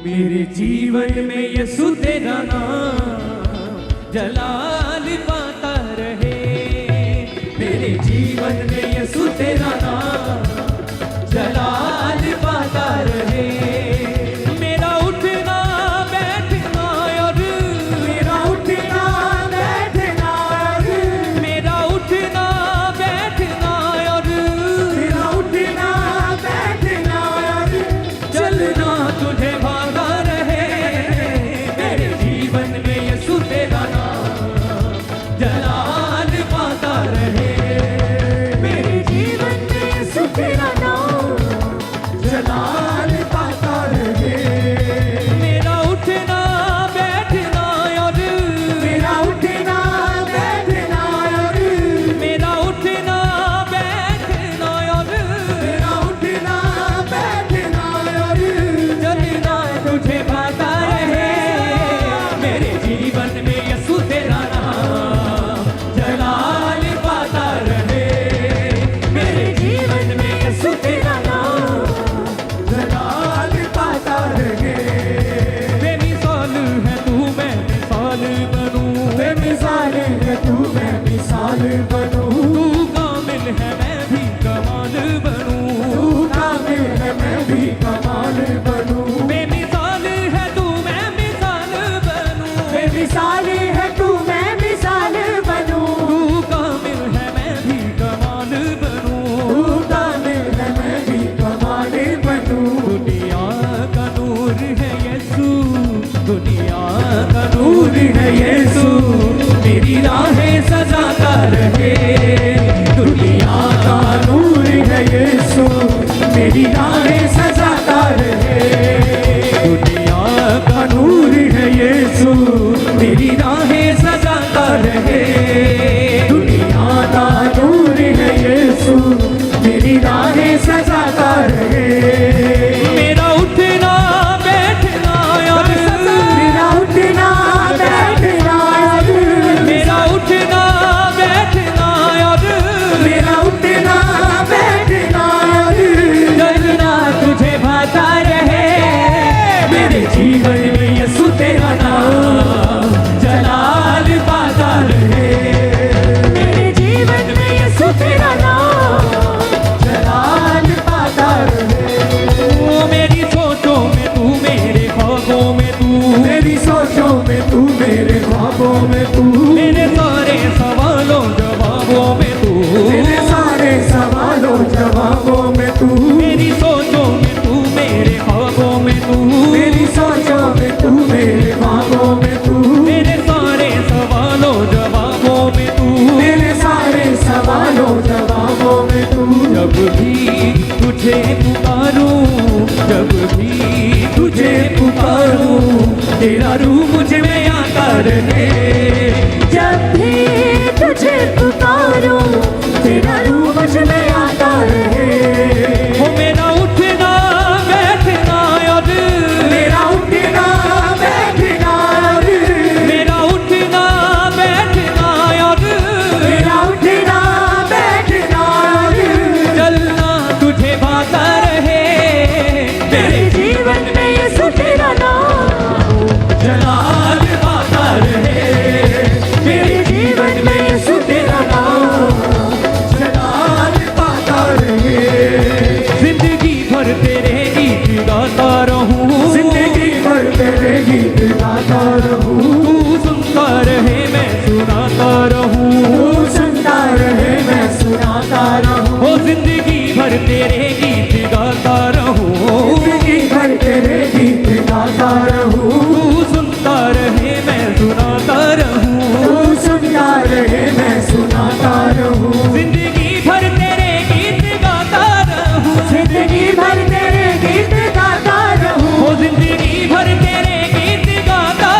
मेरे जीवन में यीशु तेरा नाम जलाल पाता रहे। मेरे जीवन में यीशु तेरा नाम जलाल पाता रहे। मेरा उठना बैठना और मेरा उठना बैठना और मेरा उठना बैठना और मेरा उठना बैठना और चलना तुझे भागा रहे। मेरे जीवन में यीशु तेरा नाम जलाल पाता रहे। मेरे जीवन में यीशु तेरा नाम जलाल पाता रहे। मेरा उठना बैठना और मेरा उठना बैठना और मेरा उठना बैठना और मेरा उठना बैठना और चलना तुझे भाता रहे। मेरे जीवन में यीशु तेरा नाम जलाल पाता रहे। मेरे जीवन में यीशु तेरा नाम जलाल पाता रहे। बेमिसाल है तू मैं मिसाल बनूं। बेमिसाल है तू मैं मिसाल बनूं। तू कामिल है मैं भी कमाल बनूं। तू कामिल है मैं भी कमाल बनूं। बेमिसाल है तू मैं मिसाल बनूं। बेमिसाल है तू मैं मिसाल बनूं। तू कामिल है मैं भी कमाल बनूं। तू कामिल है मैं भी कमाल बनूं। दुनिया का नूर है यीशु। दुनिया का नूर है यीशु। मेरी राहें सजाता रहे। दुनिया का नूर है यीशु। मेरी राहें सजाता रहे। दुनिया का नूर है यीशु। मेरी राहें सजाता रहे। दुनिया का नूर है यीशु। मेरी राहें सजाता रहे। मेरा उठना बैठना और मेरा उठना बैठना और मेरा उठना बैठना और मेरा उठना बैठना और चलना तुझे भाता रहे। मेरे जीवन में यीशु तेरा नाम जलाल पाता रहे। मेरे जीवन में यीशु तेरा नाम जलाल पाता रहे। ओ मेरी सोचों में तू मेरे ख्वाबों में तू मेरी सोचों में तू मेरे ख्वाबों में तू मेरे सारे सवालों जवाबों में तू मेरे सारे सवालों जवाबों में तू मेरी सोचों में तू मेरे ख्वाबों में तू मेरी सोचों में तू मेरे ख्वाबों में तू मेरे सारे सवालों जवाबों में तू मेरे सारे सवालों जवाबों में तू जब भी तुझे पुकारूं जब भी तुझे पुकारूं तेरा रूह मुझ में आता रहे। जब भी तुझे पुकारूं तेरा रूह मुझ में आता रहे। हो मेरा उठना बैठना और मेरा उठना बैठना और मेरा उठना बैठना और मेरा उठना बैठना और चलना तुझे भाता रहे। मेरे जीवन में यीशु तेरा नाम जलाल पाता रहे। मेरे जीवन में यीशु तेरा नाम जलाल पाता रहे। जिंदगी भर तेरे गीत गाता रहूं। जिंदगी भर तेरे गीत गाता रहूं। तू सुनता रहे मैं सुनाता रहूं। तू सुनता रहे मैं सुनाता रहूं। ओ जिंदगी भर तेरे गीत गाता रहूं। जिंदगी भर तेरे गीत गाता रहूं। तू सुनता रहे मैं सुनाता रहूं। तू सुनता रहे मैं सुनाता रहूं। जिंदगी भर तेरे गीत गाता रहूं। जिंदगी भर तेरे गीत गाता रहूं। ओ जिंदगी भर तेरे गीत गाता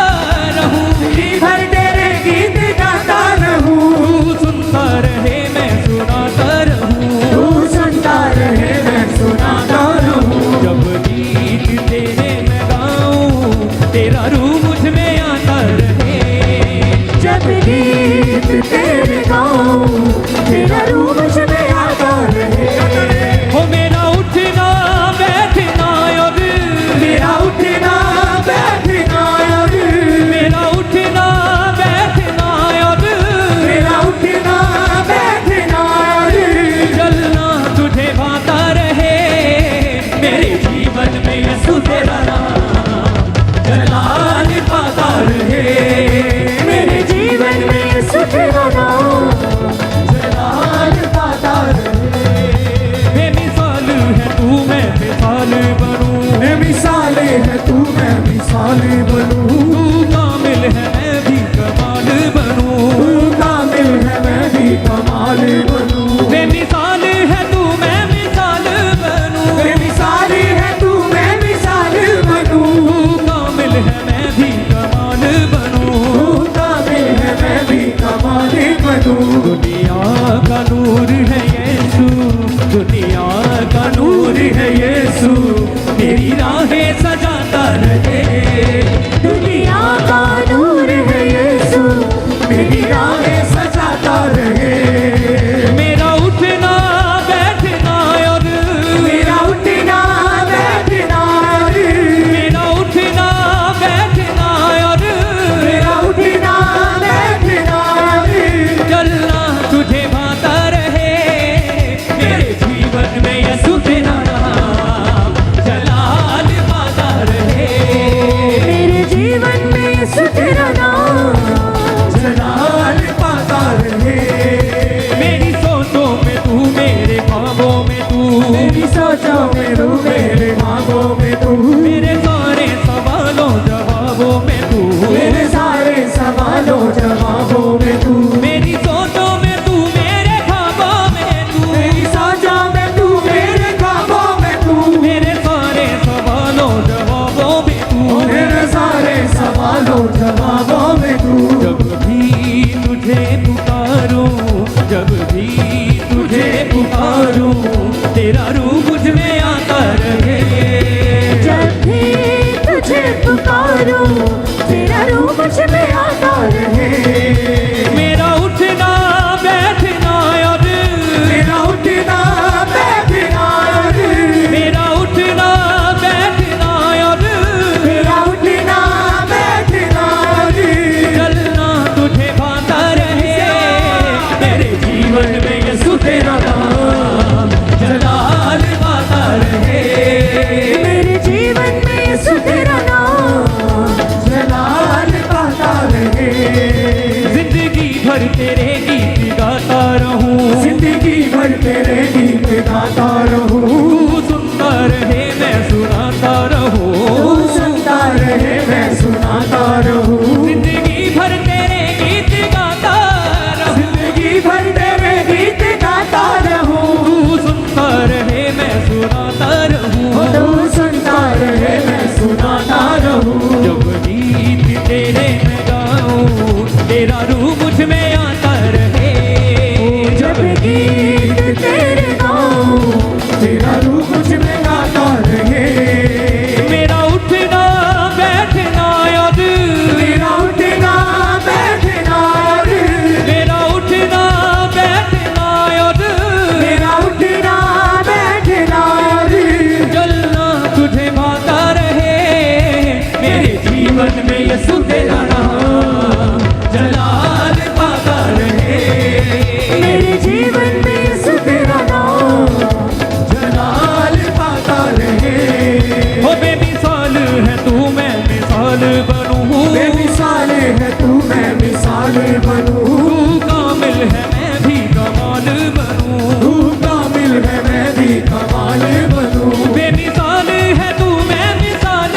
रहूं। जिंदगी भर तेरे गीत गाता रहूं। तू सुनता रहे मैं सुनाता रहूं। तू सुनता रहे मैं सुनाता रहूं। जब गीत तेरे मैं गाऊं तेरा रूह मुझ में आता रहे। जब गीत तेरे गाऊं तेरा रूह मुझ में आता रहे। हो मेरा उठना बैठना और मेरा उठना मिसाल बनूं। तू कामिल है मैं भी कमाल बनूं। तू कामिल है मैं भी कमाल बनूं। बेमिसाल है तू मैं मिसाल बनूं। बेमिसाल है तू मैं मिसाल बनूं। तू कामिल है मैं भी कमाल बनूं। तू कामिल है मैं भी कमाल बनूं। दुनिया का नूर है यीशु, दुनिया का नूर है यीशु, मेरी राहें सजाता रहे। दुनिया का नूर है यीशु, मेरी राहें सजाता रहे। मेरा उठना बैठना और मेरा उठना बैठना और मेरा उठना बैठना और मेरा उठना बैठना और चलना तुझे भाता रहे। मेरे जीवन में यीशु तेरा नाम जलाल पाता रहे। मेरे जीवन में यीशु तेरा नाम जलाल पाता रहे। मेरी सोचों में तू, मेरे ख्वाबों में तू, मेरी सोचों में तू, मेरे ख्वाबों में तू, मेरे सारे सवालों जवाबों में तू, मेरे सारे सवालों जवाबों में तू, मेरी सोचों में तू, मेरे ख्वाबों में तू, मेरी सोचों में तू, मेरे ख्वाबों में तू, मेरे सारे सवालों जवाबों में तू, मेरे सारे सवालों जवाबों में तू। जब भी तुझे पुकारूं, जब भी तुझे पुकारूं, तेरा रूह मुझ में आता रहे। जब भी तुझे पुकारूं, तेरा रूह मुझ में आता रहे। मेरा उठना बैठना और मेरा उठना बैठना और मेरा उठना बैठना और मेरा उठना बैठना और चलना तुझे भाता रहे। मेरे जीवन में यीशु तेरा नाम जलाल पाता रहे। मेरे जीवन में यीशु तेरा नाम जलाल पाता रहे। जिंदगी भर तेरे गीत गाता रहूं, जिंदगी भर तेरे गीत गाता रहूं। तू सुनता रहे मैं सुनाता रहूं। तू सुनता रहे मैं सुनाता रहूं। जिंदगी भर तेरे गीत गाता रहूं। जिंदगी भर तेरे गीत गाता रहूं। तू सुनता रहे मैं सुनाता रहूं। तू सुनता रहे मैं सुनाता रहूं। जब गीत तेरे मैं गाऊं, तेरा रूह मुझ में आता रहे। जब गीत तेरे गाऊं, तेरा रूह मुझ में गाता रहे। मेरा उठना बैठना और मेरा उठना बैठना और मेरा उठना बैठना और मेरा उठना बैठना और चलना तुझे भाता रहे। मेरे जीवन में यीशु तेरा नाम जलाल पाता रहे। मेरे जीवन में यीशु तेरा नाम जलाल पाता रहे। ओ बेमिसाल है तू मैं मिसाल बनूं। बेमिसाल है तू मैं मिसाल बनूं। तू कामिल है मैं भी कमाल बनूं। तू कामिल है मैं भी कमाल बनूं। बेमिसाल है तू मैं मिसाल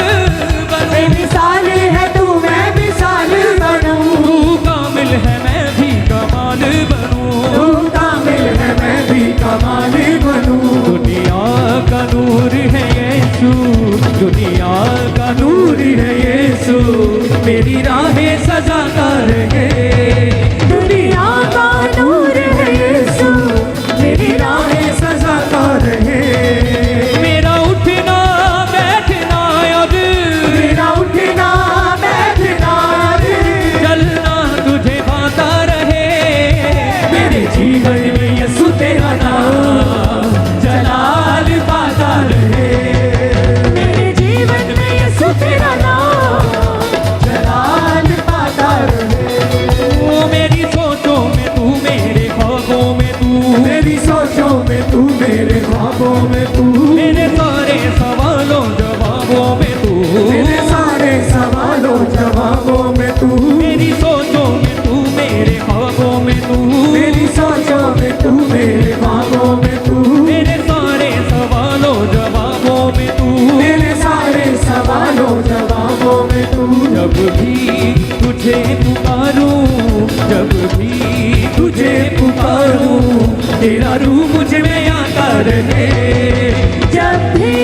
बनूं। बेमिसाल है तू मैं मिसाल बनूं। तू कामिल है मैं भी कमाल बनूं। तू कामिल है मैं भी कमाल बनूं। दुनिया का नूर है यीशु, दुनिया का नूर है यीशु, मेरी राहें सजाता रहे। दुनिया का नूर है यीशु, मेरी राहें सजाता रहे। मेरा उठना बैठना और मेरा उठना बैठना और चलना तुझे भाता रहे। मेरे जीवन में यीशु तेरा नाम जलाल पाता रहे। मेरे जीवन में यीशु तेरा नाम जलाल पाता रहे। ओ मेरी सोचों में तू, मेरे ख्वाबों में तू, मेरी सोचों में तू, मेरे ख्वाबों में तू, मेरे सारे सवालों जवाबों में तू, मेरे सारे सवालों जवाबों में तू, मेरी सोचों में तू, मेरे ख्वाबों में तू, मेरी सोचों में तू, मेरे ख्वाबों में तू, मेरे सारे सवालों जवाबों में तू, मेरे सारे सवालों जवाबों में जब भी तुझे पुकारूं, जब भी तुझे पुकारूं, तेरा रूह मुझ में आता रहे। जब भी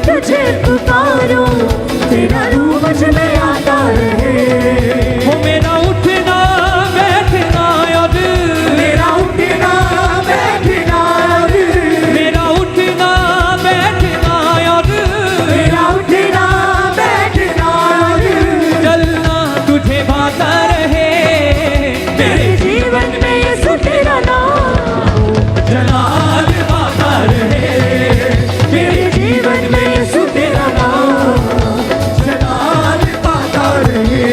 तुझे पुकारूं, तेरा रूह मुझ में आता रहे। हो मेरा उठना बैठना और मेरा उठना बैठना और मेरा उठना बैठना और मेरा उठना बैठना और चलना तुझे भाता रहे। मेरे जीवन में यीशु तेरा नाम जलाल पाता रहे। मेरे जीवन में यीशु तेरा नाम जलाल पाता रहे।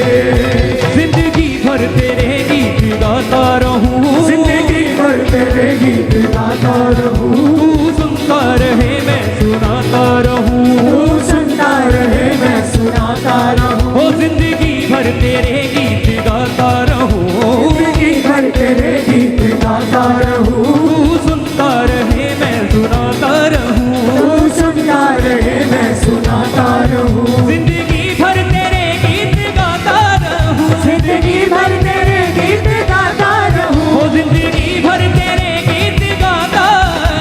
जिंदगी भर तेरे गीत गाता रहूं, जिंदगी भर तेरे गीत गाता रहूं। तू सुनता रहे मैं सुनाता रहूं। तू सुनता रहे मैं सुनाता रहूं। हो जिंदगी भर तेरे गीत गाता रहूं। जिंदगी भर तेरे गीत गाता रहूं। तू सुनता रहे मैं सुनाता रहूं। तू सुनता रहे मैं सुनाता रहूं। जिंदगी भर तेरे गीत गाता रहूं। जिंदगी भर तेरे गीत गाता रहूं। हो जिंदगी भर तेरे गीत गाता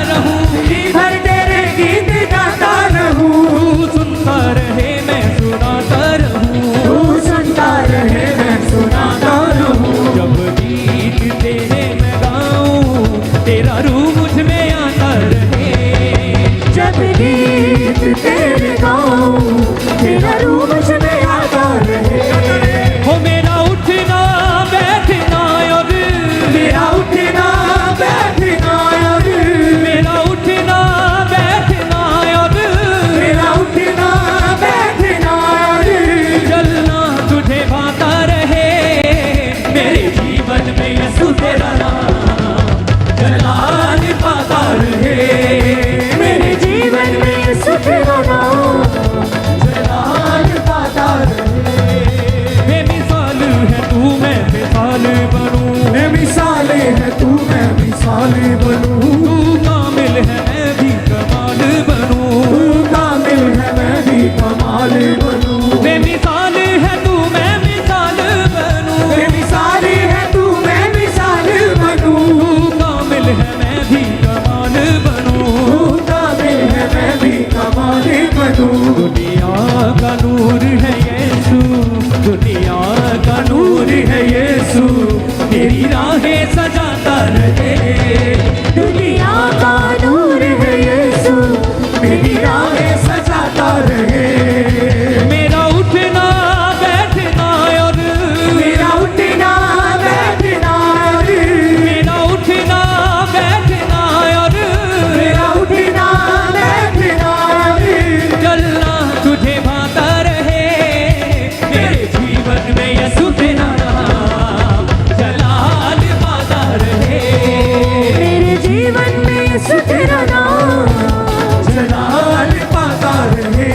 रहूं। जिंदगी भर तेरे गीत गाता रहूं। तू सुनता रहे मैं सुनाता रहूं। तू सुनता रहे मैं सुनाता रहूं। जब गीत तेरे मैं गाऊं, तेरा रूह मुझ में आता रहे। जब गीत तेरे गाऊं, तेरा रूह मुझ में आता रहे। हो मेरा उठना बैठना और मेरा उठना बैठना और मेरा उठना बैठना और मेरा उठना बैठना और चलना तुझे भाता रहे। मेरे जीवन में यीशु तेरा नाम जलाल पाता रहे। मेरे जीवन में यीशु तेरा नाम जलाल पाता रहे। बेमिसाल है तू मैं मिसाल बनूं। मैं मिसाल है तू मैं मिसाल बनूं। तू कामिल है मैं भी कमाल बनूं। तू कामिल है मैं भी कमाल बनूं। बेमिसाल है तू मैं मिसाल बनूं। मैं मिसाल है तू मैं मिसाल बनूं। तू कामिल है मैं भी कमाल बनूं। तू कामिल है मैं भी कमाल बनूं। दुनिया का नूर है यीशु, दुनिया का नूर है यीशु, तेरी राहें सजाता रहे। दुनिया का नूर है यीशु, मेरी राहें सजाता रहे। मेरा उठना बैठना और मेरा उठना बैठना और मेरा उठना बैठना और मेरा उठना बैठना और चलना तुझे भाता रहे। मेरे जीवन में यीशु तेरा नाम जलाल पाता रहे। मेरे जीवन में यीशु तेरा नाम जलाल पाता रहे।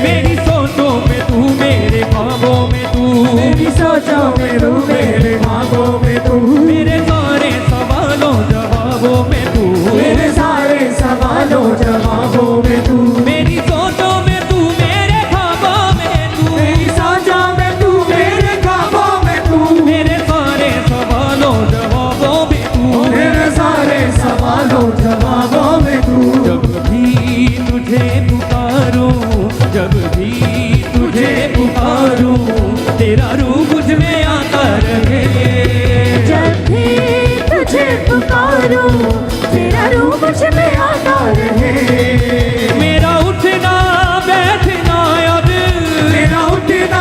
मेरी सोचों में तू, मेरे ख्वाबों में तू, मेरी सोचों में तू, मेरे ख्वाबों में तू, मेरे सारे सवालों जवाबों में तू, मेरे सारे सवालों जवाबों में तू, मेरी सोचों में तू, मेरे ख्वाबों में तू, मेरी सोचों में तू, मेरे ख्वाबों में तू, मेरे सारे सवालों जवाबों में तू, मेरे सारे सवालों जवाबों में तू। जब भी तुझे पुकारूं, जब भी तुझे पुकारूं, तेरा रूह मुझ में आता रहे। जब भी तुझे पुकारूं, तेरा रूह मुझ में आता रहे। मेरा उठना बैठना और मेरा उठना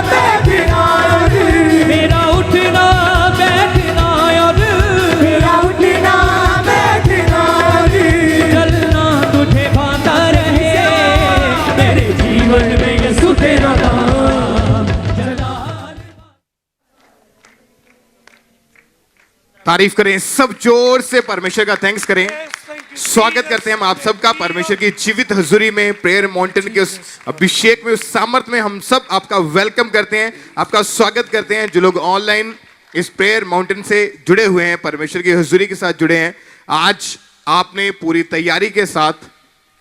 बैठना और मेरा उठना बैठना और मेरा उठना बैठना और चलना तुझे भाता रहे। मेरे जीवन में यीशु तेरा नाम जलाल। तारीफ करें सब जोर से, परमेश्वर का थैंक्स करें। स्वागत करते हैं हम आप सबका परमेश्वर की जीवित हजूरी में, प्रेयर माउंटेन के उस अभिषेक में, उस सामर्थ में हम सब आपका वेलकम करते हैं, आपका स्वागत करते हैं। जो लोग ऑनलाइन इस प्रेयर माउंटेन से जुड़े हुए हैं, परमेश्वर की हजूरी के साथ जुड़े हैं, आज आपने पूरी तैयारी के साथ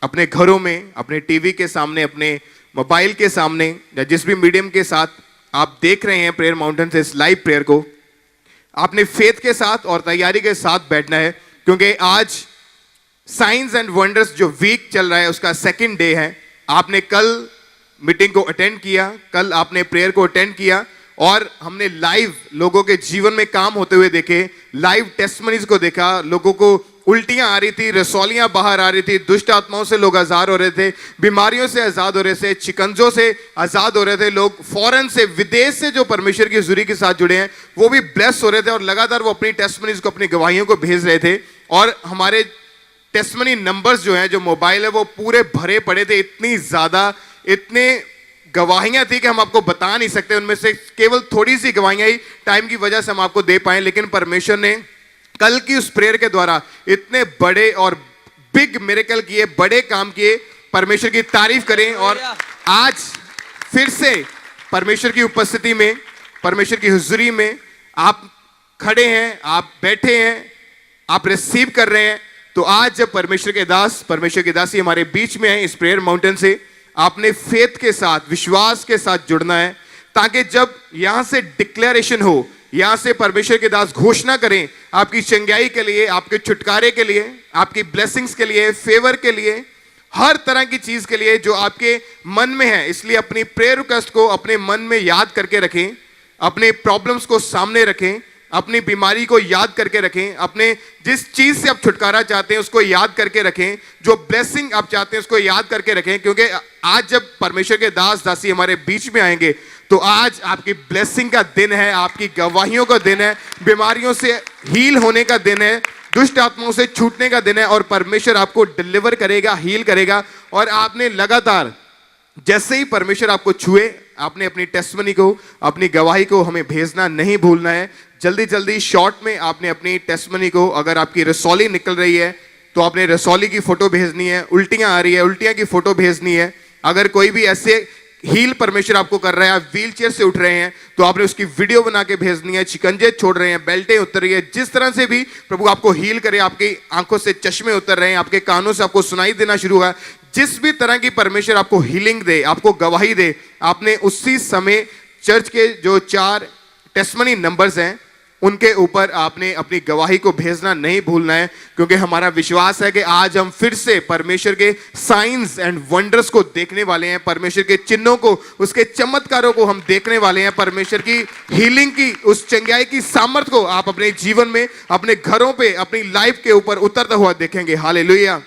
अपने घरों में, अपने टीवी के सामने, अपने मोबाइल के सामने या जिस भी मीडियम के साथ आप देख रहे हैं प्रेयर माउंटेन से इस लाइव प्रेयर को, आपने फेथ के साथ और तैयारी के साथ बैठना है, क्योंकि आज साइंस एंड वंडर्स जो वीक चल रहा है उसका सेकंड डे है। आपने कल मीटिंग को अटेंड किया, कल आपने प्रेयर को अटेंड किया और हमने लाइव लोगों के जीवन में काम होते हुए देखे, लाइव टेस्टमनीज को देखा। लोगों को उल्टियां आ रही थी, रसौलियां बाहर आ रही थी, दुष्ट आत्माओं से लोग आजाद हो रहे थे, बीमारियों से आजाद हो रहे थे, चिकंजों से आजाद हो रहे थे। लोग फॉरेन से, विदेश से जो परमेश्वर की हुजूरी के साथ जुड़े हैं वो भी ब्लेस हो रहे थे और लगातार वो अपनी टेस्टमनीज को, अपनी गवाहियों को भेज रहे थे। और हमारे टेस्टमनी नंबर्स जो हैं, जो मोबाइल है, वो पूरे भरे पड़े थे। इतनी ज्यादा, इतने गवाहियां थी कि हम आपको बता नहीं सकते। उनमें से केवल थोड़ी सी गवाहियां ही टाइम की वजह से हम आपको दे पाए, लेकिन परमेश्वर ने कल की उस प्रेयर के द्वारा इतने बड़े और बिग मिरेकल किए, बड़े काम किए। परमेश्वर की तारीफ करें। और आज फिर से परमेश्वर की उपस्थिति में, परमेश्वर की हुजूरी में आप खड़े हैं, आप बैठे हैं, आप रिसीव कर रहे हैं। तो आज जब परमेश्वर के दास, परमेश्वर के दासी हमारे बीच में है इस प्रेयर माउंटेन से, आपने फेथ के साथ, विश्वास के साथ जुड़ना है, ताकि जब यहां से डिक्लेरेशन हो, यहां से परमेश्वर के दास घोषणा करें आपकी चंगाई के लिए, आपके छुटकारे के लिए, आपकी ब्लेसिंग्स के लिए, फेवर के लिए, हर तरह की चीज के लिए जो आपके मन में है। इसलिए अपनी प्रेयर रिक्वेस्ट को अपने मन में याद करके रखें, अपने प्रॉब्लम्स को सामने रखें, अपनी बीमारी को याद करके रखें, अपने जिस चीज से आप छुटकारा चाहते हैं उसको याद करके रखें, जो ब्लेसिंग आप चाहते हैं उसको याद करके रखें। क्योंकि आज जब परमेश्वर के दास दासी हमारे बीच में आएंगे तो आज आपकी ब्लेसिंग का दिन है, आपकी गवाहियों का दिन है, बीमारियों से हील होने का दिन है, दुष्ट आत्माओं से छूटने का दिन है। और परमेश्वर आपको डिलीवर करेगा, हील करेगा। और आपने लगातार, जैसे ही परमेश्वर आपको छुए, आपने अपनी टेस्टमनी को, अपनी गवाही को हमें भेजना नहीं भूलना है। जल्दी जल्दी शॉर्ट में आपने अपनी टेस्टमनी को, अगर आपकी रसौली निकल रही है तो आपने रसौली की फोटो भेजनी है, उल्टियां आ रही है उल्टियां की फोटो भेजनी है। अगर कोई भी ऐसे हील परमेश्वर आपको कर रहा है, आप व्हील चेयर से उठ रहे हैं तो आपने उसकी वीडियो बना के भेजनी है। शिकंजे छोड़ रहे हैं, बेल्टें उतर रही है, जिस तरह से भी प्रभु आपको हील करे, आपकी आंखों से चश्मे उतर रहे हैं, आपके कानों से आपको सुनाई देना शुरू हुआ, जिस भी तरह की परमेश्वर आपको हीलिंग दे, आपको गवाही दे, आपने उसी समय चर्च के जो 4 टेस्टमनी नंबर्स हैं उनके ऊपर आपने अपनी गवाही को भेजना नहीं भूलना है। क्योंकि हमारा विश्वास है कि आज हम फिर से परमेश्वर के साइंस एंड वंडर्स को देखने वाले हैं, परमेश्वर के चिन्हों को, उसके चमत्कारों को हम देखने वाले हैं, परमेश्वर की हीलिंग की, उस चंगाई की सामर्थ को आप अपने जीवन में, अपने घरों पे, अपनी लाइफ के ऊपर उतरता हुआ देखेंगे। हालेलुया।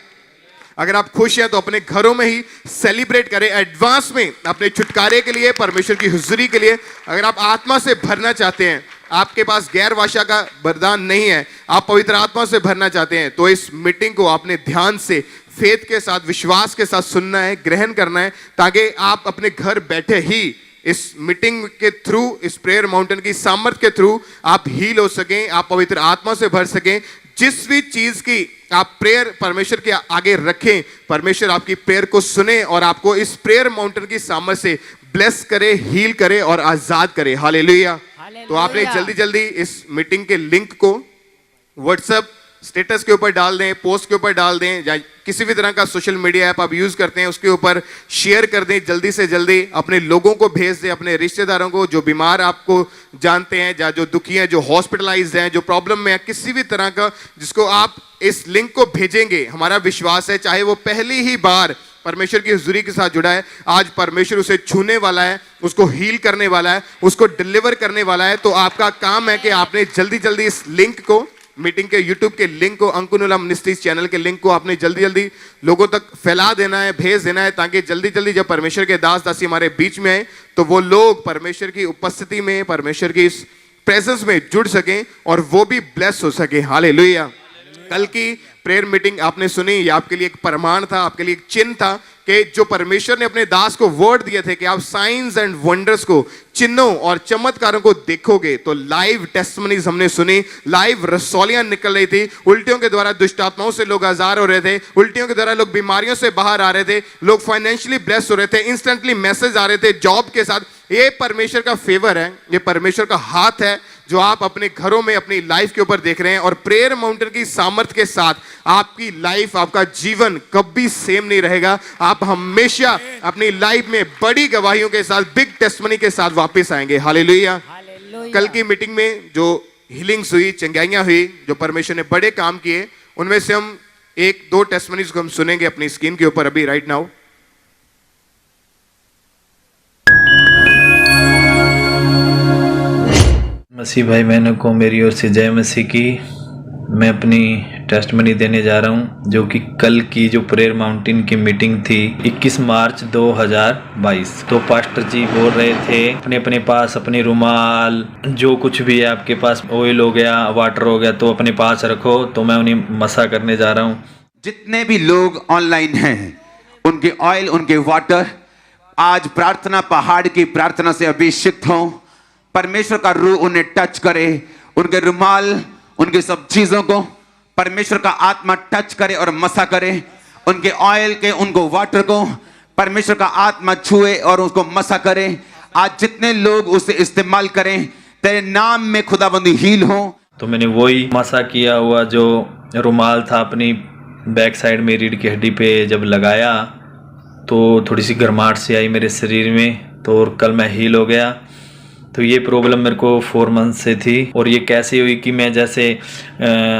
अगर आप खुश हैं तो अपने घरों में ही सेलिब्रेट करें एडवांस में अपने छुटकारे के लिए, परमेश्वर की हुजूरी के लिए। अगर आप आत्मा से भरना चाहते हैं, आपके पास गैर भाषा का वरदान नहीं है, आप पवित्र आत्मा से भरना चाहते हैं, तो इस मीटिंग को आपने ध्यान से, फेथ के साथ, विश्वास के साथ सुनना है, ग्रहण करना है, ताकि आप अपने घर बैठे ही इस मीटिंग के थ्रू, इस प्रेयर माउंटेन की सामर्थ के थ्रू आप हील हो सकें, आप पवित्र आत्मा से भर सकें। जिस भी चीज की आप प्रेयर परमेश्वर के आगे रखें, परमेश्वर आपकी प्रेयर को सुने और आपको इस प्रेयर माउंटेन की सामर्थ से ब्लेस करे, हील करे और आजाद करे। हालेलुया। तो आपने जल्दी जल्दी इस मीटिंग के लिंक को व्हाट्सएप स्टेटस के ऊपर डाल दें, पोस्ट के ऊपर डाल दें, या किसी भी तरह का सोशल मीडिया ऐप आप यूज करते हैं उसके ऊपर शेयर कर दें। जल्दी से जल्दी अपने लोगों को भेज दें, अपने रिश्तेदारों को, जो बीमार आपको जानते हैं, या जो दुखी हैं, जो हॉस्पिटलाइज्ड हैं, जो प्रॉब्लम में है, किसी भी तरह का, जिसको आप इस लिंक को भेजेंगे, हमारा विश्वास है चाहे वो पहली ही बार परमेश्वर की हुजूरी के साथ जुड़ा है, आज परमेश्वर उसे छूने वाला है, उसको हील करने वाला है, उसको डिलीवर करने वाला है। तो आपका काम है कि आपने जल्दी जल्दी इस लिंक को, मीटिंग के यूट्यूब के लिंक को, अंकुनुला मिनिस्ट्रीज चैनल के लिंक को आपने जल्दी जल्दी लोगों तक फैला देना है, भेज देना है, ताकि जल्दी जल्दी जब परमेश्वर के दास दासी हमारे बीच में आए तो वो लोग परमेश्वर की उपस्थिति में, परमेश्वर की इस प्रेजेंस में जुड़ सकें और वो भी ब्लेस हो सके। हालेलुया। कल की प्रेयर मीटिंग आपने सुनी, ये आपके लिए एक प्रमाण था, आपके लिए एक चिन्ह था कि जो परमेश्वर ने अपने दास को वर्ड दिए थे कि आप साइंस एंड वंडर्स को, चिन्हों और चमत्कारों को देखोगे। तो लाइव टेस्टमनीज हमने सुनी, लाइव रसौलियां निकल रही थी, उल्टियों के द्वारा दुष्ट आत्माओं से लोग आजाद हो रहे थे, उल्टियों के द्वारा लोग बीमारियों से बाहर आ रहे थे, लोग फाइनेंशियली ब्लेस हो रहे थे, इंस्टेंटली मैसेज आ रहे थे जॉब के साथ। ये परमेश्वर का फेवर है, ये परमेश्वर का हाथ है जो आप अपने घरों में अपनी लाइफ के ऊपर देख रहे हैं। और प्रेयर माउंटेन की सामर्थ के साथ आपकी लाइफ, आपका जीवन कभी सेम नहीं रहेगा। आप हमेशा अपनी लाइफ में बड़ी गवाहियों के साथ, बिग टेस्टमनी के साथ वापस आएंगे। हालेलुया। कल की मीटिंग में जो हीलिंग्स हुई, चंगाइयां हुई, जो परमेश्वर ने बड़े काम किए, उनमें से हम एक दो टेस्टमनीज को हम सुनेंगे अपनी स्क्रीन के ऊपर अभी राइट नाउ। मसीह भाई बहनों को मेरी ओर से जय मसीह की। मैं अपनी टेस्टमनी देने जा रहा हूं, जो कि कल की जो प्रेयर माउंटेन की मीटिंग थी 21 मार्च 2022। तो पास्टर जी बोल रहे थे अपने अपने पास अपने रुमाल, जो कुछ भी है आपके पास, ऑयल हो गया, वाटर हो गया, तो अपने पास रखो। तो मैं उन्हें मसा करने जा रहा हूँ। जितने भी लोग ऑनलाइन हैं, उनके ऑयल, उनके वाटर आज प्रार्थना पहाड़ की प्रार्थना से अभिषेक हों। परमेश्वर का रूह उन्हें टच करे, उनके रुमाल, उनकी सब चीजों को परमेश्वर का आत्मा टच करे और मसा करे। उनके ऑयल के, उनको वाटर को परमेश्वर का आत्मा छुए और उसको मसा करे। आज जितने लोग उसे इस्तेमाल करें, तेरे नाम में खुदाबंदी हील हो। तो मैंने वही मसा किया हुआ जो रुमाल था अपनी बैक साइड में रीढ़ की हड्डी पे जब लगाया तो थोड़ी सी गर्माहट सी आई मेरे शरीर में। तो और कल मैं हील हो गया। तो ये प्रॉब्लम मेरे को 4 मंथ से थी। और ये कैसे हुई कि मैं जैसे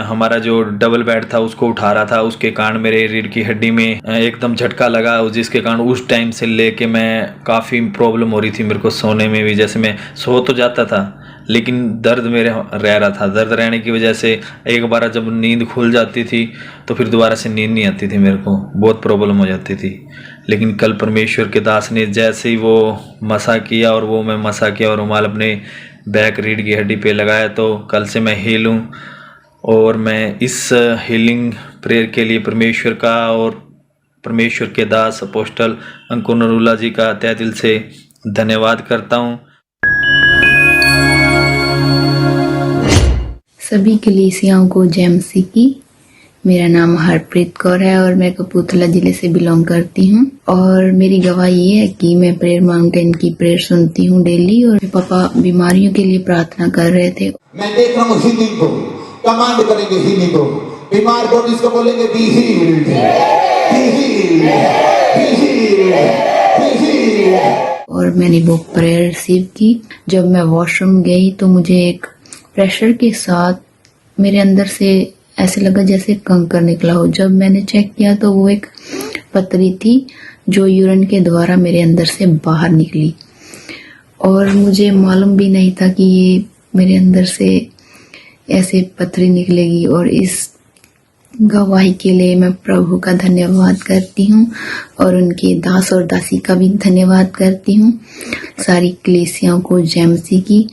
हमारा जो डबल बेड था उसको उठा रहा था, उसके कारण मेरे रीढ़ की हड्डी में एकदम झटका लगा, जिसके कारण उस टाइम से लेके मैं काफ़ी प्रॉब्लम हो रही थी मेरे को सोने में भी। जैसे मैं सो तो जाता था लेकिन दर्द मेरे रह रहा था। दर्द रहने की वजह से एक बार जब नींद खुल जाती थी तो फिर दोबारा से नींद नहीं आती थी, मेरे को बहुत प्रॉब्लम हो जाती थी। लेकिन कल परमेश्वर के दास ने जैसे ही वो मसा किया और वो मैं मसा किया और रुमाल अपने बैक रीढ़ की हड्डी पे लगाया, तो कल से मैं हील हूँ। और मैं इस हीलिंग प्रेयर के लिए परमेश्वर का और परमेश्वर के दास अपोस्टल अंकुर नरूला जी का तहे दिल से धन्यवाद करता हूँ। सभी कलीसियाओं को जय मसीह की। मेरा नाम हरप्रीत कौर है और मैं कपूरथला जिले से बिलोंग करती हूँ। और मेरी गवाही ये है कि मैं प्रेयर माउंटेन की प्रेयर सुनती हूँ डेली। और मेरे पापा बीमारियों के लिए प्रार्थना कर रहे थे। मैं देख रहा हूँ हीलिंग को, कमांड करेंगे हीलिंग को। बीमार बॉडीज को बोलेंगे B healed, be healed, be healed, be heeled. और मैंने वो प्रेयर रिसीव की। जब मैं वॉशरूम गई तो मुझे एक प्रेशर के साथ मेरे अंदर से ऐसे लगा जैसे कंकर निकला हो। जब मैंने चेक किया तो वो एक पथरी थी जो यूरिन के द्वारा मेरे अंदर से बाहर निकली। और मुझे मालूम भी नहीं था कि ये मेरे अंदर से ऐसे पथरी निकलेगी। और इस गवाही के लिए मैं प्रभु का धन्यवाद करती हूँ और उनके दास और दासी का भी धन्यवाद करती हूँ। सारी कलीसियाओं को जय मसीह की।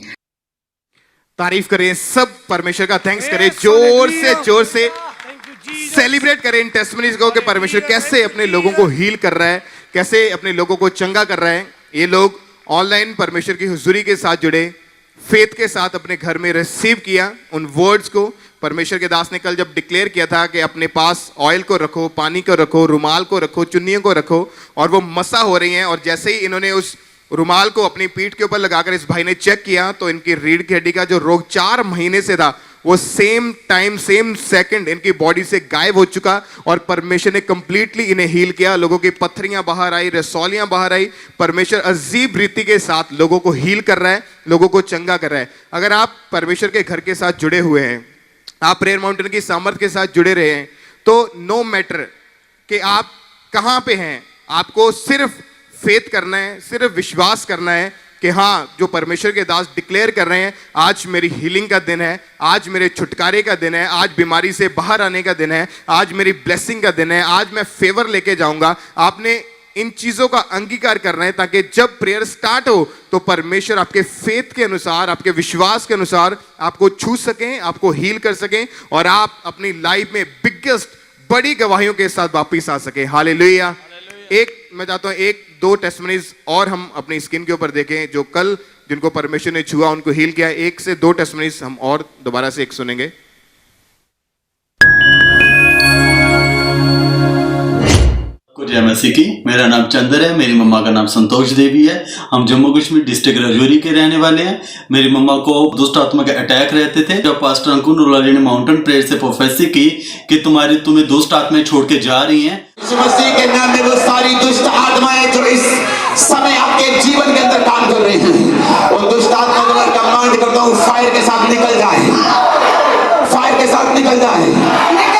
तारीफ करें सब, परमेश्वर का थैंक्स करें, जोर से सेलिब्रेट करें इन टेस्टमनीज को कि परमेश्वर कैसे अपने लोगों को हील कर रहा है, कैसे अपने लोगों को चंगा कर रहा है। ये लोग ऑनलाइन परमेश्वर की हुजूरी के साथ जुड़े, फेथ के साथ अपने घर में रिसीव किया उन वर्ड्स को। परमेश्वर के दास ने कल जब डिक्लेयर किया था कि अपने पास ऑयल को रखो, पानी को रखो, रुमाल को रखो, चुन्नियों को रखो, और वो मसा हो रही हैं। और जैसे ही इन्होंने उस रुमाल को अपनी पीठ के ऊपर लगाकर इस भाई ने चेक किया तो इनकी रीढ़ की हड्डी का जो रोग 4 महीने से था वो सेम टाइम सेम सेकंड इनकी बॉडी से गायब हो चुका। और परमेश्वर ने कंप्लीटली इन्हें हील किया। लोगों की पत्थरियां बाहर आई, रसौलियां बाहर आई। परमेश्वर अजीब रीति के साथ लोगों को हील कर रहा है, लोगों को चंगा कर रहा है। अगर आप परमेश्वर के घर के साथ जुड़े हुए हैं, आप प्रेयर माउंटेन की सामर्थ के साथ जुड़े रहे हैं, तो नो मैटर कि आप कहां पे हैं, आपको सिर्फ फेथ करना है, सिर्फ विश्वास करना है कि हाँ, जो परमेश्वर के दास डिक्लेयर कर रहे हैं, आज मेरी हीलिंग का दिन है, आज मेरे छुटकारे का दिन है, आज बीमारी से बाहर आने का दिन है, आज मेरी ब्लेसिंग का दिन है, आज मैं फेवर लेके जाऊंगा। आपने इन चीजों का अंगीकार करना है ताकि जब प्रेयर स्टार्ट हो तो परमेश्वर आपके फेथ के अनुसार, आपके विश्वास के अनुसार आपको छू सकें, आपको हील कर सकें और आप अपनी लाइफ में बिगेस्ट बड़ी गवाहियों के साथ वापिस आ सके। हालेलुया। मैं चाहता हूं 1-2 टेस्टमनीज और हम अपनी स्किन के ऊपर देखें, जो कल जिनको परमेश्वर ने छुआ, उनको हील किया। 1 से 2 टेस्टमनीज हम और दोबारा से एक सुनेंगे। जय मसीह की। मेरा नाम चंदर है, मेरी मम्मा का नाम संतोष देवी है। हम जम्मू कश्मीर डिस्ट्रिक्ट राजौरी के रहने वाले हैं। मेरी मम्मा को दुष्ट आत्मा के अटैक रहते थे। जब पास्टर अंकुर नूरानी ने माउंटेन प्रेयर से प्रोफेसी की कि तुम्हें दुष्ट आत्माएं छोड़ के जा रही हैं। यीशु मसीह के नाम में वो सारी दुष्ट आत्माएं जो इस समय आपके जीवन के अंदर काम कर रही हैं, उन दुष्ट आत्माओं को मैं कमांड करता हूँ, फायर के साथ निकल जाए, फायर के साथ निकल जाए।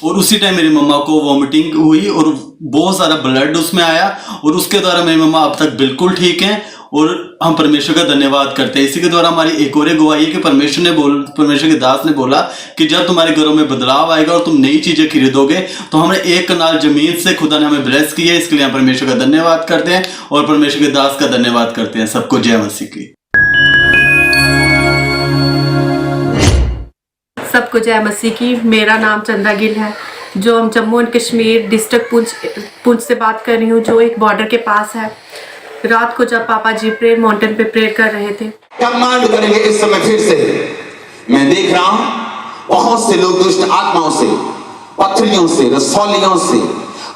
और उसी टाइम मेरी मम्मा को वॉमिटिंग हुई और बहुत सारा ब्लड उसमें आया और उसके द्वारा मेरी मम्मा अब तक बिल्कुल ठीक हैं और हम परमेश्वर का धन्यवाद करते हैं। इसी के द्वारा हमारी एक और गवाही है कि परमेश्वर के दास ने बोला कि जब तुम्हारे घरों में बदलाव आएगा और तुम नई चीजें खरीदोगे तो हमने 1 कनाल जमीन से खुदा ने हमें ब्लेस की है। इसके लिए हम परमेश्वर का धन्यवाद करते हैं और परमेश्वर के दास का धन्यवाद करते हैं। सबको जय मसीह की। सबको जय मसीह की। मेरा नाम चंदा गिल है, जो हम जम्मू एंड कश्मीर डिस्ट्रिक्ट पुंछ से बात कर रही हूँ, जो एक बॉर्डर के पास है। रात को जब पापा जी प्रेयर माउंटेन पे प्रेयर कर रहे थे, कमांड करेंगे इस समय फिर से। मैं देख रहा हूँ बहुत से लोग दुष्ट आत्माओं से, पथरियों से, रसौलियों से,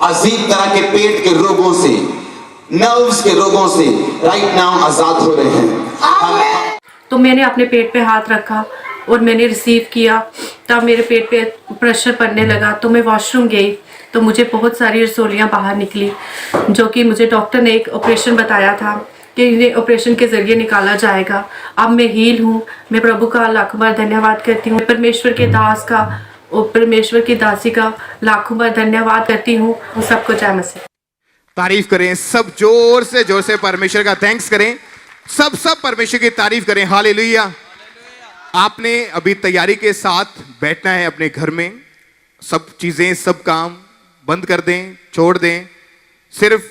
अजीब तरह के पेट के रोगों से, नर्व्स के रोगों से राइट नाउ आजाद हो रहे हैं। तो मैंने अपने पेट पे हाथ रखा और मैंने रिसीव किया। तब मेरे पेट पे प्रेशर पड़ने लगा तो मैं वॉशरूम गई तो मुझे बहुत सारी रसौलियाँ बाहर निकली, जो कि मुझे डॉक्टर ने एक ऑपरेशन बताया था कि इन्हें ऑपरेशन के ज़रिए निकाला जाएगा। अब मैं हील हूँ। मैं प्रभु का लाखों बार धन्यवाद करती हूँ। परमेश्वर के दास का और परमेश्वर की दासी का लाखों बार धन्यवाद करती हूँ। सबको जय मसीह। तारीफ करें सब, जोर से परमेश्वर का थैंक्स करें। सब परमेश्वर की तारीफ करें। हालेलुया। आपने अभी तैयारी के साथ बैठना है अपने घर में। सब चीजें, सब काम बंद कर दें, छोड़ दें, सिर्फ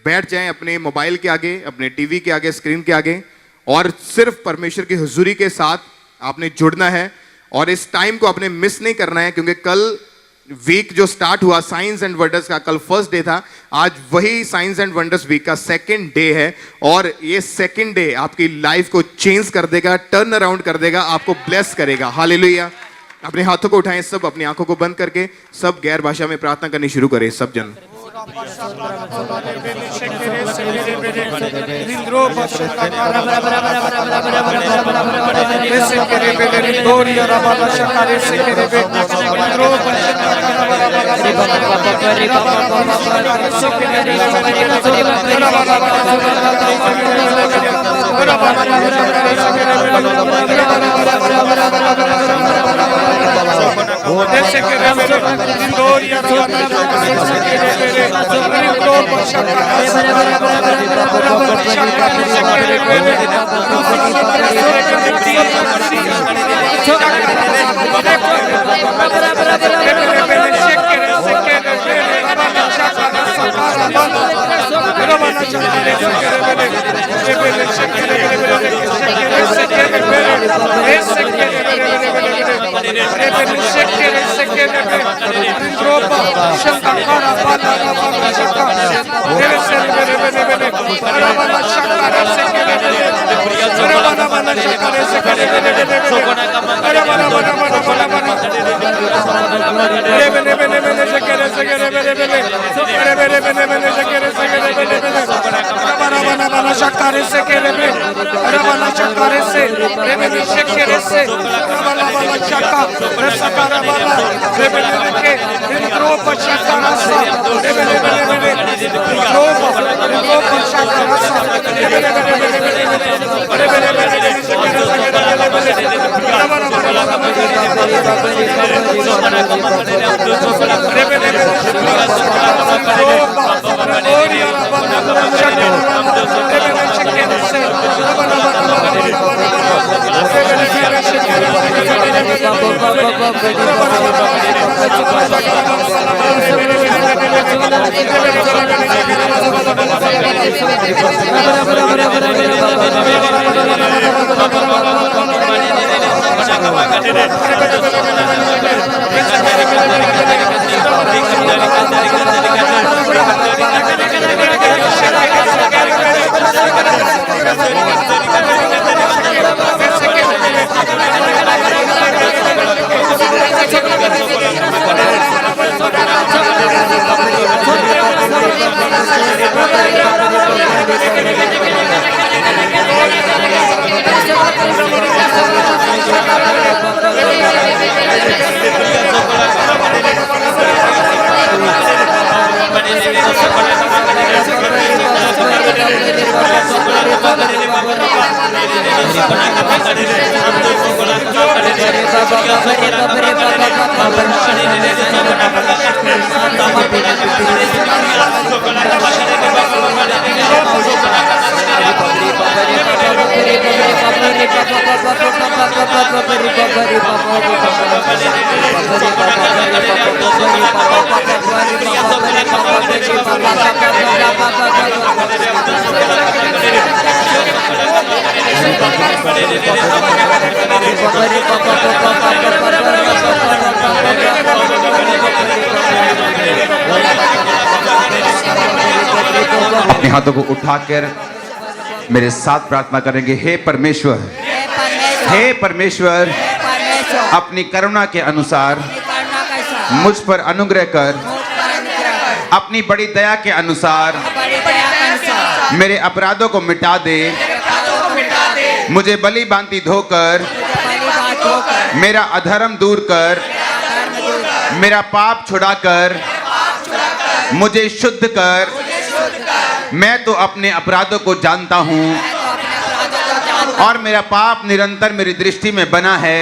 बैठ जाएं अपने मोबाइल के आगे, अपने टीवी के आगे, स्क्रीन के आगे, और सिर्फ परमेश्वर की हुजूरी के साथ आपने जुड़ना है। और इस टाइम को आपने मिस नहीं करना है, क्योंकि कल वीक जो स्टार्ट हुआ साइंस एंड वंडर्स का, कल फर्स्ट डे था, आज वही साइंस एंड वंडर्स वीक का सेकंड डे है। और ये सेकंड डे आपकी लाइफ को चेंज कर देगा, टर्न अराउंड कर देगा, आपको ब्लेस करेगा। हालेलुया। अपने हाथों को उठाएं, सब अपनी आंखों को बंद करके सब गैर भाषा में प्रार्थना करनी शुरू करें सब जन। अपने हाथों को उठाकर मेरे साथ प्रार्थना करेंगे। हे परमेश्वर, हे परमेश्वर, अपनी करुणा के अनुसार मुझ पर अनुग्रह कर। अपनी बड़ी दया के अनुसार मेरे अपराधों को मिटा दे। मुझे बलि भांति धोकर मेरा अधर्म दूर कर। मेरा पाप छुड़ाकर मुझे शुद्ध कर। मैं तो अपने अपराधों को जानता हूँ और मेरा पाप निरंतर मेरी दृष्टि में बना है।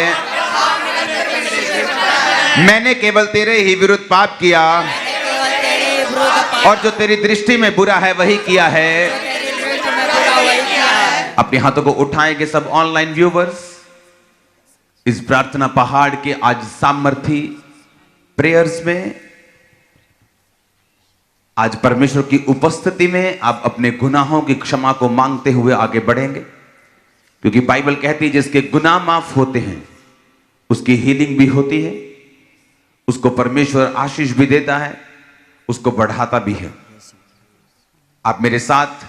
मैंने केवल तेरे ही विरुद्ध पाप किया और जो तेरी दृष्टि में बुरा है वही किया है। अपने हाथों को उठाएंगे सब ऑनलाइन व्यूवर्स। इस प्रार्थना पहाड़ के आज सामर्थी प्रेयर्स में, आज परमेश्वर की उपस्थिति में आप अपने गुनाहों की क्षमा को मांगते हुए आगे बढ़ेंगे, क्योंकि बाइबल कहती है जिसके गुनाह माफ होते हैं उसकी हीलिंग भी होती है, उसको परमेश्वर आशीष भी देता है, उसको बढ़ाता भी है। आप मेरे साथ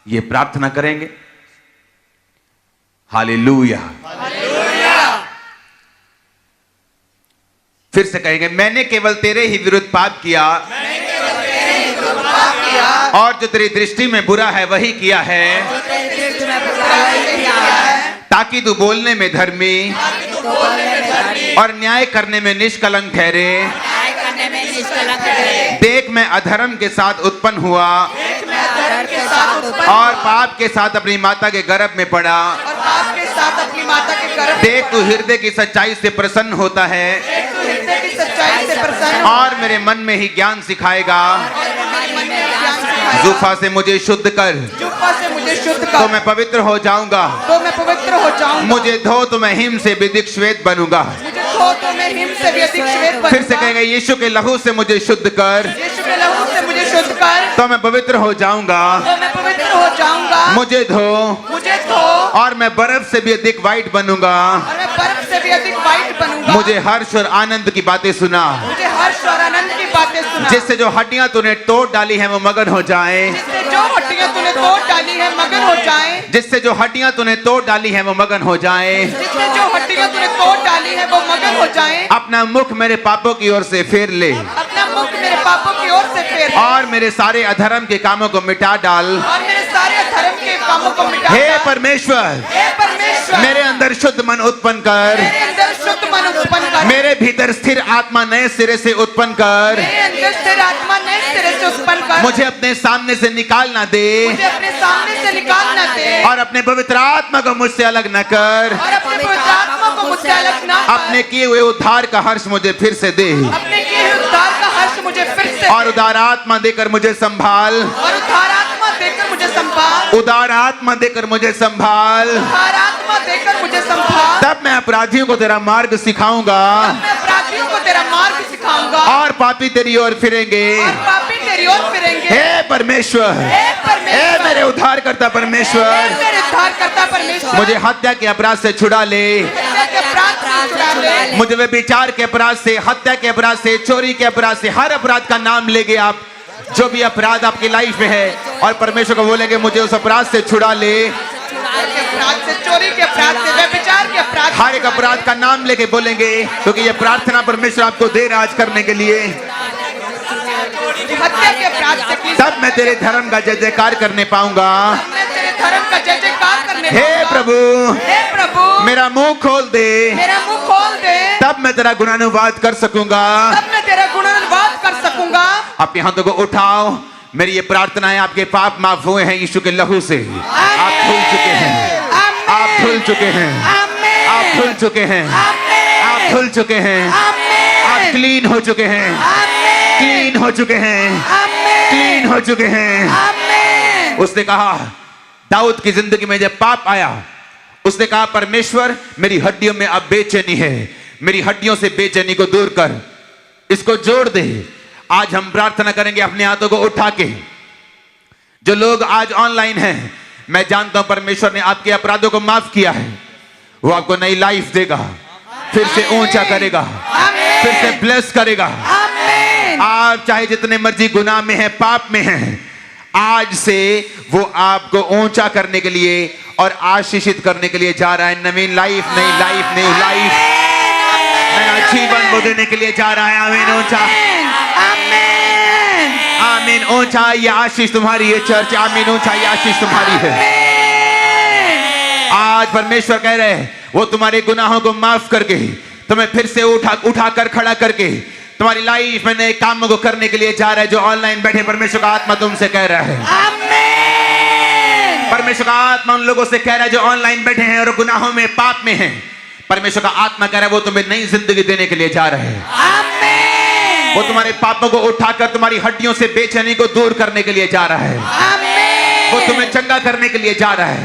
ये प्रार्थना करेंगे। हालेलुया। फिर से कहेंगे, मैंने केवल तेरे ही विरुद्ध पाप किया और जो तेरी दृष्टि में बुरा है वही किया है, ताकि तू बोलने में धर्मी और न्याय करने में निष्कलंक ठहरे। देख मैं अधर्म के साथ उत्पन्न हुआ और पाप के साथ अपनी माता के गर्भ में पड़ा। देख तू हृदय की सच्चाई से प्रसन्न होता है और मेरे मन में ही ज्ञान सिखाएगा। जुफा से मुझे शुद्ध कर तो मैं पवित्र हो जाऊंगा। मुझे धो तो मैं हिम से भी अधिक श्वेत बनूंगा। फिर से कहेंगे, यीशु के लहू से मुझे शुद्ध कर तो मैं पवित्र हो जाऊंगा। मुझे धो और मैं बर्फ से भी अधिक व्हाइट बनूंगा। मुझे हर्ष और आनंद की बातें सुना, जिससे जो हड्डियां तूने तोड़ डाली है वो मगन हो जाएं। जिससे जो हड्डियां तूने तोड़ डाली है वो मगन हो जाएं। अपना मुख मेरे पापों की ओर से फेर ले और मेरे सारे अधर्म के कामों को मिटा डाल। हे परमेश्वर, मेरे अंदर शुद्ध मन उत्पन्न कर। मेरे भीतर स्थिर आत्मा नए सिरे से उत्पन्न कर। मुझे अपने सामने से निकालना दे और अपने पवित्र आत्मा को मुझसे अलग न कर। अपने किए हुए उद्धार का हर्ष मुझे फिर से दे और उदार आत्मा देकर मुझे संभाल। उदार आत्मा देकर मुझे संभाल। तब मैं अपराधियों को तेरा मार्ग सिखाऊंगा और पापी तेरी ओर फिरेंगे। हे परमेश्वर, हे मेरे उद्धार करता परमेश्वर, मुझे हत्या के अपराध से छुड़ा ले। मुझे व्यभिचार के अपराध से, हत्या के अपराध से, चोरी के अपराध से, हर अपराध का नाम लेंगे आप, जो भी अपराध आपकी लाइफ में है, और परमेश्वर को बोलेंगे मुझे उस अपराध से छुड़ा ले। चोरी के अपराध से, व्यभिचार के अपराध, हर एक अपराध का नाम लेके बोलेंगे, क्योंकि ये प्रार्थना परमेश्वर आपको दे रहा आज करने के लिए। हत्या के अपराध से, तब मैं तेरे धर्म का जय जयकार करने पाऊंगा। हे प्रभु, मेरा मुंह खोल दे, तब मैं तेरा गुणानुवाद कर सकूंगा। अपने हाथों को उठाओ। मेरी ये प्रार्थना है, आपके पाप माफ हुए हैं यीशु के लहू से, आप धुल चुके हैं। चुके हैं, आप धुल चुके हैं, आप धुल चुके हैं, आप क्लीन हो चुके हैं, क्लीन हो चुके हैं, क्लीन हो चुके हैं। उसने कहा दाऊद की जिंदगी में जब पाप आया, उसने कहा परमेश्वर मेरी हड्डियों में अब बेचैनी है, मेरी हड्डियों से बेचैनी को दूर कर, इसको जोड़ दे। आज हम प्रार्थना करेंगे अपने हाथों को उठा के। जो लोग आज ऑनलाइन हैं, मैं जानता हूं परमेश्वर ने आपके अपराधों को माफ किया है, वो आपको नई लाइफ देगा, फिर से ऊंचा करेगा, फिर से ब्लेस करेगा। आप चाहे जितने मर्जी गुनाह में हैं, पाप में हैं, आज से वो आपको ऊंचा करने के लिए और आशीषित करने के लिए जा रहा है। नवीन लाइफ, नई लाइफ, नई लाइफ, नया जीवन वो देने के लिए जा रहा है। आमीन, ऊंचा, आमीन, ऊंचा ये आशीष तुम्हारी है चर्च, आमीन, ऊंचा ये आशीष तुम्हारी है। आज परमेश्वर कह रहे हैं वो तुम्हारे गुनाहों को माफ करके तुम्हें फिर से उठा कर खड़ा करके तुम्हारी लाइफ में नए कामों को करने के लिए जा रहा है। जो ऑनलाइन बैठे, परमेश्वर का आत्मा तुमसे कह रहा है, परमेश्वर का आत्मा उन लोगों से कह रहा है जो ऑनलाइन बैठे हैं और गुनाहों में, पाप में हैं। परमेश्वर का आत्मा कह रहा है वो तुम्हें नई जिंदगी देने के लिए जा रहे हैं। वो तुम्हारे पापों को उठाकर तुम्हारी हड्डियों से बेचैनी को दूर करने के लिए जा रहा है। वो तुम्हें चंगा करने के लिए जा रहा है।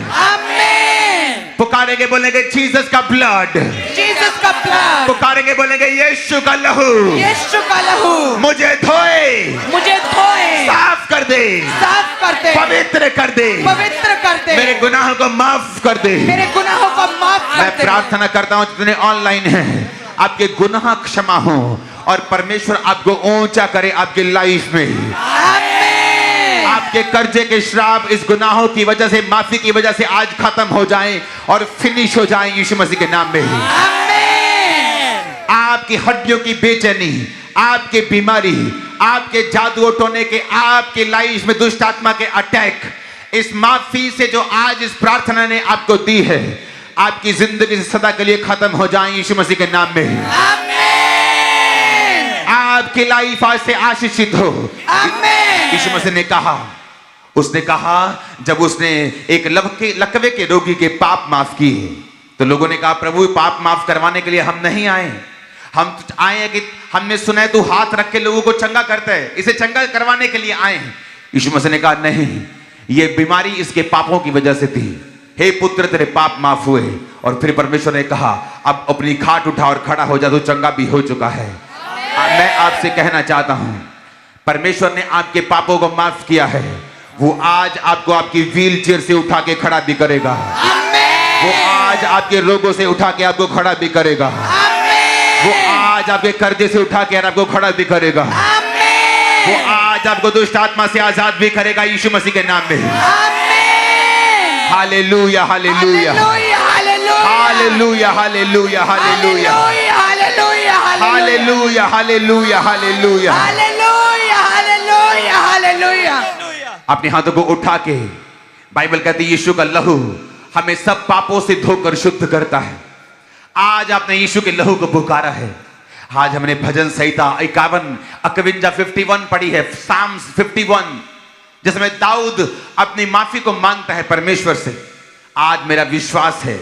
पुकारेंगे, बोलेंगे जीसस का ब्लड, जीसस का ब्लड, पुकारेंगे, बोलेंगे यीशु का लहू, यीशु का लहू मुझे धोए, मुझे धोए, साफ कर दे, साफ कर दे, पवित्र कर दे, पवित्र कर दे, मेरे गुनाहों को माफ कर दे, मेरे गुनाहों को माफ कर दे। मैं प्रार्थना करता हूं जितने ऑनलाइन हैं, आपके गुनाह क्षमा हो और परमेश्वर आपको ऊंचा करे आपकी लाइफ में। आपके कर्जे के श्राप इस गुनाहों की वजह से, माफी की वजह से आज खत्म हो जाएं और फिनिश हो जाएं यीशु मसीह के नाम में। आपकी हड्डियों की बेचैनी, आपकी बीमारी, आपके जादू टोने के, आपकी लाइफ में दुष्ट आत्मा के अटैक, इस माफी से जो आज इस प्रार्थना ने आपको दी है, आपकी जिंदगी से सदा के लिए खत्म हो जाएं यीशु मसीह के नाम में। आपकी लाइफ आज से आशीषित हो। यीशु मसीह ने कहा, उसने कहा जब उसने एक लकवे के रोगी के पाप माफ किए, तो लोगों ने कहा प्रभु पाप माफ करवाने के लिए हम नहीं आए, हम आए हैं कि हमने सुना है तू हाथ रख के लोगों को चंगा करता है, इसे चंगा करवाने के लिए आए हैं। यीशु मसीह ने कहा नहीं, ये बीमारी इसके पापों की वजह से थी। हे पुत्र तेरे पाप माफ हुए। और फिर परमेश्वर ने कहा अब अपनी खाट उठा और खड़ा हो जा, तो चंगा भी हो चुका है। मैं आपसे कहना चाहता हूं परमेश्वर ने आपके पापों को माफ किया है, वो आज आपको आपकी व्हील चेयर से उठा के खड़ा भी करेगा। वो आज आपके रोगों से उठा के आपको खड़ा भी करेगा। वो आज आपके कर्जे से उठा के आपको खड़ा भी करेगा। वो आज आपको दुष्ट आत्मा से आजाद भी करेगा यीशु मसीह के नाम में। Hallelujah, hallelujah, hallelujah, hallelujah, hallelujah, hallelujah, hallelujah, hallelujah, hallelujah. अपने हाथों को उठा के, बाइबल कहती है यीशु का लहू हमें सब पापों से धोकर शुद्ध करता है। आज आपने यीशु के लहू को पुकारा है। आज हमने भजन संहिता 51 पढ़ी है, साम्स 51, जिसमें दाऊद अपनी माफी को मांगता है परमेश्वर से। आज मेरा विश्वास है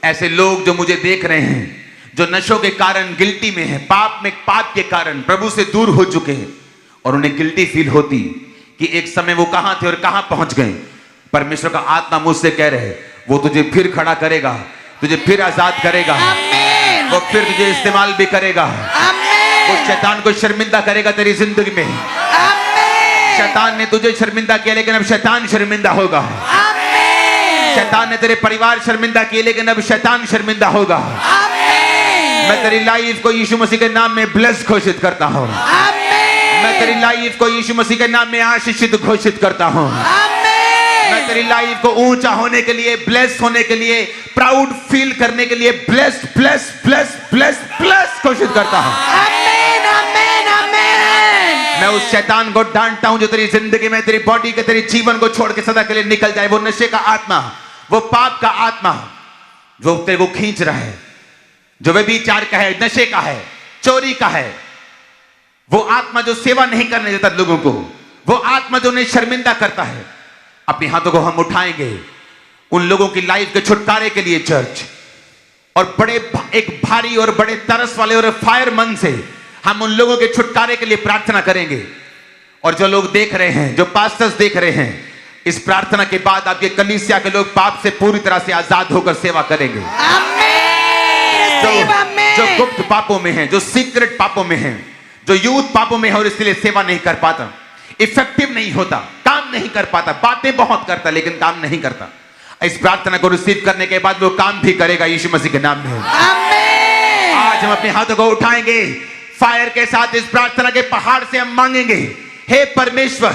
ऐसे लोग जो मुझे देख रहे हैं, जो नशों के कारण गिल्टी में हैं, पाप के कारण प्रभु से दूर हो चुके हैं, और उन्हें गिल्टी फील होती कि एक समय वो कहां थे और कहां पहुंच गए। परमेश्वर का आत्मा मुझसे कह रहे वो तुझे फिर खड़ा करेगा, तुझे फिर आजाद करेगा, वो फिर तुझे इस्तेमाल भी करेगा। वो शैतान को शर्मिंदा करेगा तेरी जिंदगी में। शैतान ने तुझे शर्मिंदा किया, लेकिन अब शैतान शर्मिंदा होगा। शैतान ने तेरे परिवार शर्मिंदा किए, लेकिन अब शैतान शर्मिंदा होगा। मैं तेरी लाइफ को यीशु मसीह के नाम में ब्लेस घोषित करता हूँ। मैं तेरी लाइफ को यीशु मसीह के नाम में आशीषित घोषित करता हूँ। मैं तेरी लाइफ को ऊंचा होने के लिए, ब्लेस होने के लिए, प्राउड फील करने के लिए bless bless bless bless bless घोषित करता हूँ। मैं उस शैतान को डांटता हूं जो तेरी जिंदगी में, तेरी बॉडी के, तेरी जीवन को छोड़ के सदा के लिए निकल जाए। वो नशे का आत्मा, वो पाप का आत्मा जो तेरे को खींच रहा है, जो व्यभिचार का है, नशे का है, चोरी का है, वो आत्मा जो सेवा नहीं करने देता लोगों को, वो आत्मा जो उन्हें शर्मिंदा करता है, अपने हाथों को हम उठाएंगे उन लोगों की लाइफ के छुटकारे के लिए चर्च, और एक भारी और बड़े तरस वाले और फायर मन से हम उन लोगों के छुटकारे के लिए प्रार्थना करेंगे। और जो लोग देख रहे हैं, जो पास्टर्स देख रहे हैं, इस प्रार्थना के बाद आपके कलीसिया के लोग पाप से पूरी तरह से आजाद होकर सेवा करेंगे। जो गुप्त पापों में हैं, जो सीक्रेट पापों में हैं, जो यूथ पापों में है और इसलिए सेवा नहीं कर पाता, इफेक्टिव नहीं होता, काम नहीं कर पाता, बातें बहुत करता लेकिन काम नहीं करता, इस प्रार्थना को रिसीव करने के बाद वो काम भी करेगा यीशु मसीह के नाम में। आज हम अपने हाथों को उठाएंगे फायर के साथ, इस प्रार्थना के पहाड़ से हम मांगेंगे, हे परमेश्वर,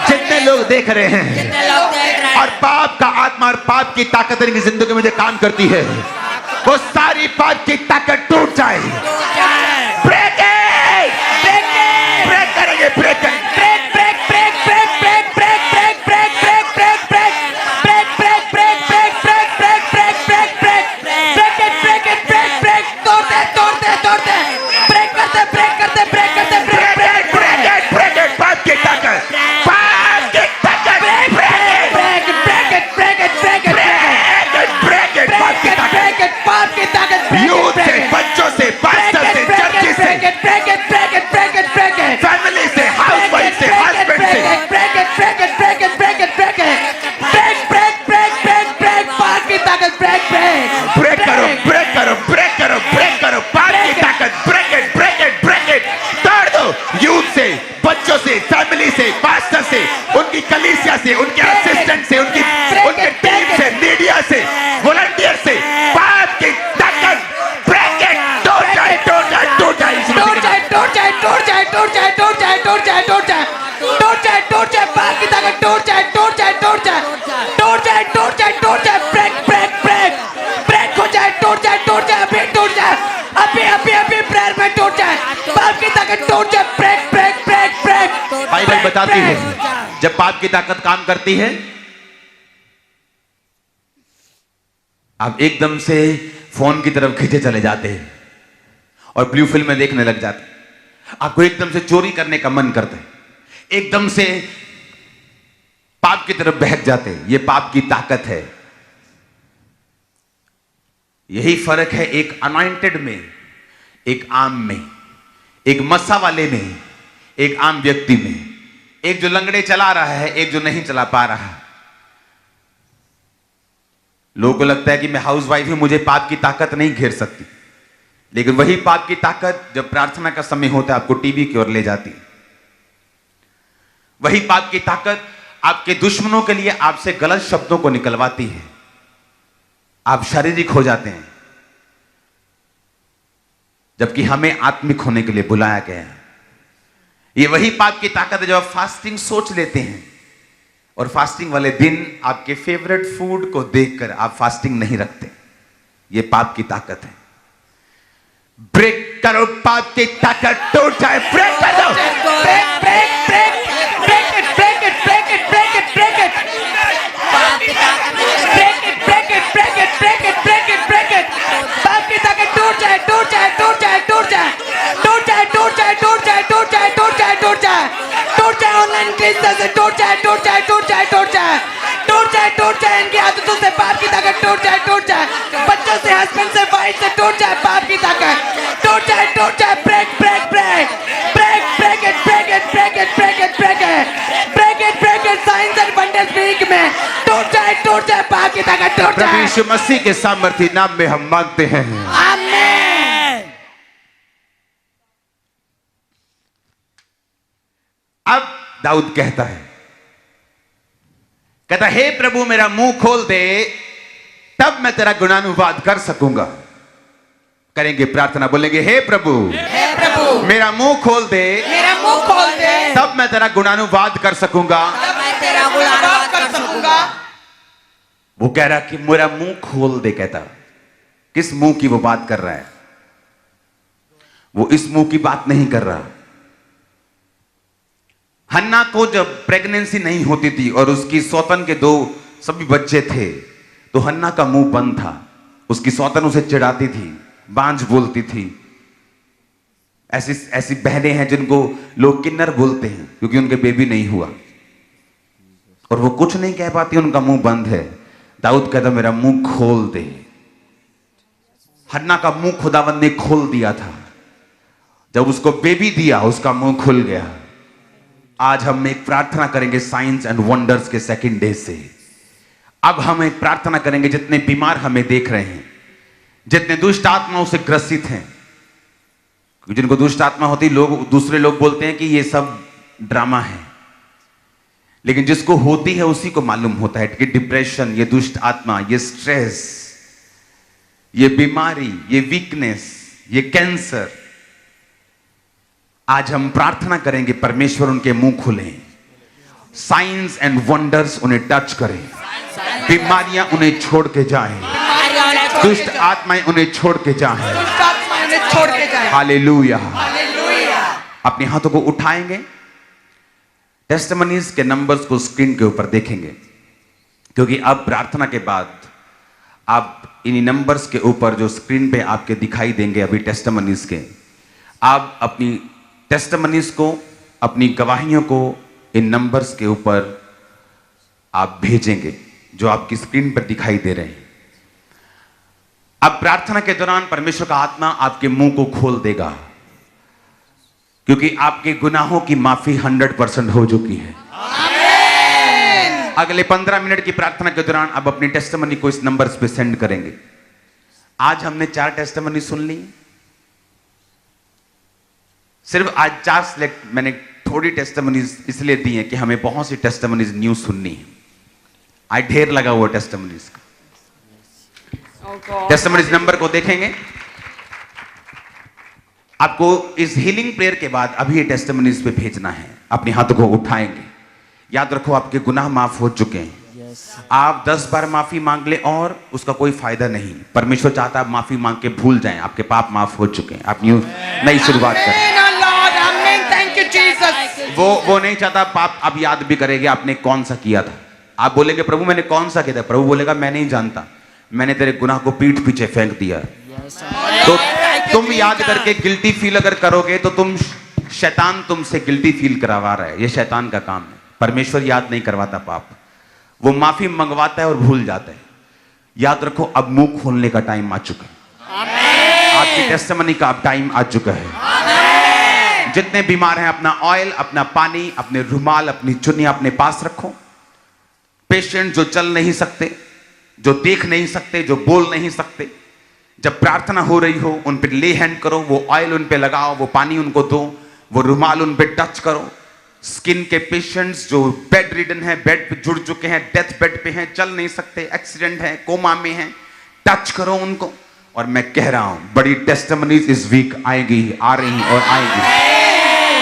जितने लोग देख रहे हैं और पाप का आत्मा और पाप की ताकत इनकी जिंदगी में जो काम करती है, वो सारी पाप की ताकत टूट जाए। ब्रेक करेंगे, ब्रेक बच्चों से, पास्टर से, चर्च से, फैमिली से, हाउसवाइफ से, हस्बैंड से, ब्रेक करो, ब्रेक करो, ब्रेक करो, ब्रेक करो, पाप की ताकत, ब्रेक इट, तोड़ दो। यूथ से, बच्चों से, फैमिली से, पास्टर से, उनकी कलीसिया से, उनके असिस्टेंट से, उनके टीम से, मीडिया से, वॉलंटियर से, पाप की ताकत बाइबल बताती है जब पाप की ताकत काम करती है, आप एकदम से फोन की तरफ खींचे चले जाते हैं और ब्लू फिल्में देखने लग जाते हैं। आपको एकदम से चोरी करने का मन करता है, एकदम से पाप की तरफ बहक जाते हैं। यह पाप की ताकत है। यही फर्क है एक अनॉइंटेड में, एक आम में, एक मस्सा वाले में, एक आम व्यक्ति में, एक जो लंगड़े चला रहा है, एक जो नहीं चला पा रहा। लोगों को लगता है कि मैं हाउसवाइफ हूं, मुझे पाप की ताकत नहीं घेर सकती, लेकिन वही पाप की ताकत जब प्रार्थना का समय होता है आपको टीवी की ओर ले जाती है। वही पाप की ताकत आपके दुश्मनों के लिए आपसे गलत शब्दों को निकलवाती है, आप शारीरिक हो जाते हैं, जबकि हमें आत्मिक होने के लिए बुलाया गया है। ये वही पाप की ताकत है जब आप फास्टिंग सोच लेते हैं और फास्टिंग वाले दिन आपके फेवरेट फूड को देखकर आप फास्टिंग नहीं रखते। ये पाप की ताकत है। ब्रेक करो, पाप की ताकत टूट जाए। ब्रेक कर दो, break break break break it break it break it break it break it पाप की ताकत break it break it break it break it break it break it पाप की ताकत टूट जाए टूट जाए टूट जाए टूट जाए टूट जाए टूट जाए टूट जाए टूट जाए टूट जाए टूट जाए टूट जाए ऑनलाइन क्रिस्टल से टूट जाए टूट जाए टूट जाए टूट जाए टूट जाए टूट जाए इनकी आदतों से पाप की ताकत टूट जाए टूट जाए बच्चों से हस्बैंड से वाइफ से टूट जाए पाप की ताकत टूट जाए break break break break break it break it break it break it break it break it break it science and wonders week में टूट जाए पाप की ताकत टूट जाए। यीशु मसीह के सामर्थ्य नाम में हम मांगते हैं, आमीन। अब दाऊद कहता है हे प्रभु मेरा मुंह खोल दे तब मैं तेरा गुणानुवाद कर सकूंगा। करेंगे प्रार्थना, बोलेंगे हे प्रभु मेरा मुंह खोल दे तब मैं तेरा गुणानुवाद कर सकूंगा। वो कह रहा कि मेरा मुंह खोल दे। कहता किस मुंह की वो बात कर रहा है? वो इस मुंह की बात नहीं कर रहा। हन्ना को जब प्रेगनेंसी नहीं होती थी और उसकी सौतन के सभी बच्चे थे तो हन्ना का मुंह बंद था। उसकी सौतन उसे चिढ़ाती थी, बांझ बोलती थी। ऐसी बहनें हैं जिनको लोग किन्नर बोलते हैं क्योंकि उनके बेबी नहीं हुआ और वो कुछ नहीं कह पाती, उनका मुंह बंद है। दाऊद कहता मेरा मुंह खोल दे। हन्ना का मुंह खुदावंद ने खोल दिया था। जब उसको बेबी दिया उसका मुंह खुल गया। आज हम एक प्रार्थना करेंगे साइंस एंड वंडर्स के सेकंड डे से। अब हम एक प्रार्थना करेंगे जितने बीमार हमें देख रहे हैं, जितने दुष्ट आत्माओं से ग्रसित हैं, जिनको दुष्ट आत्मा होती, लोग दूसरे लोग बोलते हैं कि ये सब ड्रामा है, लेकिन जिसको होती है उसी को मालूम होता है कि डिप्रेशन, ये दुष्ट आत्मा, ये स्ट्रेस, ये बीमारी, ये वीकनेस, ये कैंसर। आज हम प्रार्थना करेंगे परमेश्वर उनके मुंह खुले, साइंस एंड वंडर्स उन्हें टच करें, बीमारियां उन्हें छोड़ के जाएं, दुष्ट आत्माएं उन्हें छोड़ के जाएं। हालेलुया। अपने हाथों को उठाएंगे, टेस्टिमनीज के नंबर्स को स्क्रीन के ऊपर देखेंगे, क्योंकि अब प्रार्थना के बाद आप इन नंबर्स के ऊपर जो स्क्रीन पे आपके दिखाई देंगे अभी टेस्टिमनीज के, आप अपनी टेस्टिमनीज को, अपनी गवाहियों को इन नंबर्स के ऊपर आप भेजेंगे जो आपकी स्क्रीन पर दिखाई दे रहे हैं। अब प्रार्थना के दौरान परमेश्वर का आत्मा आपके मुंह को खोल देगा, क्योंकि आपके गुनाहों की माफी 100% हो चुकी है। अगले 15 मिनट की प्रार्थना के दौरान अब अपनी टेस्टिमनी को इस नंबर्स पे सेंड करेंगे। आज हमने 4 टेस्टिमनी सुन ली, सिर्फ आज 4 सिलेक्ट, मैंने थोड़ी टेस्टिमनीज इसलिए दी है कि हमें बहुत सी टेस्टिमनीज न्यू सुननी है। आज ढेर लगा हुआ टेस्टिमनीज का। टेस्टिमनीज नंबर को देखेंगे। आपको इस हीलिंग प्रेयर के बाद अभी ये टेस्टिमनीज पे भेजना है। अपने हाथों को उठाएंगे। याद रखो आपके गुनाह माफ हो चुके हैं। आप 10 बार माफी मांग ले और उसका कोई फायदा नहीं। परमेश्वर चाहता है आप माफी मांग के भूल जाएं, आपके पाप माफ हो चुके हैं, आप न्यू नई शुरुआत करें। वो नहीं चाहता पाप अब याद भी करेंगे आपने कौन सा किया था। आप बोलेंगे प्रभु मैंने कौन सा किया था, प्रभु बोलेगा मैं नहीं जानता, मैंने तेरे गुनाह को पीठ पीछे फेंक दिया। तो तुम याद करके गिल्टी फील अगर करोगे तो तुम, शैतान तुमसे गिल्टी फील करवा रहा है, ये शैतान का काम है। परमेश्वर याद नहीं करवाता पाप, वो माफी मंगवाता है और भूल जाता है। याद रखो अब मुंह खोलने का टाइम आ चुका है, आपकी टेस्टिमनी का अब टाइम आ चुका है। जितने बीमार हैं अपना ऑयल, अपना पानी, अपने रुमाल, अपनी चुन्नी अपने पास रखो। पेशेंट जो चल नहीं सकते, जो देख नहीं सकते, जो बोल नहीं सकते, जब प्रार्थना हो रही हो उन पे ले हैंड करो, वो ऑयल उन पे लगाओ, वो पानी उनको दो, वो रुमाल उन पे टच करो। स्किन के पेशेंट्स जो बेड रिडन है, बेड पे जुड़ चुके हैं, डेथ बेड पे हैं, चल नहीं सकते, एक्सीडेंट है, कोमा में हैं, टच करो उनको। और मैं कह रहा हूं बड़ी टेस्टिमनीज इस वीक आएगी, आ रही और आएगी।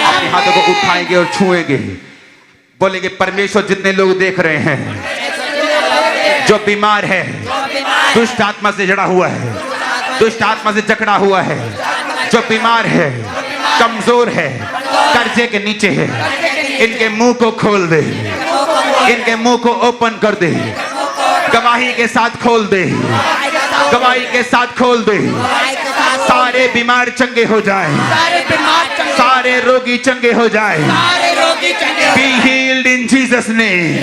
अपने हाथों को उठाएंगे और छुएंगे, बोलेंगे परमेश्वर जितने लोग देख रहे हैं जो बीमार है, दुष्ट आत्मा से जड़ा हुआ है, दुष्ट आत्मा से जकड़ा हुआ है, जो बीमार है, कमजोर है, कर्जे के नीचे है, इनके मुंह को खोल दे, इनके मुंह को ओपन कर दे, गवाही के साथ खोल दे, गवाही के साथ खोल दे। सारे बीमार चंगे हो जाएं, सारे रोगी चंगे हो जाएं। Be healed in Jesus name।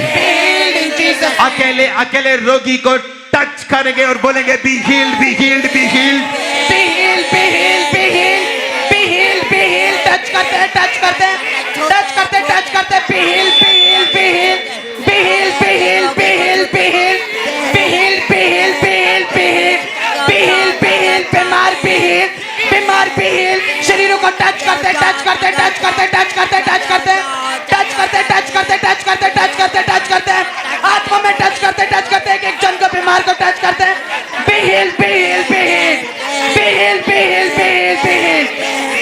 अकेले अकेले रोगी को टच करेंगे और बोलेंगे be healed, be healed, be healed, be healed, be healed, be healed, be healed, be healed। Touch करते, टच करते, टच करते, टच करते, be healed, be healed, be healed, be healed, be healed, be healed, be healed, be healed, be healed, be healed, be healed, be healed, be healed, बीमार be healed, बीमार be healed। शरीरों को touch करते, touch करते, touch करते, touch करते, touch करते, touch करते, टच करते, टच करते, टच करते, टच करते, आत्मा में टच करते, टच करते, एक जन को बीमार को टच करते, be healed, be healed, be healed, be healed, be healed, be healed, be healed,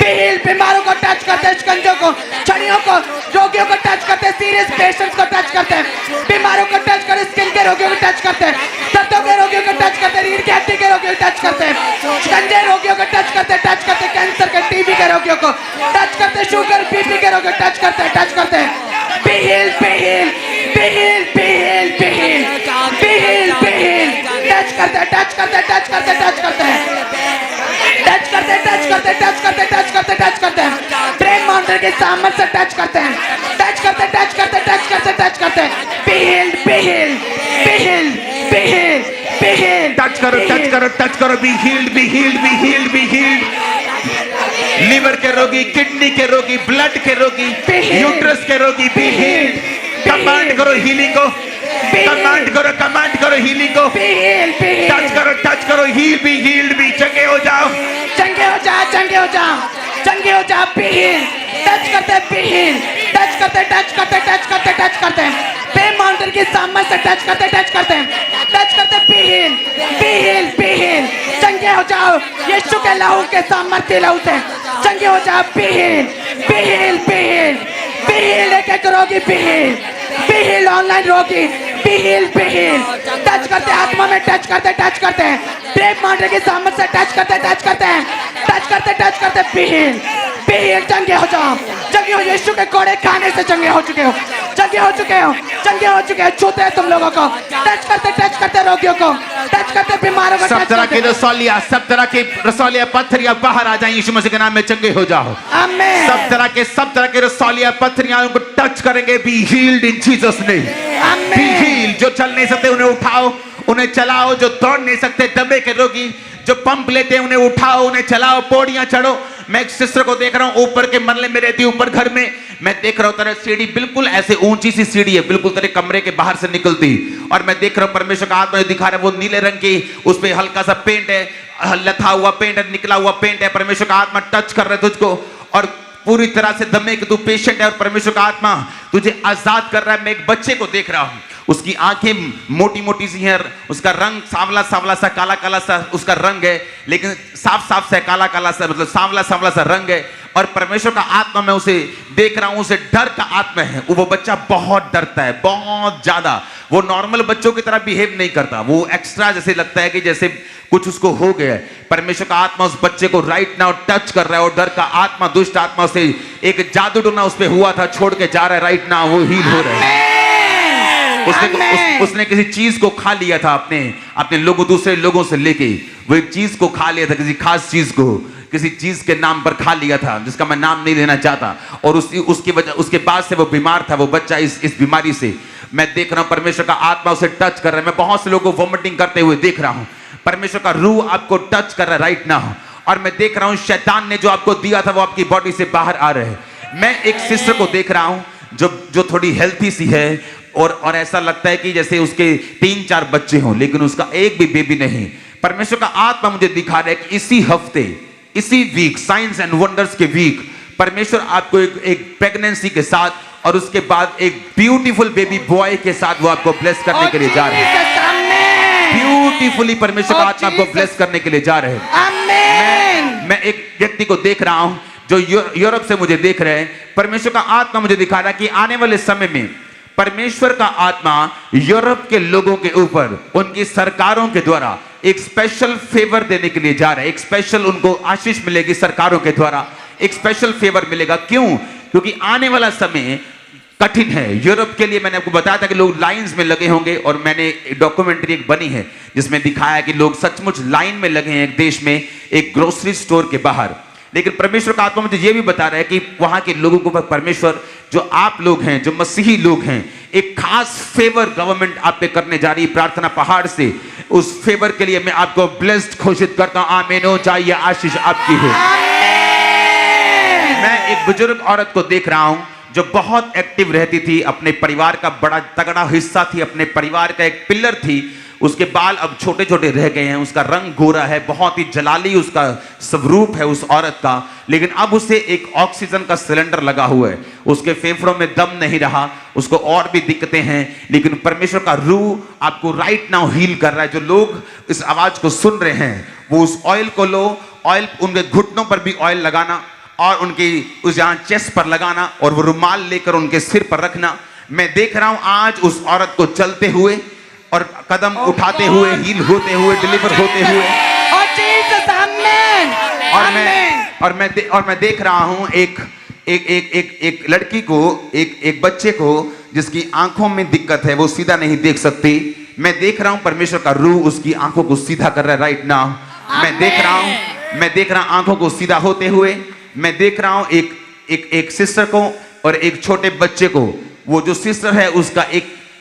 be healed। बीमारों को टच करते, शिकंजों को, छड़ियों को, रोगियों को टच करते, सीरियस पेशेंट्स को टच करते, बीमारों को टच करते, स्किन के रोगियों को टच करते, दर्दों के रोगियों को टच करते, रीढ़ की हड्डी के रोगियों को टच करते, शिकंजे रोगियों को टच करते, कैंसर के, टीबी के रोगियों को टच करते, शुगर बीपी के रोगियों को टच करते, टच करते। Be healed, be healed, be healed, be healed, be healed, be healed, be healed। Touch करते, टच करते, टच करते, टच करते, टच करते, टच करते, टच करते, टच करते, टच करते, ब्रेन माउंटेन के सामने से टच करते हैं, टच करते, टच करते, टच करते, टच करते। Be healed, be healed, be healed, be healed। be healed, touch करो, टच करो, टच करो, B healed, be healed, be healed, be heeled. Liver के रोगी, किडनी के रोगी, ब्लड के रोगी, यूट्रस के रोगी, बी हील्ड। कमांड करो हीलिंग को, कमांड करो हीलिंग को। be healed, be healed, touch करो, हील बी हील्ड बी, चंगे हो जाओ। चंगे हो जाओ, चंगे हो जाओ, चंगे हो जाओ, be healed, टच करते, be healed, टच करते, टच करते, टच करते, टच करते, पे माउंटेन की सामने से टच करते, टच करते, टच करते, be healed, be healed, be healed, चंगे हो जाओ, यीशु के लहू के सामर्थ्य लहू से चंगे हो जाओ, be healed, be healed, be healed, be healed, एक रोगी be healed, be healed, online रोगी be healed, be healed, touch करते, आत्मा में टच करते, टच करते, ब्रेक माउंटेन के सामने से टच करते, टच करते, टच करते, टच करते, be healed, be healed, चंगे हो जाओ, चंगे हो, यीशु के कोड़े खाने से चंगे हो चुके हो, चंगे हो चुके हो, चंगे हो चुके हो, छूते हैं तुम लोगों को, टच करते रोगियों को, टच करते बीमारों को, सब टच तरह की करते, रसौलियां, सब तरह की रसौलियां, पत्थरियां बाहर आ जाएं, यीशु मसीह के नाम में चंगे हो जाओ। आमीन, सब तरह के रसौलियां, पत्थरियां उनको टच करेंगे, be healed in Jesus name. Be आमीन, हील्ड। जो चल नहीं सकते उन्हें उठाओ, उन्हें चलाओ। जो दौड़ नहीं सकते, दबे के रोगी जो पंप लेते हैं उन्हें उठाओ, उन्हें चलाओ, पौड़ियां चढ़ो। मैं एक सिस्टर को देख रहा हूं, ऊपर के मरले में रहती है, ऊपर घर में। मैं देख रहा हूं तेरा सीढ़ी बिल्कुल ऐसे ऊंची सी सीढ़ी है, बिल्कुल तेरे कमरे के बाहर से निकलती, और मैं देख रहा हूं परमेश्वर का आत्मा जो दिखा रहा है वो नीले रंग की, उस पे हल्का सा पेंट है, लथा हुआ पेंट है, निकला हुआ पेंट है। परमेश्वर का आत्मा टच कर रहा है तुझको, और पूरी तरह से दमे कि तू पेशेंट है, और परमेश्वर का आत्मा तुझे आजाद कर रहा है। मैं एक बच्चे को देख रहा हूं, उसकी आंखें मोटी मोटी सी हैं, उसका रंग सांवला सांवला सा, काला काला सा उसका रंग है, लेकिन साफ साफ सा काला काला सा, मतलब सांवला सांवला सा रंग है। और परमेश्वर का आत्मा मैं उसे देख रहा हूं, उसे डर का आत्मा है। वो बच्चा बहुत डरता है, बहुत ज्यादा। वो नॉर्मल बच्चों की तरह बिहेव नहीं करता, वो एक्स्ट्रा जैसे लगता है कि जैसे कुछ उसको हो गया है। परमेश्वर का आत्मा उस बच्चे को राइट नाउ टच कर रहा है, और डर का आत्मा, दुष्ट आत्मा से एक जादू टोना उस पे हुआ था, छोड़ के जा रहा है राइट नाउ, वो हील हो रहा है। उसने किसी चीज को खा लिया था, अपने लोगों, दूसरे लोगों से लेके वो एक चीज को खा लिया था, किसी खास चीज को, किसी चीज के नाम पर खा लिया था, जिसका मैं नाम नहीं लेना चाहता। और उसकी वजह, उसके बाद से वो बीमार था, वो बच्चा इस बीमारी से। मैं देख रहा हूं परमेश्वर का आत्मा उसे टच कर रहा है। मैं बहुत से लोगों को वॉमिटिंग करते हुए देख रहा हूं। परमेश्वर का रूह आपको टच कर रहा है राइट नाउ, और मैं देख रहा हूं शैतान ने जो आपको दिया था वो आपकी बॉडी से बाहर आ रहे हैं। मैं एक सिस्टर को देख रहा हूं जो थोड़ी हेल्थी सी है, और ऐसा लगता है कि जैसे उसके 3-4 बच्चे हों, लेकिन उसका एक भी बेबी नहीं। परमेश्वर का आत्मा मुझे दिखा रहा है कि इसी हफ्ते, इसी वीक, साइंस एंड वंडर्स के वीक, परमेश्वर आपको एक प्रेगनेंसी के साथ, और उसके बाद एक ब्यूटीफुल बेबी बॉय के साथ वो आपको ब्लेस करने के लिए जा रहे हैं। ब्यूटीफुली परमेश्वर का आत्मा आपको ब्लेस करने के लिए जा रहे हैं। मैं एक व्यक्ति को देख रहा हूं जो यूरोप से मुझे देख रहे हैं। परमेश्वर का आत्मा मुझे दिखा रहा है कि आने वाले समय में परमेश्वर का आत्मा यूरोप के लोगों के ऊपर, उनकी सरकारों के द्वारा एक स्पेशल फेवर देने के लिए जा रहा है। एक स्पेशल उनको आशीष मिलेगी सरकारों के द्वारा, एक स्पेशल फेवर मिलेगा। क्यों? क्योंकि आने वाला समय कठिन है यूरोप के लिए। मैंने आपको बताया था कि लोग लाइंस में लगे होंगे, और मैंने डॉक्यूमेंट्री एक बनी है जिसमें दिखाया कि लोग सचमुच लाइन में लगे हैं एक देश में, एक ग्रोसरी स्टोर के बाहर। लेकिन परमेश्वर का आत्मा मुझे यह भी बता रहा है कि वहां के लोगों को परमेश्वर, जो आप लोग हैं, जो मसीही लोग हैं, एक खास फेवर गवर्नमेंट आप पे करने जा रही है प्रार्थना पहाड़ से। उस फेवर के लिए मैं आपको ब्लेस्ड घोषित करता हूं। आमीन हो जाइए, आशीष आपकी हो। मैं एक बुजुर्ग औरत को देख रहा हूं जो बहुत एक्टिव रहती थी, अपने परिवार का बड़ा तगड़ा हिस्सा थी, अपने परिवार का एक पिलर थी। उसके बाल अब छोटे छोटे रह गए हैं, उसका रंग गोरा है, बहुत ही जलाली उसका स्वरूप है उस औरत का। लेकिन अब उसे एक ऑक्सीजन का सिलेंडर लगा हुआ है, उसके फेफड़ों में दम नहीं रहा, उसको और भी दिक्कतें हैं। लेकिन परमेश्वर का रूह आपको राइट नाउ हील कर रहा है। जो लोग इस आवाज को सुन रहे हैं वो उस ऑयल को लो, ऑयल उनके घुटनों पर भी ऑयल लगाना, और उनकी उस जहां चेस्ट पर लगाना, और वो रुमाल लेकर उनके सिर पर रखना। मैं देख रहा हूं आज उस औरत को चलते हुए और कदम उठाते हुए, हील होते हुए, डिलीवर होते हुए। और मैं देख रहा हूं एक लड़की को, एक बच्चे को जिसकी आंखों में दिक्कत है, वो सीधा नहीं देख सकती। मैं देख रहा हूं परमेश्वर का रूह उसकी आंखों को सीधा कर रहा है राइट नाउ। मैं देख रहा हूं आंखों को सीधा होते हुए। मैं देख रहा हूं एक सिस्टर को और एक छोटे बच्चे को। वो जो सिस्टर है उसका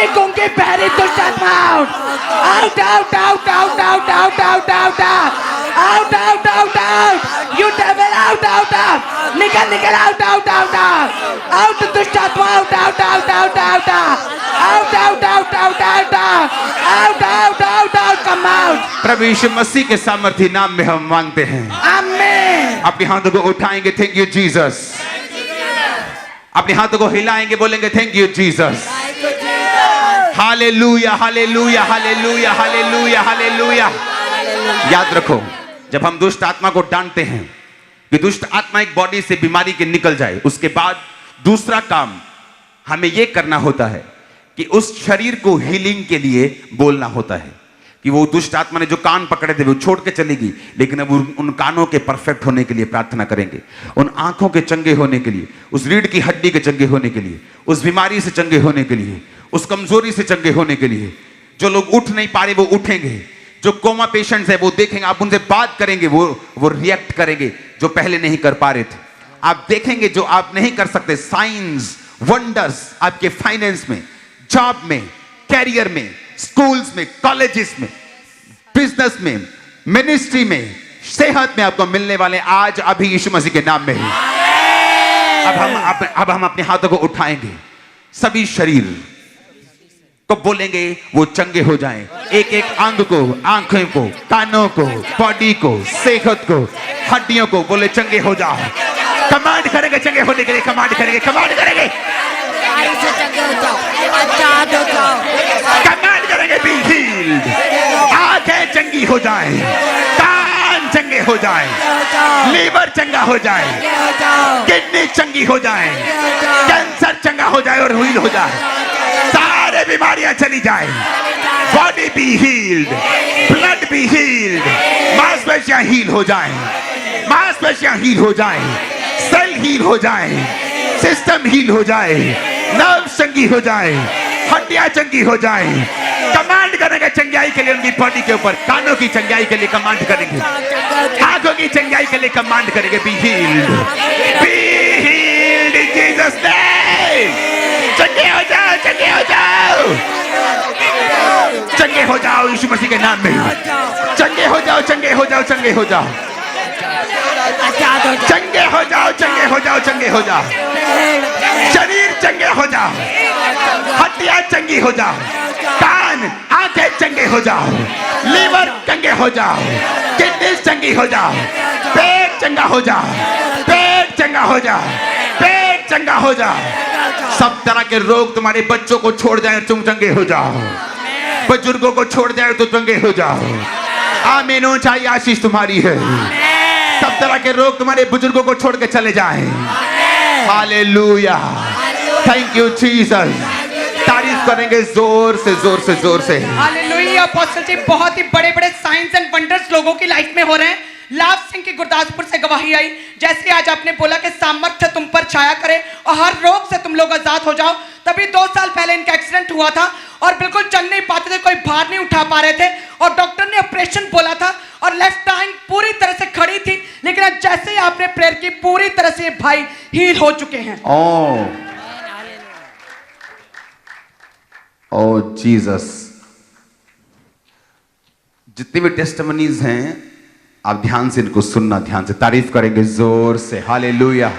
गूंगी गूंगी बहरी दुष्ट आत्मा out out out out out out out out out out out out you devil out out out निकल निकल out out out out out दुष्ट आत्मा out out out out out out out out out out out out out out come out. प्रभु यीशु मसीह के सामर्थ्य नाम में हम मांगते हैं, आमीन। अपने हाथों को उठाएंगे, थैंक यू जीसस। अपने हाथों को हिलाएंगे, बोलेंगे thank you Jesus. Hallelujah hallelujah hallelujah hallelujah hallelujah. याद रखो, जब हम दुष्ट आत्मा को डांटते हैं कि दुष्ट आत्मा एक बॉडी से बीमारी के निकल जाए, उसके बाद दूसरा काम हमें यह करना होता है कि उस शरीर को हीलिंग के लिए बोलना होता है कि वो दुष्ट आत्मा ने जो कान पकड़े थे वो छोड़ के चलेगी, लेकिन अब उन कानों के परफेक्ट होने के लिए प्रार्थना करेंगे, उन आंखों के चंगे होने के लिए, उस रीढ़ की हड्डी के चंगे होने के लिए, उस बीमारी से चंगे होने के लिए, उस कमजोरी से चंगे होने के लिए। जो लोग उठ नहीं पा रहे वो उठेंगे, जो कोमा पेशेंट्स है वो देखेंगे, आप उनसे बात करेंगे, वो रिएक्ट करेंगे जो पहले नहीं कर पा रहे थे। आप देखेंगे जो आप नहीं कर सकते, साइंस वंडर्स आपके फाइनेंस में, जॉब में, कैरियर में, स्कूल्स में, कॉलेजेस में, बिजनेस में, मिनिस्ट्री में, सेहत में आपको मिलने वाले आज अभी यीशु मसीह के नाम में ही। अब हम अपने हाथों को उठाएंगे, सभी शरीर को बोलेंगे वो चंगे हो जाएं, एक एक अंग को, आंखों को, कानों को, बॉडी को, सेहत को, हड्डियों को, बोले चंगे हो जाओ। कमांड करेंगे चंगे होने के लिए, कमांड करेंगे, कमांड करेंगे, कमांड करेंगे बी हील्ड। आंखें चंगी हो जाएं, कान चंगे हो जाएं, लीवर चंगा हो जाए, किडनी चंगी हो जाए, कैंसर चंगा हो जाए और हील हो जाए, सारे बीमारियां चली जाए, body be healed, blood be healed, मांसपेशियां हील हो जाए, मांसपेशियां हील हो जाए, सेल हील हो जाए, सिस्टम हील हो जाए, नर्व चंगी हो जाए, हड्डियां चंगी हो जाए। कमांड करेंगे चंगाई के लिए उनकी बॉडी के ऊपर, कानों की चंगाई के लिए कमांड करेंगे, आंखों की चंगाई के लिए कमांड करेंगे, be healed, be healed in Jesus name. चंगे हो जाओ, चंगे हो जाओ, चंगे हो जाओ यीशु मसीह के नाम में। चंगे हो जाओ, चंगे हो जाओ, चंगे हो जाओ, चंगे हो जाओ, चंगे हो जाओ, चंगे हो जाओ, शरीर चंगे हो जाओ, हड्डियां चंगी हो जाओ, कान आंखें चंगे हो जाओ, लीवर चंगे हो जाओ, किडनी चंगी हो जाओ, पेट चंगा हो जाओ, पेट चंगा हो जाओ, पेट चंगा हो जाओ। सब तरह के रोग तुम्हारे बच्चों को छोड़ जाए, तुम चंगे हो जाओ, बुजुर्गों को छोड़ जाए तो चंगे हो जाओ। आमीन। ऊंचाई आशीष तुम्हारी है, सब तरह के रोग तुम्हारे बुजुर्गों को छोड़ के चले जाएं। Hallelujah, thank you Jesus. तारीफ करेंगे जोर से जोर से जोर से। हालेलुया। अपोस्टल जी, बहुत ही बड़े बड़े साइंस एंड वंडर्स लोगों की लाइफ में हो रहे हैं। लाभ सिंह की गुरदासपुर से गवाही आई, जैसे आज आपने बोला कि सामर्थ्य तुम पर छाया करे और हर रोग से तुम लोग आजाद हो जाओ। तभी 2 साल पहले इनका एक्सीडेंट हुआ था और बिल्कुल चल नहीं पाते थे, कोई भार नहीं उठा पा रहे थे और डॉक्टर ने ऑपरेशन बोला था और लेफ्ट टांग पूरी तरह से खड़ी थी, लेकिन आज जैसे ही आपने प्रेयर की पूरी तरह से भाई हील हो चुके हैं। ओ जीसस। जितनी भी टेस्टिमनीज हैं आप ध्यान से इनको सुनना, ध्यान से तारीफ करेंगे जोर से। हालेलुया।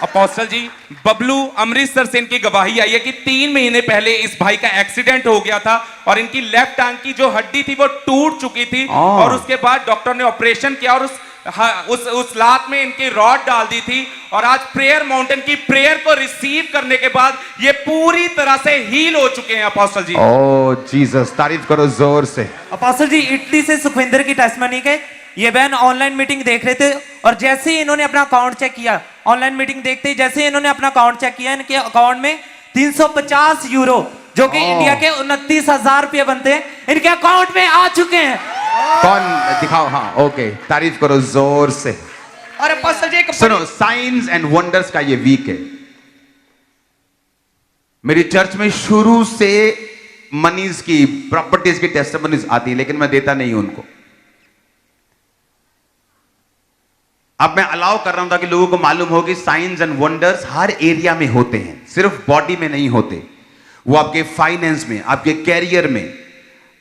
अपोस्टल जी, बबलू अमृतसर से इनकी गवाही आई है कि 3 महीने पहले इस भाई का एक्सीडेंट हो गया था और इनकी लेफ्ट टांग की जो हड्डी थी वो टूट चुकी थी और उसके बाद डॉक्टर ने ऑपरेशन किया और उस लात में इनकी रॉड डाल दी थी और आज प्रेयर माउंटेन की प्रेयर को रिसीव करने के बाद ये पूरी तरह से हील हो चुके हैं। अपोस्टल जी, ओ जीसस, तारीफ करो जोर से। अपोस्टल जी, इटली से सुखविंदर की टेस्टमनी के ये बहन ऑनलाइन मीटिंग देख रहे थे और जैसे ही इन्होंने अपना अकाउंट चेक किया, ऑनलाइन मीटिंग देखते ही जैसे ही इन्होंने अपना अकाउंट चेक किया, इनके अकाउंट में 350 यूरो जो कि इंडिया के 29,000 रुपये बनते हैं, इनके अकाउंट में आ चुके हैं। कौन दिखाओ? हाँ, ओके, तारीफ करो जोर से। और अपोस्टल जी, सुनो, साइंस एंड वंडर्स का ये वीक है। मेरी चर्च में शुरू से मनीज की, प्रॉपर्टीज की टेस्टिमनीज आती है, लेकिन मैं देता नहीं हूं उनको। अब मैं अलाउ कर रहा हूं ताकि लोगों को मालूम हो कि science and wonders her area में होते हैं, सिर्फ बॉडी में नहीं होते। वो आपके फाइनेंस में, आपके कैरियर में।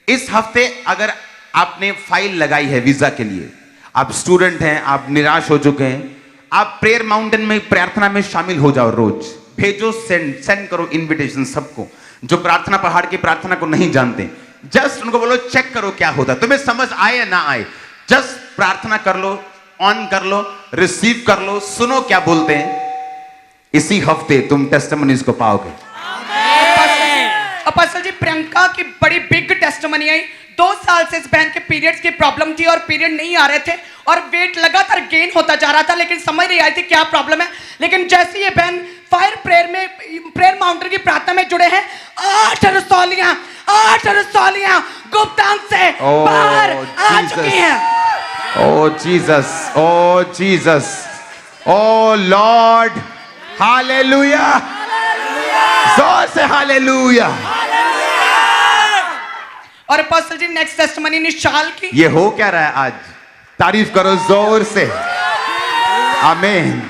इस हफ्ते अगर आपने फाइल लगाई है वीजा के लिए, आप स्टूडेंट हैं, आप निराश हो चुके हैं, आप प्रेयर माउंटेन में प्रार्थना में शामिल हो जाओ। रोज भेजो, सेंड करो इनविटेशन सबको जो प्रार्थना पहाड़ की प्रार्थना को नहीं जानते। जस्ट उनको बोलो चेक करो क्या होता है, तुम्हें समझ आए या ना आए, जस्ट प्रार्थना कर लो, ऑन कर लो, रिसीव कर लो, सुनो क्या बोलते हैं। इसी हफ्ते तुम टेस्टिमनीज को पाओगे। अपोस्टल जी, प्रियंका की बड़ी बिग टेस्टिमनी आई। 2 साल से इस बहन के पीरियड्स की प्रॉब्लम थी और पीरियड नहीं आ रहे थे और वेट लगातार गेन होता जा रहा था, लेकिन समझ नहीं आई थी क्या प्रॉब्लम है। लेकिन जैसे ये बहन फायर प्रेयर माउंटेन की प्रार्थना में जुड़े हैं, 8 रसौलियां गुप्तांग से बाहर आ चुकी हैं। ओ जीसस, ओ जीसस, ओ लॉर्ड, हालेलुया, जोर से हालेलुया। और अपोस्टल जी, नेक्स्ट टेस्टिमनी निशाल की। ये हो क्या रहा है आज? तारीफ करो जोर से, आमीन।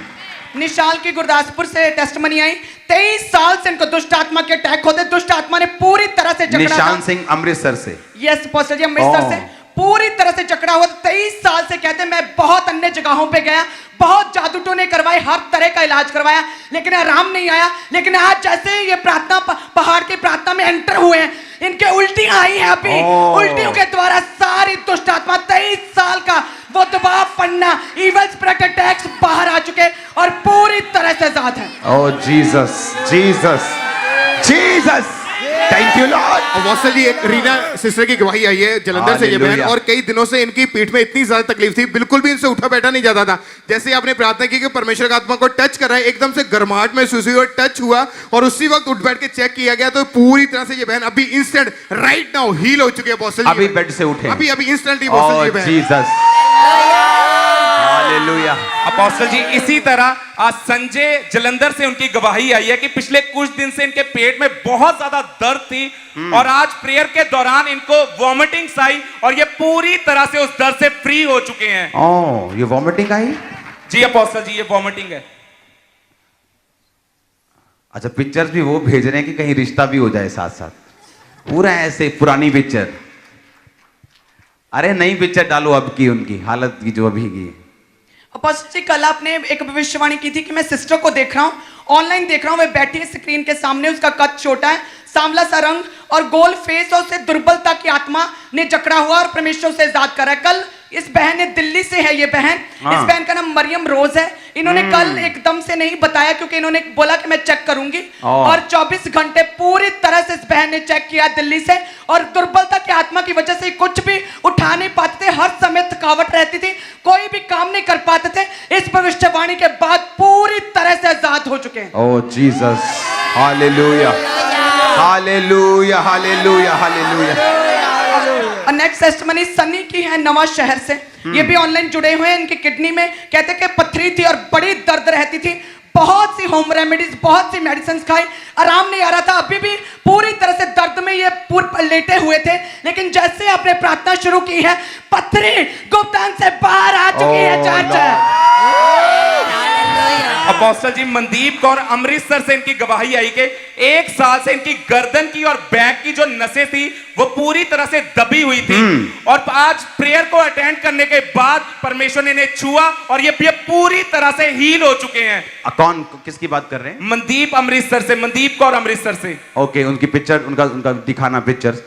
निशाल की गुरदासपुर से टेस्टिमनी आई। 23 साल से इनको दुष्ट आत्मा के अटैक होते, दुष्ट आत्मा ने पूरी तरह से जकड़ा। निशान सिंह अमृतसर से। यस अपोस्टल जी, अमृतसर से पूरी तरह से जकड़ा हुआ। 23 साल से कहते मैं बहुत अन्य जगहों पे गया, बहुत जादू टोने करवाए, हर तरह का इलाज करवाया, लेकिन आराम नहीं आया। लेकिन आज जैसे ये प्रार्थना पहाड़ की प्रार्थना में एंटर हुए हैं, इनके उल्टियां आई हैं अभी। उल्टियों के द्वारा सारी दुष्ट आत्मा, 23 साल का वो दबाव पड़ना, इविल स्पिरिट अटैक्स बाहर आ चुके और पूरी तरह से आजाद है। Oh Jesus, Jesus, Jesus, thank you lord. Apostle ji, एक रीना सिस्टर की गवाही आई है जलंधर से ये बहन, और कई दिनों से इनकी पीठ में इतनी ज्यादा तकलीफ थी, बिल्कुल भी इनसे उठा बैठा नहीं जाता था। जैसे आपने प्रार्थना की कि परमेश्वर का आत्मा को टच कर रहा है, एकदम से गर्माहट महसूस हुई और टच हुआ और उसी वक्त उठ बैठ के चेक किया गया तो पूरी तरह से ये बहन अभी इंस्टेंट राइट नाउ हील हो चुकी है। अपोस्टल जी अभी बेड से उठे, अभी इंस्टेंटली अपोस्टल जी बहन। Jesus, hallelujah. अपोस्टल जी, इसी तरह आज संजय जलंधर से उनकी गवाही आई है कि पिछले कुछ दिन से इनके पेट में बहुत ज्यादा दर्द थी और आज प्रेयर के दौरान इनको वॉमिटिंग्स आई और ये पूरी तरह से उस दर्द से फ्री हो चुके हैं। ओह, ये वॉमिटिंग आई? जी अपोस्टल जी, ये वॉमिटिंग है। अच्छा, पिक्चर्स भी वो भेज रहे हैं कि कहीं रिश्ता भी हो जाए साथ साथ। पूरा ऐसे पुरानी पिक्चर, अरे नई पिक्चर डालो अब की, उनकी हालत की जो अभी की। अपोस्टल जी, कल आपने एक भविष्यवाणी की थी कि मैं सिस्टर को देख रहा हूँ, ऑनलाइन देख रहा हूँ, वे बैठी है स्क्रीन के सामने, उसका कद छोटा है, सांवला सा रंग और गोल फेस, और उसे दुर्बलता की आत्मा ने जकड़ा हुआ और परमेश्वर से आजाद करा है। कल इस बहन ने, दिल्ली से है ये बहन, इस बहन का नाम मरियम रोज है। इन्होंने कल एकदम से नहीं बताया क्योंकि इन्होंने बोला कि मैं चेक करूंगी, और 24 घंटे पूरी तरह से इस बहन ने चेक किया दिल्ली से, और दुर्बलता की आत्मा की वजह से कुछ भी उठा नहीं पाते थे, हर समय थकावट रहती थी, कोई भी काम नहीं कर पाते थे। इस भविष्यवाणी के बाद पूरी तरह से आजाद हो चुके हैं। Oh Jesus, hallelujah, hallelujah, hallelujah, hallelujah. Next testimony Sunny की है, नवा शहर से। ये भी ऑनलाइन जुड़े हुए हैं। इनकी किडनी में कहते कि पथरी थी और बड़ी दर्द रहती थी, बहुत सी होम रेमेडीज, बहुत सी मेडिसिन खाई, आराम नहीं आ रहा था। अभी भी पूरी तरह से दर्द में ये पूरे लेटे हुए थे, लेकिन जैसे आपने प्रार्थना शुरू की है, पथरी गुप्तांग से बाहर आ चुकी है। अपोस्टल जी, मनदीप कौर अमृतसर से इनकी गवाही आई कि 1 साल से इनकी गर्दन की और बैक की जो नसें थी वो पूरी तरह से दबी हुई थी, और आज प्रेयर को अटेंड करने के बाद परमेश्वर ने इन्हें छुआ और ये पूरी तरह से हील हो चुके हैं। कौन, किसकी बात कर रहे हैं? मनदीप अमृतसर से, मनदीप कौर अमृतसर से। ओके, उनकी पिक्चर, उनका दिखाना पिक्चर्स।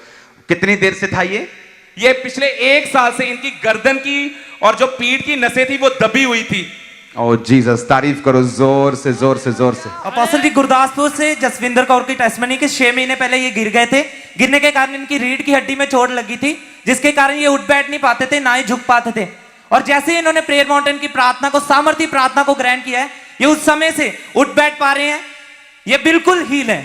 कितनी देर से था ये पिछले 1 साल से इनकी गर्दन की और जो पीठ की नसें थी वो दबी हुई थी। ओह जीसस, तारीफ करो जोर से, जोर से, जोर से। अपोस्टल जी, गुरदासपुर से जसविंदर कौर की टेस्टिमनी के 6 महीने पहले ये गिर गए थे। गिरने के कारण इनकी रीढ़ की हड्डी में चोट लगी थी, जिसके कारण ये उठ बैठ नहीं पाते थे, ना ही झुक पाते थे। और जैसे ही इन्होंने प्रेयर माउंटेन की प्रार्थना को, सामर्थ्य प्रार्थना को ग्रहण किया है, ये उस समय से उठ बैठ पा रहे हैं, ये बिल्कुल हील है।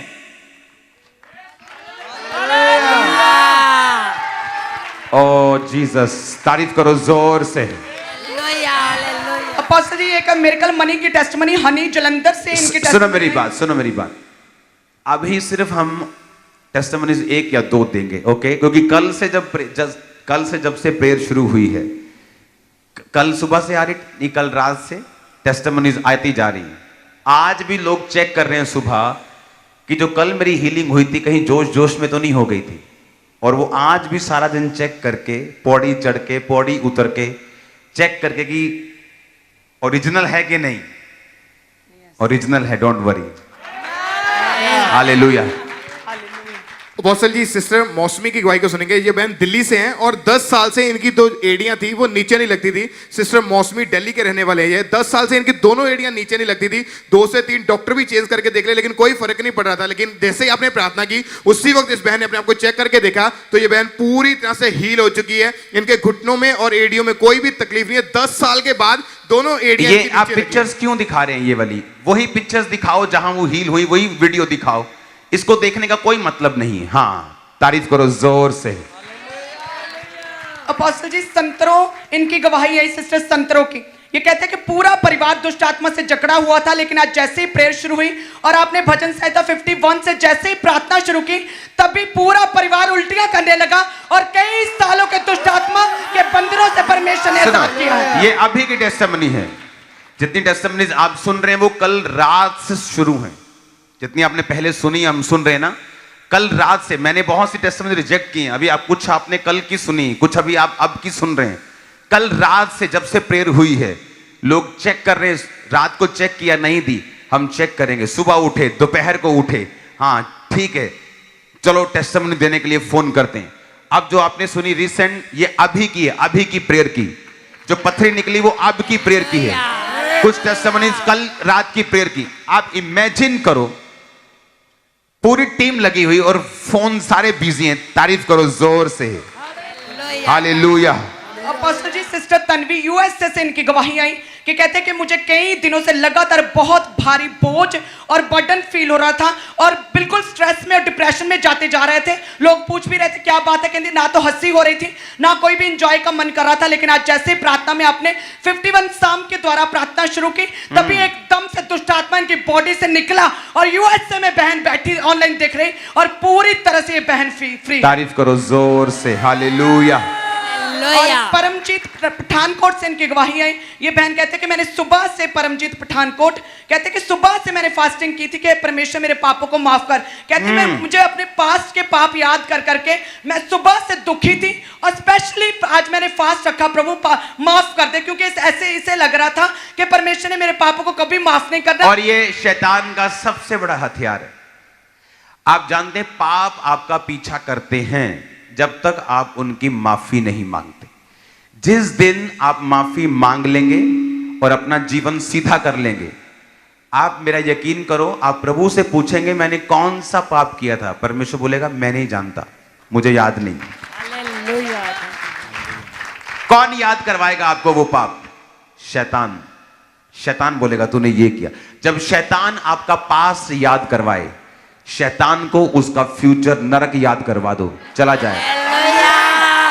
ओह जीसस, तारीफ करो जोर से। अपोस्टल जी, एक मिरेकल मनी की टेस्टिमनी हनी जलंधर से इनकी सुनो मेरी बात, सुनो मेरी बात। अभी सिर्फ हम टेस्टिमनीज 1 या 2 देंगे, ओके? क्योंकि कल से जब से प्रेयर शुरू हुई है, कल सुबह से आ रही, कल रात से टेस्टिमनीज आती जा रही है। आज भी लोग चेक कर रहे हैं सुबह कि जो कल मेरी हीलिंग हुई थी कहीं जोश जोश में तो नहीं हो गई थी, और वो आज भी सारा दिन चेक करके, पौड़ी चढ़ के पौड़ी उतर के चेक करके कि ओरिजिनल है कि नहीं। ओरिजिनल है, डोंट वरी। हालेलुया। अपोस्टल जी, सिस्टर मौसमी की गवाही को सुनेंगे। ये बहन दिल्ली से हैं और 10 साल से इनकी दो एड़ियां थी वो नीचे नहीं लगती थी। सिस्टर मौसमी दिल्ली के रहने वाले हैं। 10 साल से इनकी दोनों एड़ियां नीचे नहीं लगती थी। 2 से 3 डॉक्टर भी चेंज करके देख ले, लेकिन कोई फर्क नहीं पड़ रहा था। लेकिन जैसे ही आपने प्रार्थना की उसी वक्त इस बहन ने अपने आप को चेक करके देखा तो ये बहन पूरी तरह से हील हो चुकी है। इनके घुटनों में और एड़ियों में कोई भी तकलीफ नहीं है। 10 साल के बाद दोनों एड़ियां। ये आप पिक्चर्स क्यों दिखा रहे हैं? ये वाली वही पिक्चर्स दिखाओ जहां वो हील हुई, वही वीडियो दिखाओ। इसको देखने का कोई मतलब नहीं है। हाँ, तारीफ करो जोर से। अपोस्टल जी, संतरों इनकी गवाही है, सिस्टर संतरों की। ये कहते हैं कि पूरा परिवार दुष्ट आत्मा से जकड़ा हुआ था, लेकिन आज जैसे ही प्रेयर शुरू हुई और आपने भजन संहिता 51 से जैसे ही प्रार्थना शुरू की तभी पूरा परिवार उल्टियां करने लगा और कई सालों के दुष्ट आत्मा के बंदरों से परमेश्वर ने आजाद किया है। ये अभी की टेस्टिमनी है। जितनी टेस्टिमनीज आप सुन रहे हैं वो कल रात से शुरू है। जितनी आपने पहले सुनी हम सुन रहे हैं ना, कल रात से। मैंने बहुत सी टेस्टिमनी रिजेक्ट की हैं। अभी आप कुछ आपने कल की सुनी, कुछ अभी आप अब की सुन रहे हैं। कल रात से जब से प्रेयर हुई है लोग चेक कर रहे हैं। रात को चेक किया, नहीं दी, हम चेक करेंगे। सुबह उठे, दोपहर को उठे, हाँ ठीक है चलो टेस्टिमनी देने के लिए फोन करते हैं। अब जो आपने सुनी रिसेंट, ये अभी की है, अभी की प्रेयर की। जो पत्थरी निकली वो अब की प्रेयर की है। कुछ टेस्टिमनीज कल रात की प्रेयर की। आप इमेजिन करो, पूरी टीम लगी हुई और फोन सारे बिजी हैं। तारीफ करो जोर से। हालेलुया। अपोस्टल जी, सिस्टर तन्वी यूएसए से इनकी गवाही आई कि कहते हैं कि मुझे कई दिनों से लगातार बहुत भारी बोझ और बर्डन फील हो रहा था और बिल्कुल स्ट्रेस में और डिप्रेशन में जाते जा रहे थे। लोग पूछ भी रहे थे क्या बात है, कहते ना तो हंसी हो रही थी ना कोई भी एंजॉय का मन कर रहा था। लेकिन आज जैसे प्रार्थना में आपने 51 साम के द्वारा प्रार्थना शुरू की तभी एकदम से दुष्ट आत्मा इनकी बॉडी से निकला और यूएसए में बहन बैठी ऑनलाइन देख रही और पूरी तरह से ये बहन फ्री। तारीफ करो जोर से। हालेलुया। और परमजीत पठानकोट से इनकी गवाही आई। ये बहन कहते हैं कि मैंने सुबह से, परमजीत पठानकोट कहते हैं कि सुबह से मैंने फास्टिंग की थी कि परमेश्वर मेरे पापों को माफ कर। कहते हैं मैं मुझे अपने पास्ट के पाप याद कर करके मैं सुबह से दुखी थी और स्पेशली आज मैंने फास्ट रखा, प्रभु माफ कर दे, क्योंकि ऐसे इसे लग रहा था कि परमेश्वर ने मेरे पापों को कभी माफ नहीं करना। और ये शैतान का सबसे बड़ा हथियार है। आप जानते हैं पाप आपका पीछा करते हैं जब तक आप उनकी माफी नहीं मांगते। जिस दिन आप माफी मांग लेंगे और अपना जीवन सीधा कर लेंगे, आप मेरा यकीन करो, आप प्रभु से पूछेंगे मैंने कौन सा पाप किया था, परमेश्वर बोलेगा मैं नहीं जानता, मुझे याद नहीं। कौन याद करवाएगा आपको वो पाप? शैतान। शैतान बोलेगा तूने ये किया। जब शैतान आपका पास याद करवाए, शैतान को उसका फ्यूचर नरक याद करवा दो, चला जाए।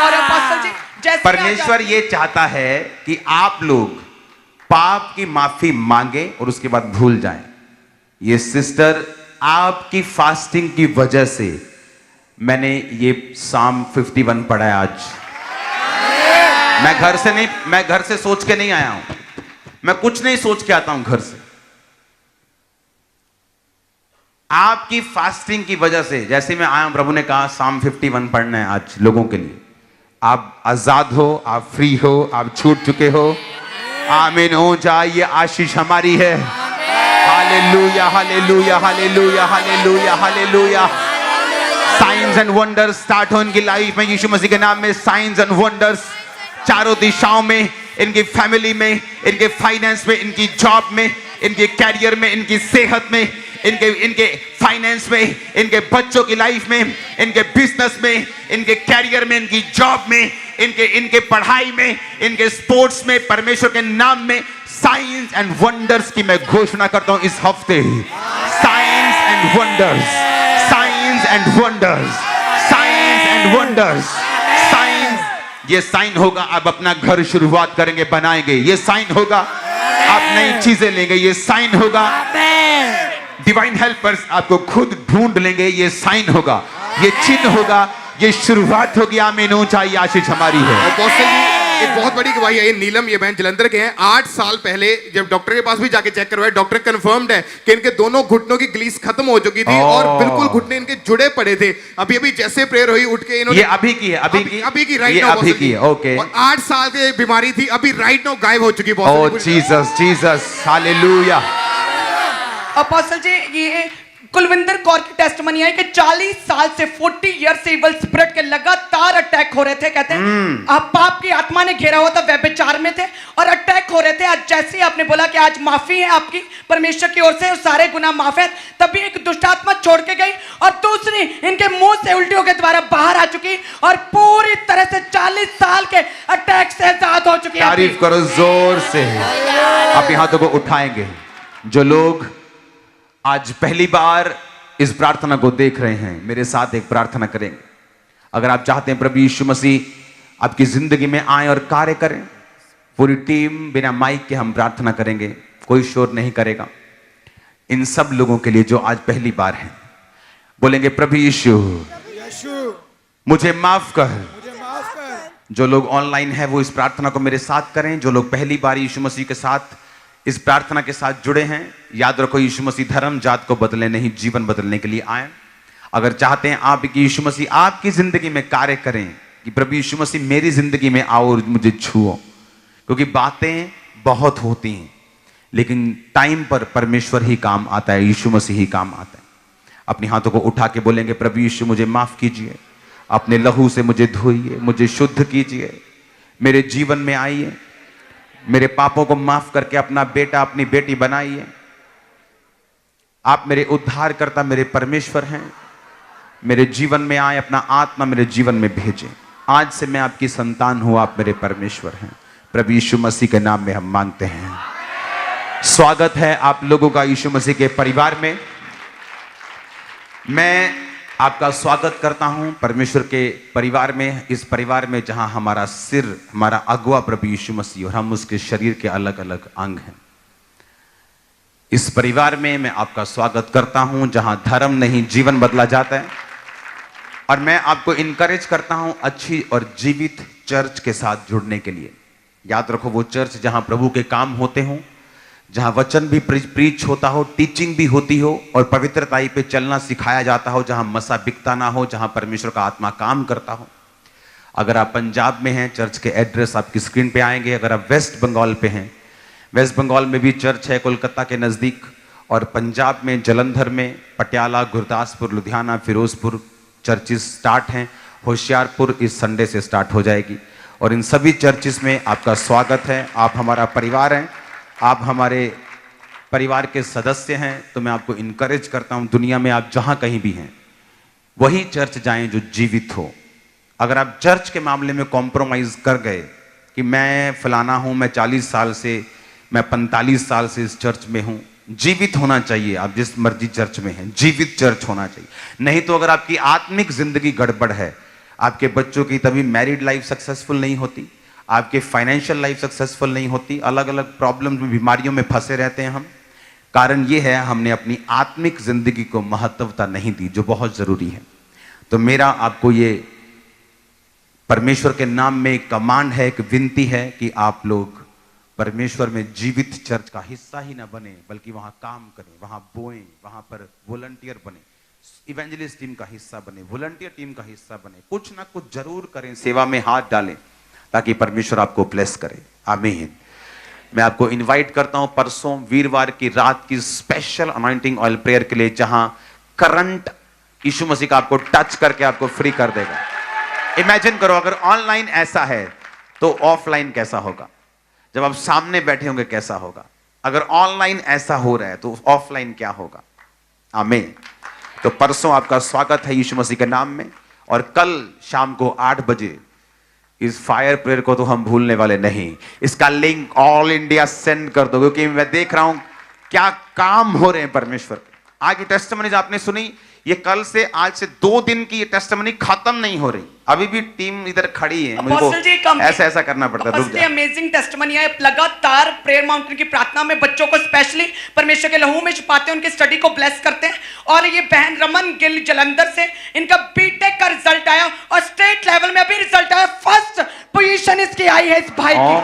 और अपोस्टल जी, जैसे परमेश्वर ये चाहता है कि आप लोग पाप की माफी मांगे और उसके बाद भूल जाएं। ये सिस्टर आपकी फास्टिंग की वजह से मैंने ये साम 51 पढ़ा है आज। मैं घर से सोच के नहीं आया हूं, मैं कुछ नहीं सोच के आता हूं घर से। आपकी फास्टिंग की वजह से जैसे मैं आया हूं, प्रभु ने कहा साम 51 पढ़ना है आज लोगों के लिए। आप आजाद हो, आप फ्री हो, आप छूट चुके हो। आमीन हो जाए, ये आशीष हमारी है। Hallelujah, hallelujah, hallelujah, hallelujah, hallelujah. Science and wonders start हो इनकी लाइफ में, यीशु मसीह के नाम में साइंस एंड वंडर्स चारों दिशाओं में, इनकी फैमिली में, इनके फाइनेंस में, इनकी जॉब में, इनके कैरियर में, इनकी सेहत में, इनके फाइनेंस में, इनके बच्चों की लाइफ में, इनके बिजनेस में, इनके कैरियर में, इनकी जॉब में, इनके पढ़ाई में, इनके स्पोर्ट्स में, परमेश्वर के नाम में साइंस एंड वंडर्स की मैं घोषणा करता हूं इस हफ्ते। Science and wonders, science and wonders, science and wonders. Science, ये साइन होगा आप अपना घर शुरुआत करेंगे, बनाएंगे, ये साइन होगा आप नई चीजें लेंगे, ये साइन होगा डिवाइन हेल्पर्स आपको खुद ढूंढ लेंगे, ये साइन होगा, ये चिन्ह होगा, ये शुरुआत होगी। आमीन हो जाए, आशीष हमारी है। एक बहुत बड़ी गवाही है। नीलम, ये बहन जलंधर के हैं। 8 साल पहले जब डॉक्टर के पास भी जाके चेक करवाया, डॉक्टर कंफर्म्ड है कि इनके दोनों घुटनों की ग्लीस खत्म हो चुकी थी और बिल्कुल घुटने इनके जुड़े पड़े थे। अभी अभी जैसे प्रेयर हुई, उठ के इन्होंने, ये अभी की है, अभी की राइट नाउ, अभी की है, ओके। और 8 साल की बीमारी थी, अभी राइट नाउ गायब हो चुकी। ओह जीसस, जीसस, हालेलुया। अपोस्टल जी, ये कुलविंदर कौर की टेस्टिमनी है कि 40 साल से 40 ईयर से इवल स्पिरिट के लगातार अटैक हो रहे थे। कहते हैं आप पाप की आत्मा ने घेरा हुआ था, व्यभिचार में थे और अटैक हो रहे थे। आज जैसे ही आपने बोला कि आज माफी है आपकी परमेश्वर की ओर से, सारे गुनाह माफ है, तभी एक दुष्ट आत्मा छोड़ के गई और दूसरी इनके मुंह से उल्टियों के द्वारा बाहर आ चुकी और पूरी तरह से 40 साल के अटैक से आजाद हो चुकी है। तारीफ करो जोर से। अपने हाथों को उठाएंगे। जो लोग आज पहली बार इस प्रार्थना को देख रहे हैं, मेरे साथ एक प्रार्थना करेंगे। अगर आप चाहते हैं प्रभु यीशु मसीह आपकी जिंदगी में आए और कार्य करें, पूरी टीम बिना माइक के हम प्रार्थना करेंगे, कोई शोर नहीं करेगा। इन सब लोगों के लिए जो आज पहली बार हैं, बोलेंगे प्रभु यीशु मुझे माफ कर। जो लोग ऑनलाइन है वो इस प्रार्थना को मेरे साथ करें। जो लोग पहली बार यीशु मसीह के साथ इस प्रार्थना के साथ जुड़े हैं, याद रखो यीशु मसीह धर्म जात को बदले नहीं, जीवन बदलने के लिए आए। अगर चाहते हैं आप कि यीशु मसीह आपकी जिंदगी में कार्य करें, कि प्रभु यीशु मसीह मेरी जिंदगी में आओ और मुझे छुओ, क्योंकि बातें बहुत होती हैं लेकिन टाइम पर परमेश्वर ही काम आता है, यीशु मसीह ही काम आता है। अपने हाथों को उठा के बोलेंगे प्रभु यीशु मुझे माफ कीजिए, अपने लहू से मुझे धोइए, मुझे शुद्ध कीजिए, मेरे जीवन में आइए, मेरे पापों को माफ करके अपना बेटा अपनी बेटी बनाइए। आप मेरे उद्धारकर्ता, मेरे परमेश्वर हैं। मेरे जीवन में आए, अपना आत्मा मेरे जीवन में भेजें। आज से मैं आपकी संतान हूं, आप मेरे परमेश्वर हैं। प्रभु यीशु मसीह के नाम में हम मांगते हैं। स्वागत है आप लोगों का यीशु मसीह के परिवार में। मैं आपका स्वागत करता हूं परमेश्वर के परिवार में, इस परिवार में जहां हमारा सिर, हमारा अगुआ प्रभु यीशु मसीह और हम उसके शरीर के अलग अलग अंग हैं। इस परिवार में मैं आपका स्वागत करता हूं जहां धर्म नहीं जीवन बदला जाता है। और मैं आपको इनकरेज करता हूं अच्छी और जीवित चर्च के साथ जुड़ने के लिए। याद रखो वो चर्च जहां प्रभु के काम होते हों, जहां वचन भी प्रीच होता हो, टीचिंग भी होती हो और पवित्रताई पे चलना सिखाया जाता हो, जहां मसा बिकता ना हो, जहां परमेश्वर का आत्मा काम करता हो। अगर आप पंजाब में हैं, चर्च के एड्रेस आपकी स्क्रीन पे आएंगे। अगर आप वेस्ट बंगाल पे हैं, वेस्ट बंगाल में भी चर्च है कोलकाता के नज़दीक, और पंजाब में जलंधर में, पटियाला, गुरदासपुर, लुधियाना, फिरोजपुर चर्चिस स्टार्ट हैं। होशियारपुर इस संडे से स्टार्ट हो जाएगी। और इन सभी चर्चिस में आपका स्वागत है। आप हमारा परिवार हैं, आप हमारे परिवार के सदस्य हैं। तो मैं आपको इनकरेज करता हूं, दुनिया में आप जहां कहीं भी हैं वही चर्च जाएं जो जीवित हो। अगर आप चर्च के मामले में कॉम्प्रोमाइज कर गए कि मैं फलाना हूं, मैं 40 साल से, मैं 45 साल से इस चर्च में हूं, जीवित होना चाहिए। आप जिस मर्जी चर्च में हैं, जीवित चर्च होना चाहिए। नहीं तो अगर आपकी आत्मिक जिंदगी गड़बड़ है, आपके बच्चों की तभी मैरिड लाइफ सक्सेसफुल नहीं होती, आपके फाइनेंशियल लाइफ सक्सेसफुल नहीं होती, अलग अलग प्रॉब्लम्स में, बीमारियों में फंसे रहते हैं हम। कारण ये है हमने अपनी आत्मिक जिंदगी को महत्वता नहीं दी, जो बहुत जरूरी है। तो मेरा आपको ये परमेश्वर के नाम में एक कमांड है, एक विनती है कि आप लोग परमेश्वर में जीवित चर्च का हिस्सा ही ना बने, बल्कि वहां काम करें, वहां बोएं, वहां पर वॉलंटियर बने, इवेंजलिस्ट टीम का हिस्सा बने, वॉलंटियर टीम का हिस्सा बने, कुछ ना कुछ जरूर करें, सेवा में हाथ डालें ताकि परमेश्वर आपको ब्लेस करे। आमीन। मैं आपको इनवाइट करता हूं परसों वीरवार की रात की स्पेशल अनॉइंटिंग ऑयल प्रेयर के लिए, जहां करंट यीशु मसीह का आपको टच करके आपको फ्री कर देगा। इमेजिन करो अगर ऑनलाइन ऐसा है तो ऑफलाइन कैसा होगा, जब आप सामने बैठे होंगे कैसा होगा। अगर ऑनलाइन ऐसा हो रहा है तो ऑफलाइन क्या होगा। आमीन। तो परसों आपका स्वागत है यीशु मसीह के नाम में। और कल शाम को 8 बजे इस फायर प्रेयर को तो हम भूलने वाले नहीं। इसका लिंक ऑल इंडिया सेंड कर दो, क्योंकि मैं देख रहा हूं क्या काम हो रहे हैं परमेश्वर। आज की टेस्टिमनीज आपने सुनी, ये कल से, आज से 2 दिन की ये टेस्टिमनी खत्म नहीं हो रही। अभी भी टीम इधर खड़ी है, मुझको ऐसा करना पड़ता है। अमेजिंग टेस्टिमनी है। लगातार प्रेयर माउंटेन की प्रार्थना में बच्चों को स्पेशली परमेश्वर के लहू में छुपाते हैं, उनकी स्टडी को ब्लेस करते हैं और ये बहन रमन गिल जलंधर से, इनका बीटेक का रिजल्ट आया और स्टेट लेवल में अभी रिजल्ट आया, फर्स्ट पोजीशन इसकी आई है इस भाई की।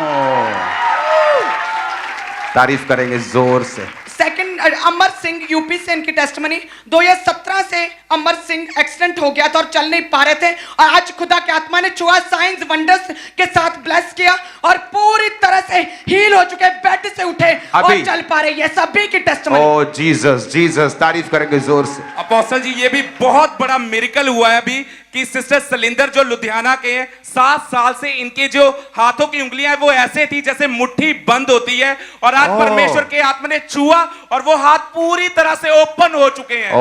तारीफ करेंगे जोर से। सेकंड अमर सिंह यूपी से, इनकी टेस्टमनी 2017 से अमर सिंह एक्सीडेंट हो गया था और चल नहीं पा रहे थे और आज खुदा के आत्मा ने छुआ, साइंस वंडर्स के साथ ब्लेस किया और पूरी तरह से हील हो चुके, बेड से उठे और चल पा रहे। ये सभी की टेस्टमनी। ओ जीसस जीसस, तारीफ करेंगे जोर से। अपोस्टल जी ये भी बहुत बड़ा मिरेकल हुआ है अभी कि सिस्टर सलिंदर जो लुधियाना के हैं, 7 साल से इनके जो हाथों की उंगलियां वो ऐसे थी जैसे मुट्ठी बंद होती है और आज परमेश्वर के आत्मा ने छुआ और वो हाथ पूरी तरह से ओपन हो चुके हैं।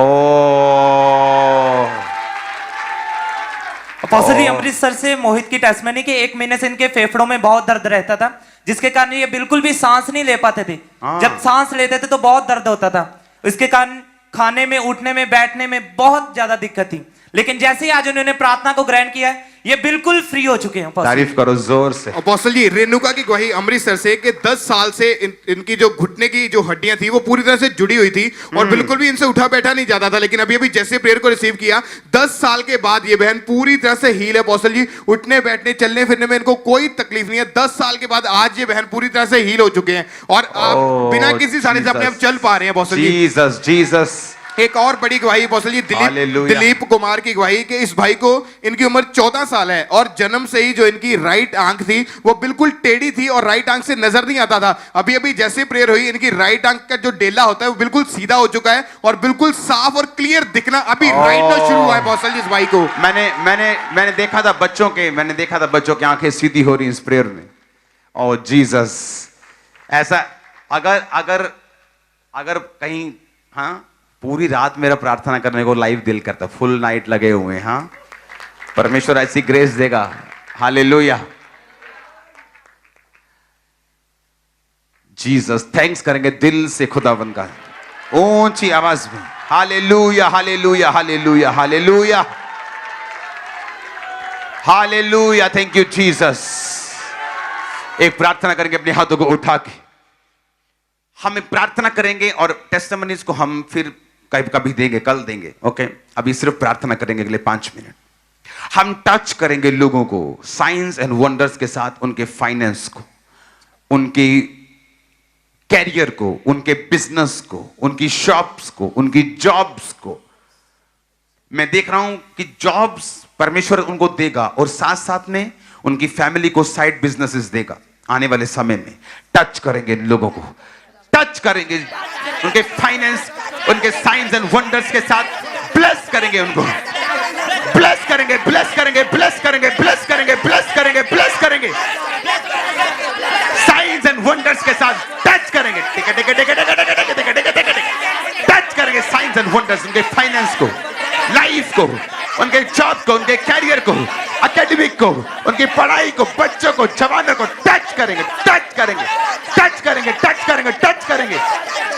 अपोस्टल जी अमृतसर से मोहित की टेस्टमनी के 1 महीने से इनके फेफड़ों में बहुत दर्द रहता था, जिसके कारण ये बिल्कुल भी सांस नहीं ले पाते थे। जब सांस लेते थे तो बहुत दर्द होता था, इसके कारण खाने में, उठने में, बैठने में बहुत ज्यादा दिक्कत थी। लेकिन जैसे ही आज उन्होंने प्रार्थना को ग्रहण किया है, ये बिल्कुल फ्री हो चुके हैं। तारीफ करो जोर से। अपोस्टल जी रेणुका की गवाही अमृतसर से कि 10 साल से इनकी जो घुटने की जो हड्डियां थी वो पूरी तरह से जुड़ी हुई थी और बिल्कुल भी इनसे उठा बैठा नहीं जाता था, लेकिन अभी अभी जैसे प्रेयर को रिसीव किया 10 साल के बाद ये बहन पूरी तरह से हील है। अपोस्टल जी उठने बैठने चलने फिरने में इनको कोई तकलीफ नहीं है। 10 साल के बाद आज ये बहन पूरी तरह से हील हो चुके हैं और आप बिना किसी सहारे से अपने आप चल पा रहे हैं। अपोस्टल जी जीसस जीसस। एक और बड़ी गवाही अपोस्टल जी दिलीप कुमार की गवाही कि इस भाई को, इनकी उम्र 14 साल है और जन्म से ही जो इनकी राइट आंख थी वो बिल्कुल टेढ़ी थी और राइट आंख से नजर नहीं आता था। अभी अभी जैसे प्रेयर हुई इनकी राइट आंख का जो डेला होता है वो बिल्कुल सीधा हो चुका है और बिल्कुल साफ और क्लियर दिखना अभी राइट नाउ शुरू हुआ है। अपोस्टल जी इस भाई को मैंने देखा था बच्चों की आंखें सीधी हो रही इस प्रेयर में। ओ जीसस, ऐसा अगर कहीं पूरी रात मेरा प्रार्थना करने को लाइव दिल करता, फुल नाइट लगे हुए हैं। परमेश्वर ऐसी ग्रेस देगा। हालेलुया। जीसस, थैंक्स करेंगे दिल से खुदावन का, ऊंची आवाज में। Hallelujah hallelujah hallelujah hallelujah hallelujah. Thank you Jesus. एक प्रार्थना करेंगे अपने हाथों को उठा के, हम प्रार्थना करेंगे और टेस्टिमनीज को हम फिर कभी देंगे, कल देंगे। ओके, अभी सिर्फ प्रार्थना करेंगे अगले 5 मिनट। हम टच करेंगे लोगों को साइंस एंड वंडर्स के साथ, उनके फाइनेंस को, उनकी कैरियर को, उनके बिजनेस को, उनकी शॉप्स को, उनकी जॉब्स को। मैं देख रहा हूं कि जॉब्स परमेश्वर उनको देगा और साथ साथ में उनकी फैमिली को साइड बिजनेसेस देगा। आने वाले समय में टच करेंगे इन लोगों को, टच करेंगे उनके फाइनेंस, उनके साइंस एंड वंडर्स के साथ ब्लेस करेंगे उनको, ब्लेस करेंगे, ब्लेस करेंगे, ब्लेस करेंगे, ब्लेस करेंगे, ब्लेस करेंगे, ब्लेस करेंगे, साइंस एंड वंडर्स के साथ टच करेंगे, टच करेंगे साइंस एंड वंडर्स, उनके फाइनेंस को, लाइफ को, उनके जॉब को, उनके कैरियर को, एकेडमिक को, उनकी पढ़ाई को, बच्चों को, जवानों को टच करेंगे, टच करेंगे, टच करेंगे, टच करेंगे, टच करेंगे,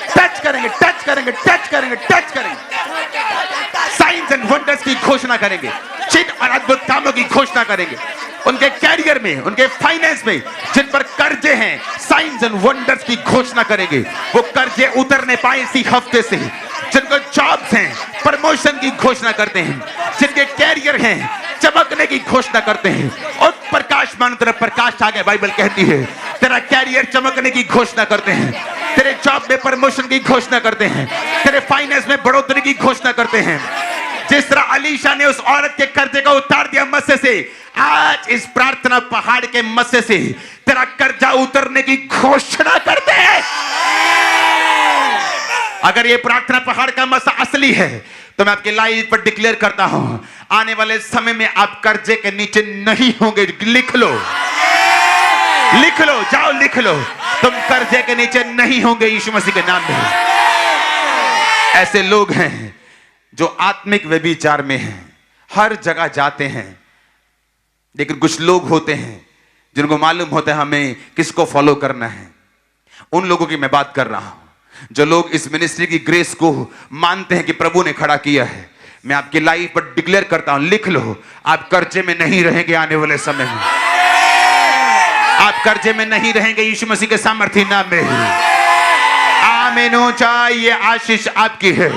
टच करेंगे, टच करेंगे, टच करेंगे, टच करेंगे। साइंस एंड वंडर्स की घोषणा करेंगे, चिन्ह और अद्भुत कामों की घोषणा करेंगे। उनके कैरियर में, उनके फाइनेंस में जिन पर कर्जे हैं, साइंस एंड वंडर्स की घोषणा करेंगे। वो कर्जे उतरने पाए इसी हफ्ते से। जिनको जॉब्स हैं, प्रमोशन की घोषणा करते हैं। जिनके कैरियर हैं, चमकने की घोषणा करते हैं। और प्रकाश मान तरफ प्रकाश आ गया, बाइबल कहती है। तेरा कैरियर चमकने की घोषणा करते हैं, तेरे जॉब में प्रमोशन की घोषणा करते हैं, तेरे फाइनेंस में बढ़ोतरी की घोषणा करते हैं। जिस तरह अलीशा ने उस औरत के कर्जे को उतार दिया मस्से से, आज इस प्रार्थना पहाड़ के मस्से से तेरा कर्जा उतरने की घोषणा करते हैं। अगर ये प्रार्थना पहाड़ का मस्सा असली है तो मैं आपके लाइव पर डिक्लेयर करता हूं, आने वाले समय में आप कर्जे के नीचे नहीं होंगे। लिख लो, लिख लो, जाओ लिख लो, तुम कर्जे के नीचे नहीं होंगे यीशु मसीह के नाम में। ऐसे लोग हैं जो आत्मिक व्यभिचार में हैं, हर जगह जाते हैं, लेकिन कुछ लोग होते हैं जिनको मालूम होता है हमें किसको फॉलो करना है। उन लोगों की मैं बात कर रहा हूं, जो लोग इस मिनिस्ट्री की ग्रेस को मानते हैं कि प्रभु ने खड़ा किया है। मैं आपकी लाइफ पर डिक्लेयर करता हूं, लिख लो, आप कर्जे में नहीं रहेंगे। आने वाले समय में आप कर्जे में नहीं रहेंगे यीशु मसीह के सामर्थ्य नाम में। आमीन। चाहिए आशीष आपकी है।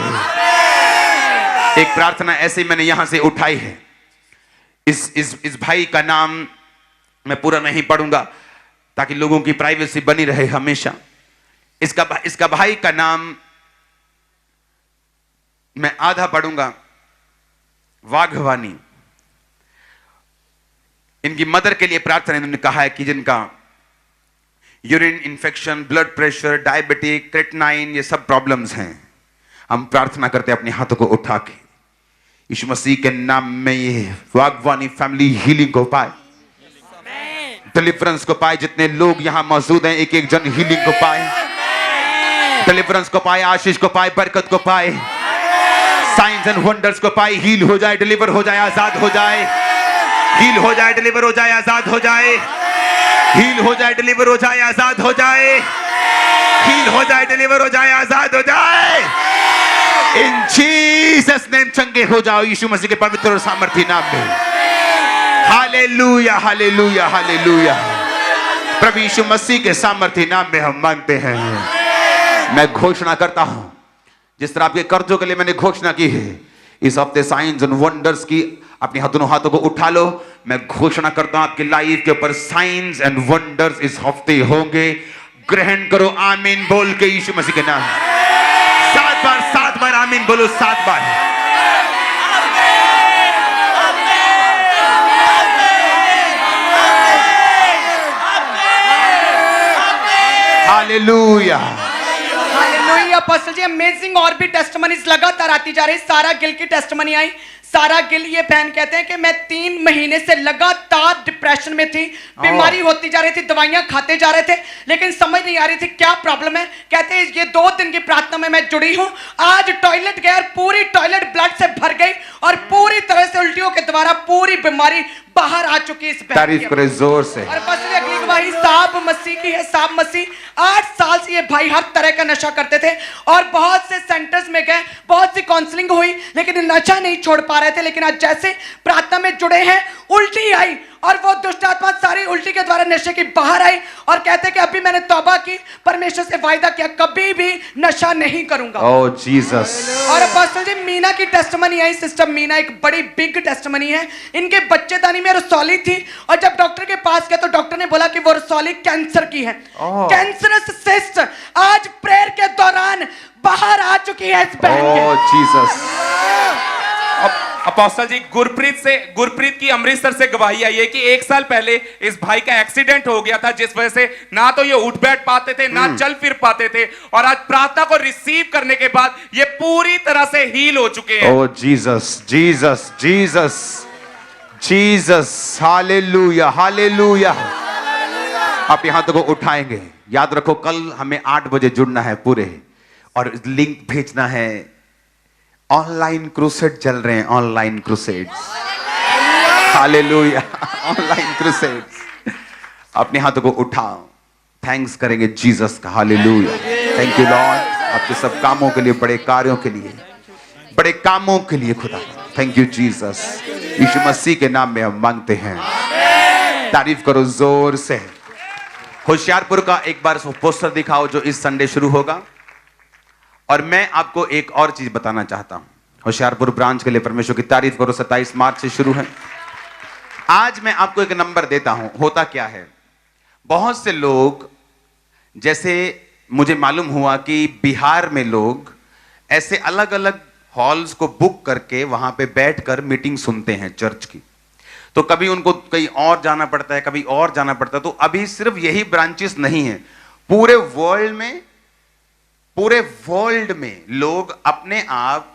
एक प्रार्थना ऐसे ही मैंने यहां से उठाई है। इस भाई का नाम मैं पूरा नहीं पढ़ूंगा ताकि लोगों की प्राइवेसी बनी रहे हमेशा। इसका भाई का नाम मैं आधा पढ़ूंगा, वाघवानी। इनकी मदर के लिए प्रार्थना इन्होंने कहा है कि जिनका urine infection, blood pressure, diabetic, creatinine, ये सब प्रॉब्लम्स हैं। हम प्रार्थना करते हैं अपने हाथों को उठा के, यीशु मसीह के नाम में ये वाघवानी फैमिली हीलिंग को पाए, डिलीवरेंस को पाए। जितने लोग यहां मौजूद हैं, एक एक जन हीलिंग को पाए, डिलीवरेंस को पाए, आशीष को पाए, बरकत को पाए, साइंस एंड वंडर्स को पाए। हील हो जाए, डिलीवर हो जाए, आजाद हो जाए। हील हो जाए, डिलीवर हो जाए, आजाद हो जाए। हील हो जाए, डिलीवर हो जाए, आजाद हो जाए। हील हो जाए, डिलीवर हो जाए, आजाद हो जाए। इन जीसस नेम चंगे हो जाओ यीशु मसीह के पवित्र और सामर्थी नाम में। Hallelujah, hallelujah, hallelujah. प्रभु यीशु मसीह के सामर्थी नाम में हम मांगते हैं। मैं घोषणा करता हूं, जिस तरह आपके कर्जों के लिए मैंने घोषणा की है, इस हफ्ते साइंस एंड वंडर्स की अपने दोनों हाथों को उठा लो। मैं घोषणा करता हूं आपकी लाइफ के ऊपर साइंस एंड वंडर्स इस हफ्ते होंगे। ग्रहण करो, आमीन बोल के यीशु मसीह के नाम। 7 बार आमीन बोलो, 7 बार। Hallelujah, hallelujah. Apostle ji, amazing और भी टेस्टमनीज लगातार आती जा रही। सारा गिल की टेस्टमनी आई। सारा गिल ये बहन कहते हैं कि मैं 3 महीने से लगातार डिप्रेशन में थी, बीमारी होती जा रही थी, दवाइयां खाते जा रहे थे, लेकिन समझ नहीं आ रही थी क्या प्रॉब्लम है। कहते हैं ये 2 दिन की प्रार्थना में मैं जुड़ी हूं। आज टॉयलेट गया और पूरी टॉयलेट ब्लड से भर गई और पूरी तरह से उल्टियों के द्वारा पूरी बीमारी बाहर आ चुकी है इस बहन की। तारीफ करे जोर से। और बस अगली गवाही साहब मसीह की है। साहब मसीह 8 साल से ये भाई हर तरह का नशा करते थे और बहुत से सेंटर्स में गए, बहुत सी काउंसलिंग हुई, लेकिन नशा नहीं छोड़ पा रहे थे। लेकिन आज जैसे प्रार्थना में जुड़े हैं, उल्टी आई और वो दुष्ट आत्मा सारी उल्टी के द्वारा नशे की बाहर आई और कहते कि अभी मैंने तौबा की, परमेश्वर से वायदा किया कभी भी नशा नहीं करूंगा। ओह जीसस। और अपोस्टल जी, मीना की टेस्टमनी आई। सिस्टर मीना एक बड़ी बिग टेस्टमनी है। इनके बच्चेदानी में रसौली थी और जब डॉक्टर के पास गए तो डॉक्टर ने बोला कि वो रसौली कैंसर की है, कैंसरस सिस्ट। आज प्रेयर के दौरान बाहर आ चुकी है इस बहन के। ओह जीसस। अपोस्टल जी, गुरप्रीत की अमृतसर से गवाही आई है कि 1 साल पहले इस भाई का एक्सीडेंट हो गया था, जिस वजह से ना तो ये उठ बैठ पाते थे, ना चल फिर पाते थे, और आज प्रार्थना को रिसीव करने के बाद ये पूरी तरह से हील हो चुके हैं। Oh Jesus, Jesus, Jesus, Jesus. Hallelujah, hallelujah. आप यहां तो को उठाएंगे। याद रखो, कल हमें 8 बजे जुड़ना है पूरे, और लिंक भेजना है। ऑनलाइन क्रूसेड चल रहे हैं, online crusades. Hallelujah, online crusades. अपने हाथों को उठाओ, थैंक्स करेंगे जीसस का। हालेलुया, थैंक यू लॉर्ड, आपके सब कामों के लिए, बड़े कार्यों के लिए, बड़े कामों के लिए खुदा। Thank you Jesus. Yeshu Masih के नाम में हम मांगते हैं। तारीफ करो जोर से। होशियारपुर का एक बार पोस्टर दिखाओ जो इस संडे शुरू होगा। और मैं आपको एक और चीज बताना चाहता हूं। होशियारपुर ब्रांच के लिए परमेश्वर की तारीफ करो। 27 मार्च से शुरू है। आज मैं आपको एक नंबर देता हूं। होता क्या है, बहुत से लोग, जैसे मुझे मालूम हुआ कि बिहार में लोग ऐसे अलग अलग हॉल्स को बुक करके वहां पे बैठकर मीटिंग सुनते हैं चर्च की। तो कभी उनको कहीं और जाना पड़ता है, कभी और जाना पड़ता है। तो अभी सिर्फ यही ब्रांचेस नहीं है, पूरे वर्ल्ड में लोग अपने आप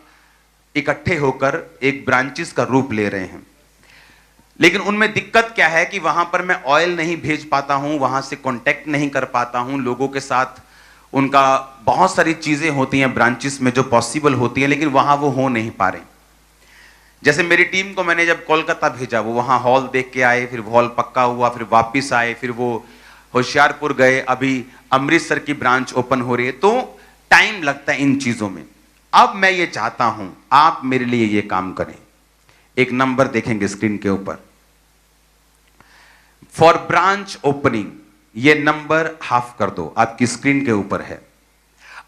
इकट्ठे होकर एक ब्रांचेस का रूप ले रहे हैं। लेकिन उनमें दिक्कत क्या है कि वहां पर मैं ऑयल नहीं भेज पाता हूं, वहां से कांटेक्ट नहीं कर पाता हूं लोगों के साथ। उनका बहुत सारी चीजें होती हैं ब्रांचेस में जो पॉसिबल होती हैं, लेकिन वहां वो हो नहीं पा रहे। जैसे मेरी टीम को मैंने जब कोलकाता भेजा, वो वहां हॉल देख के आए, फिर हॉल पक्का हुआ, फिर वापिस आए, फिर वो होशियारपुर गए, अभी अमृतसर की ब्रांच ओपन हो रही है। तो टाइम लगता है इन चीजों में। अब मैं ये चाहता हूं आप मेरे लिए ये काम करें। एक नंबर देखेंगे स्क्रीन के ऊपर, फॉर ब्रांच ओपनिंग। ये नंबर हाफ कर दो, आपकी स्क्रीन के ऊपर है।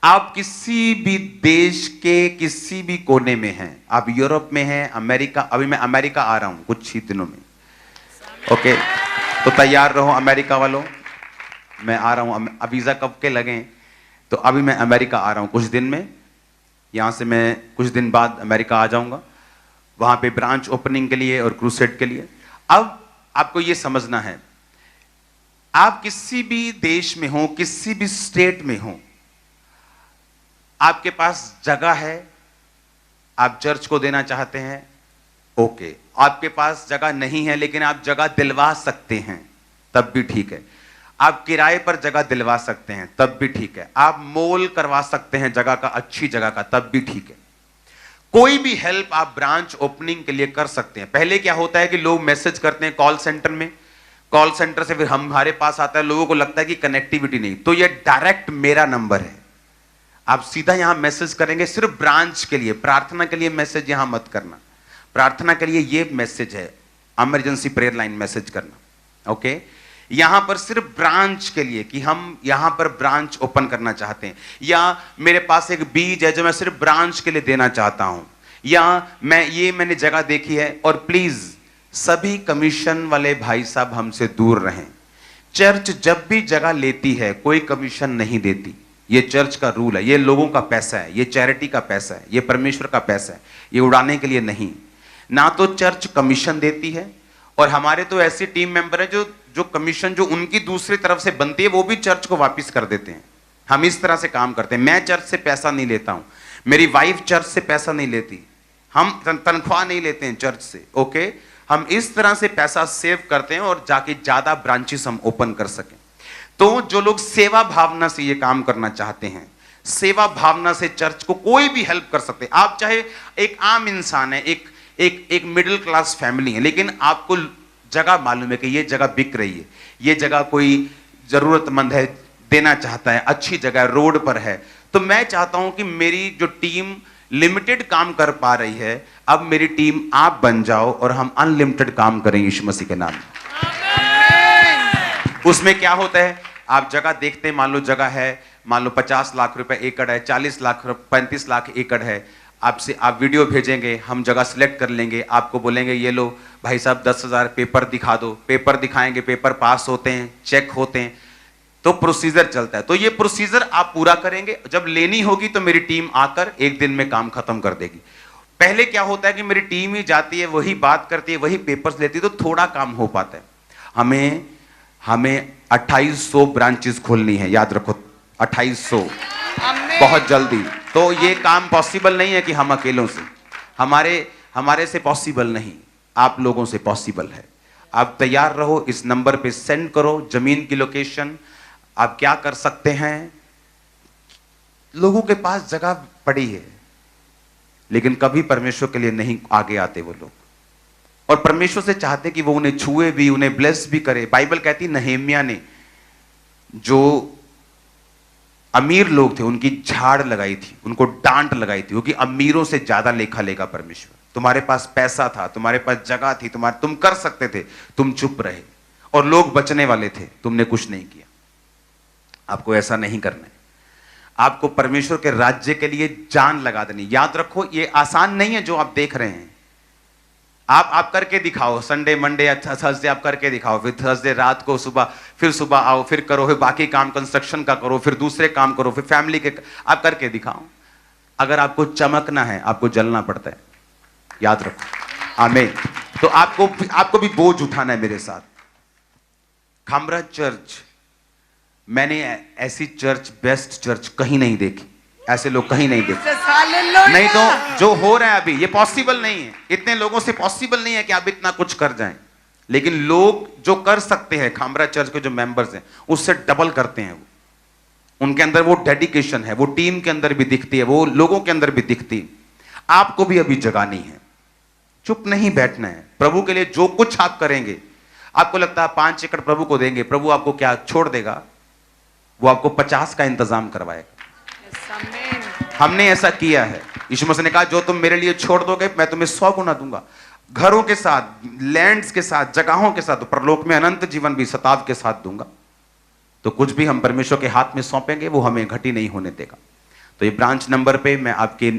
आप किसी भी देश के किसी भी कोने में हैं, आप यूरोप में हैं, अमेरिका, अभी मैं अमेरिका आ रहा हूं कुछ ही दिनों में, ओके, तो तैयार रहो अमेरिका वालों, मैं आ रहा हूं। अब वीजा कब के लगे, तो अभी मैं अमेरिका आ रहा हूं कुछ दिन में, यहां से मैं कुछ दिन बाद अमेरिका आ जाऊंगा, वहां पे ब्रांच ओपनिंग के लिए और क्रूसेड के लिए। अब आपको यह समझना है, आप किसी भी देश में हो, किसी भी स्टेट में हो, आपके पास जगह है, आप चर्च को देना चाहते हैं, ओके, आपके पास जगह नहीं है लेकिन आप जगह दिलवा सकते हैं, तब भी ठीक है। आप किराए पर जगह दिलवा सकते हैं, तब भी ठीक है। आप मोल करवा सकते हैं जगह का, अच्छी जगह का, तब भी ठीक है। कोई भी हेल्प आप ब्रांच ओपनिंग के लिए कर सकते हैं। पहले क्या होता है कि लोग मैसेज करते हैं कॉल सेंटर में, कॉल सेंटर से फिर हमारे पास आता है, लोगों को लगता है कि कनेक्टिविटी नहीं, तो ये डायरेक्ट मेरा नंबर है, आप सीधा यहां मैसेज करेंगे। सिर्फ ब्रांच के लिए, प्रार्थना के लिए मैसेज यहां मत करना, प्रार्थना के लिए ये मैसेज है, इमरजेंसी प्रेयर लाइन मैसेज करना, ओके। यहां पर सिर्फ ब्रांच के लिए कि हम यहां पर ब्रांच ओपन करना चाहते हैं, या मेरे पास एक बीज है जो मैं सिर्फ ब्रांच के लिए देना चाहता हूं, या मैंने जगह देखी है। और प्लीज सभी कमीशन वाले भाई साहब हमसे दूर रहें। चर्च जब भी जगह लेती है कोई कमीशन नहीं देती, ये चर्च का रूल है, ये लोगों का पैसा है, ये चैरिटी का पैसा है, ये परमेश्वर का पैसा है, ये उड़ाने के लिए नहीं। ना तो चर्च कमीशन देती है, और हमारे तो ऐसे टीम मेंबर हैं जो कमीशन जो उनकी दूसरी तरफ से बनती है वो भी चर्च को वापस कर देते हैं। हम इस तरह से काम करते हैं। मैं चर्च से पैसा नहीं लेता हूं, मेरी वाइफ चर्च से पैसा नहीं लेती, हम तनख्वाह नहीं लेते हैं चर्च से, ओके। हम इस तरह से पैसा सेव करते हैं और जाके ज्यादा ब्रांचेस हम ओपन कर सकें। तो जो लोग सेवा भावना से ये काम करना चाहते हैं, सेवा भावना से चर्च को कोई भी हेल्प कर सकते हैं। आप चाहे एक आम इंसान है, एक मिडिल क्लास फैमिली है, लेकिन आपको जगह मालूम है कि ये जगह बिक रही है, ये जगह कोई जरूरतमंद है देना चाहता है, अच्छी जगह रोड पर है, तो मैं चाहता हूं कि मेरी जो टीम लिमिटेड काम कर पा रही है, अब मेरी टीम आप बन जाओ और हम अनलिमिटेड काम करें यीशु मसीह के नाम में। उसमें क्या होता है, आप जगह देखते हैं, मान लो जगह है, मान लो 50 लाख रुपए एकड़ है, 40 लाख 35 लाख एकड़ है, आपसे आप वीडियो भेजेंगे, हम जगह सिलेक्ट कर लेंगे, आपको बोलेंगे ये लो भाई साहब 10,000 पेपर दिखा दो, पेपर दिखाएंगे, पेपर पास होते हैं, चेक होते हैं, तो प्रोसीजर चलता है। तो ये प्रोसीजर आप पूरा करेंगे, जब लेनी होगी तो मेरी टीम आकर एक दिन में काम खत्म कर देगी। पहले क्या होता है कि मेरी टीम ही जाती है, वही बात करती है, वही पेपर्स लेती है, तो थोड़ा काम हो पाता है। हमें 2800 ब्रांचेस खोलनी है, याद रखो 2800, बहुत जल्दी। तो ये काम पॉसिबल नहीं है कि हम अकेलों से, हमारे से पॉसिबल नहीं, आप लोगों से पॉसिबल है। आप तैयार रहो, इस नंबर पे सेंड करो जमीन की लोकेशन। आप क्या कर सकते हैं, लोगों के पास जगह पड़ी है लेकिन कभी परमेश्वर के लिए नहीं आगे आते वो लोग, और परमेश्वर से चाहते कि वो उन्हें छुए भी, उन्हें ब्लेस भी करे। बाइबल कहती नहम्याह ने, जो अमीर लोग थे उनकी झाड़ लगाई थी, उनको डांट लगाई थी, क्योंकि अमीरों से ज्यादा लेखा लेगा परमेश्वर। तुम्हारे पास पैसा था, तुम्हारे पास जगह थी, तुम कर सकते थे, तुम चुप रहे, और लोग बचने वाले थे, तुमने कुछ नहीं किया। आपको ऐसा नहीं करना है, आपको परमेश्वर के राज्य के लिए जान लगा देनी। याद रखो ये आसान नहीं है जो आप देख रहे हैं। आप करके दिखाओ, संडे मंडे थर्सडे आप करके दिखाओ, फिर थर्सडे रात को फिर सुबह आओ, फिर करो, फिर बाकी काम कंस्ट्रक्शन का करो, फिर दूसरे काम करो, फिर फैमिली के आप करके दिखाओ। अगर आपको चमकना है आपको जलना पड़ता है, याद रखो। आमीन। तो आपको भी बोझ उठाना है मेरे साथ। खामरा चर्च, मैंने ऐसी चर्च, बेस्ट चर्च कहीं नहीं देखी, ऐसे लोग कहीं नहीं देखे। नहीं तो जो हो रहा है अभी ये पॉसिबल नहीं है, इतने लोगों से पॉसिबल नहीं है कि आप इतना कुछ कर जाएं, लेकिन लोग जो कर सकते हैं, खामरा चर्च के जो मेंबर्स हैं उससे डबल करते हैं। वो उनके अंदर वो डेडिकेशन है, वो टीम के अंदर भी दिखती है, वो लोगों के अंदर भी दिखती है। आपको भी अभी जगह नहीं है, चुप नहीं बैठना है। प्रभु के लिए जो कुछ आप करेंगे, आपको लगता है 5 एकड़ प्रभु को देंगे, प्रभु आपको क्या छोड़ देगा? वो आपको 50 का इंतजाम करवाएगा। हमने ऐसा किया है। यीशु मसीह ने कहा जो तुम मेरे लिए छोड़ दोगे मैं तुम्हें 100 गुना दूंगा, घरों के साथ, लैंड्स के साथ, जगहों के साथ, परलोक में अनंत जीवन भी सताव के साथ दूंगा। तो कुछ भी हम परमेश्वर के हाथ में सौंपेंगे वो हमें घटी नहीं होने देगा। तो ये ब्रांच नंबर पे मैं आपके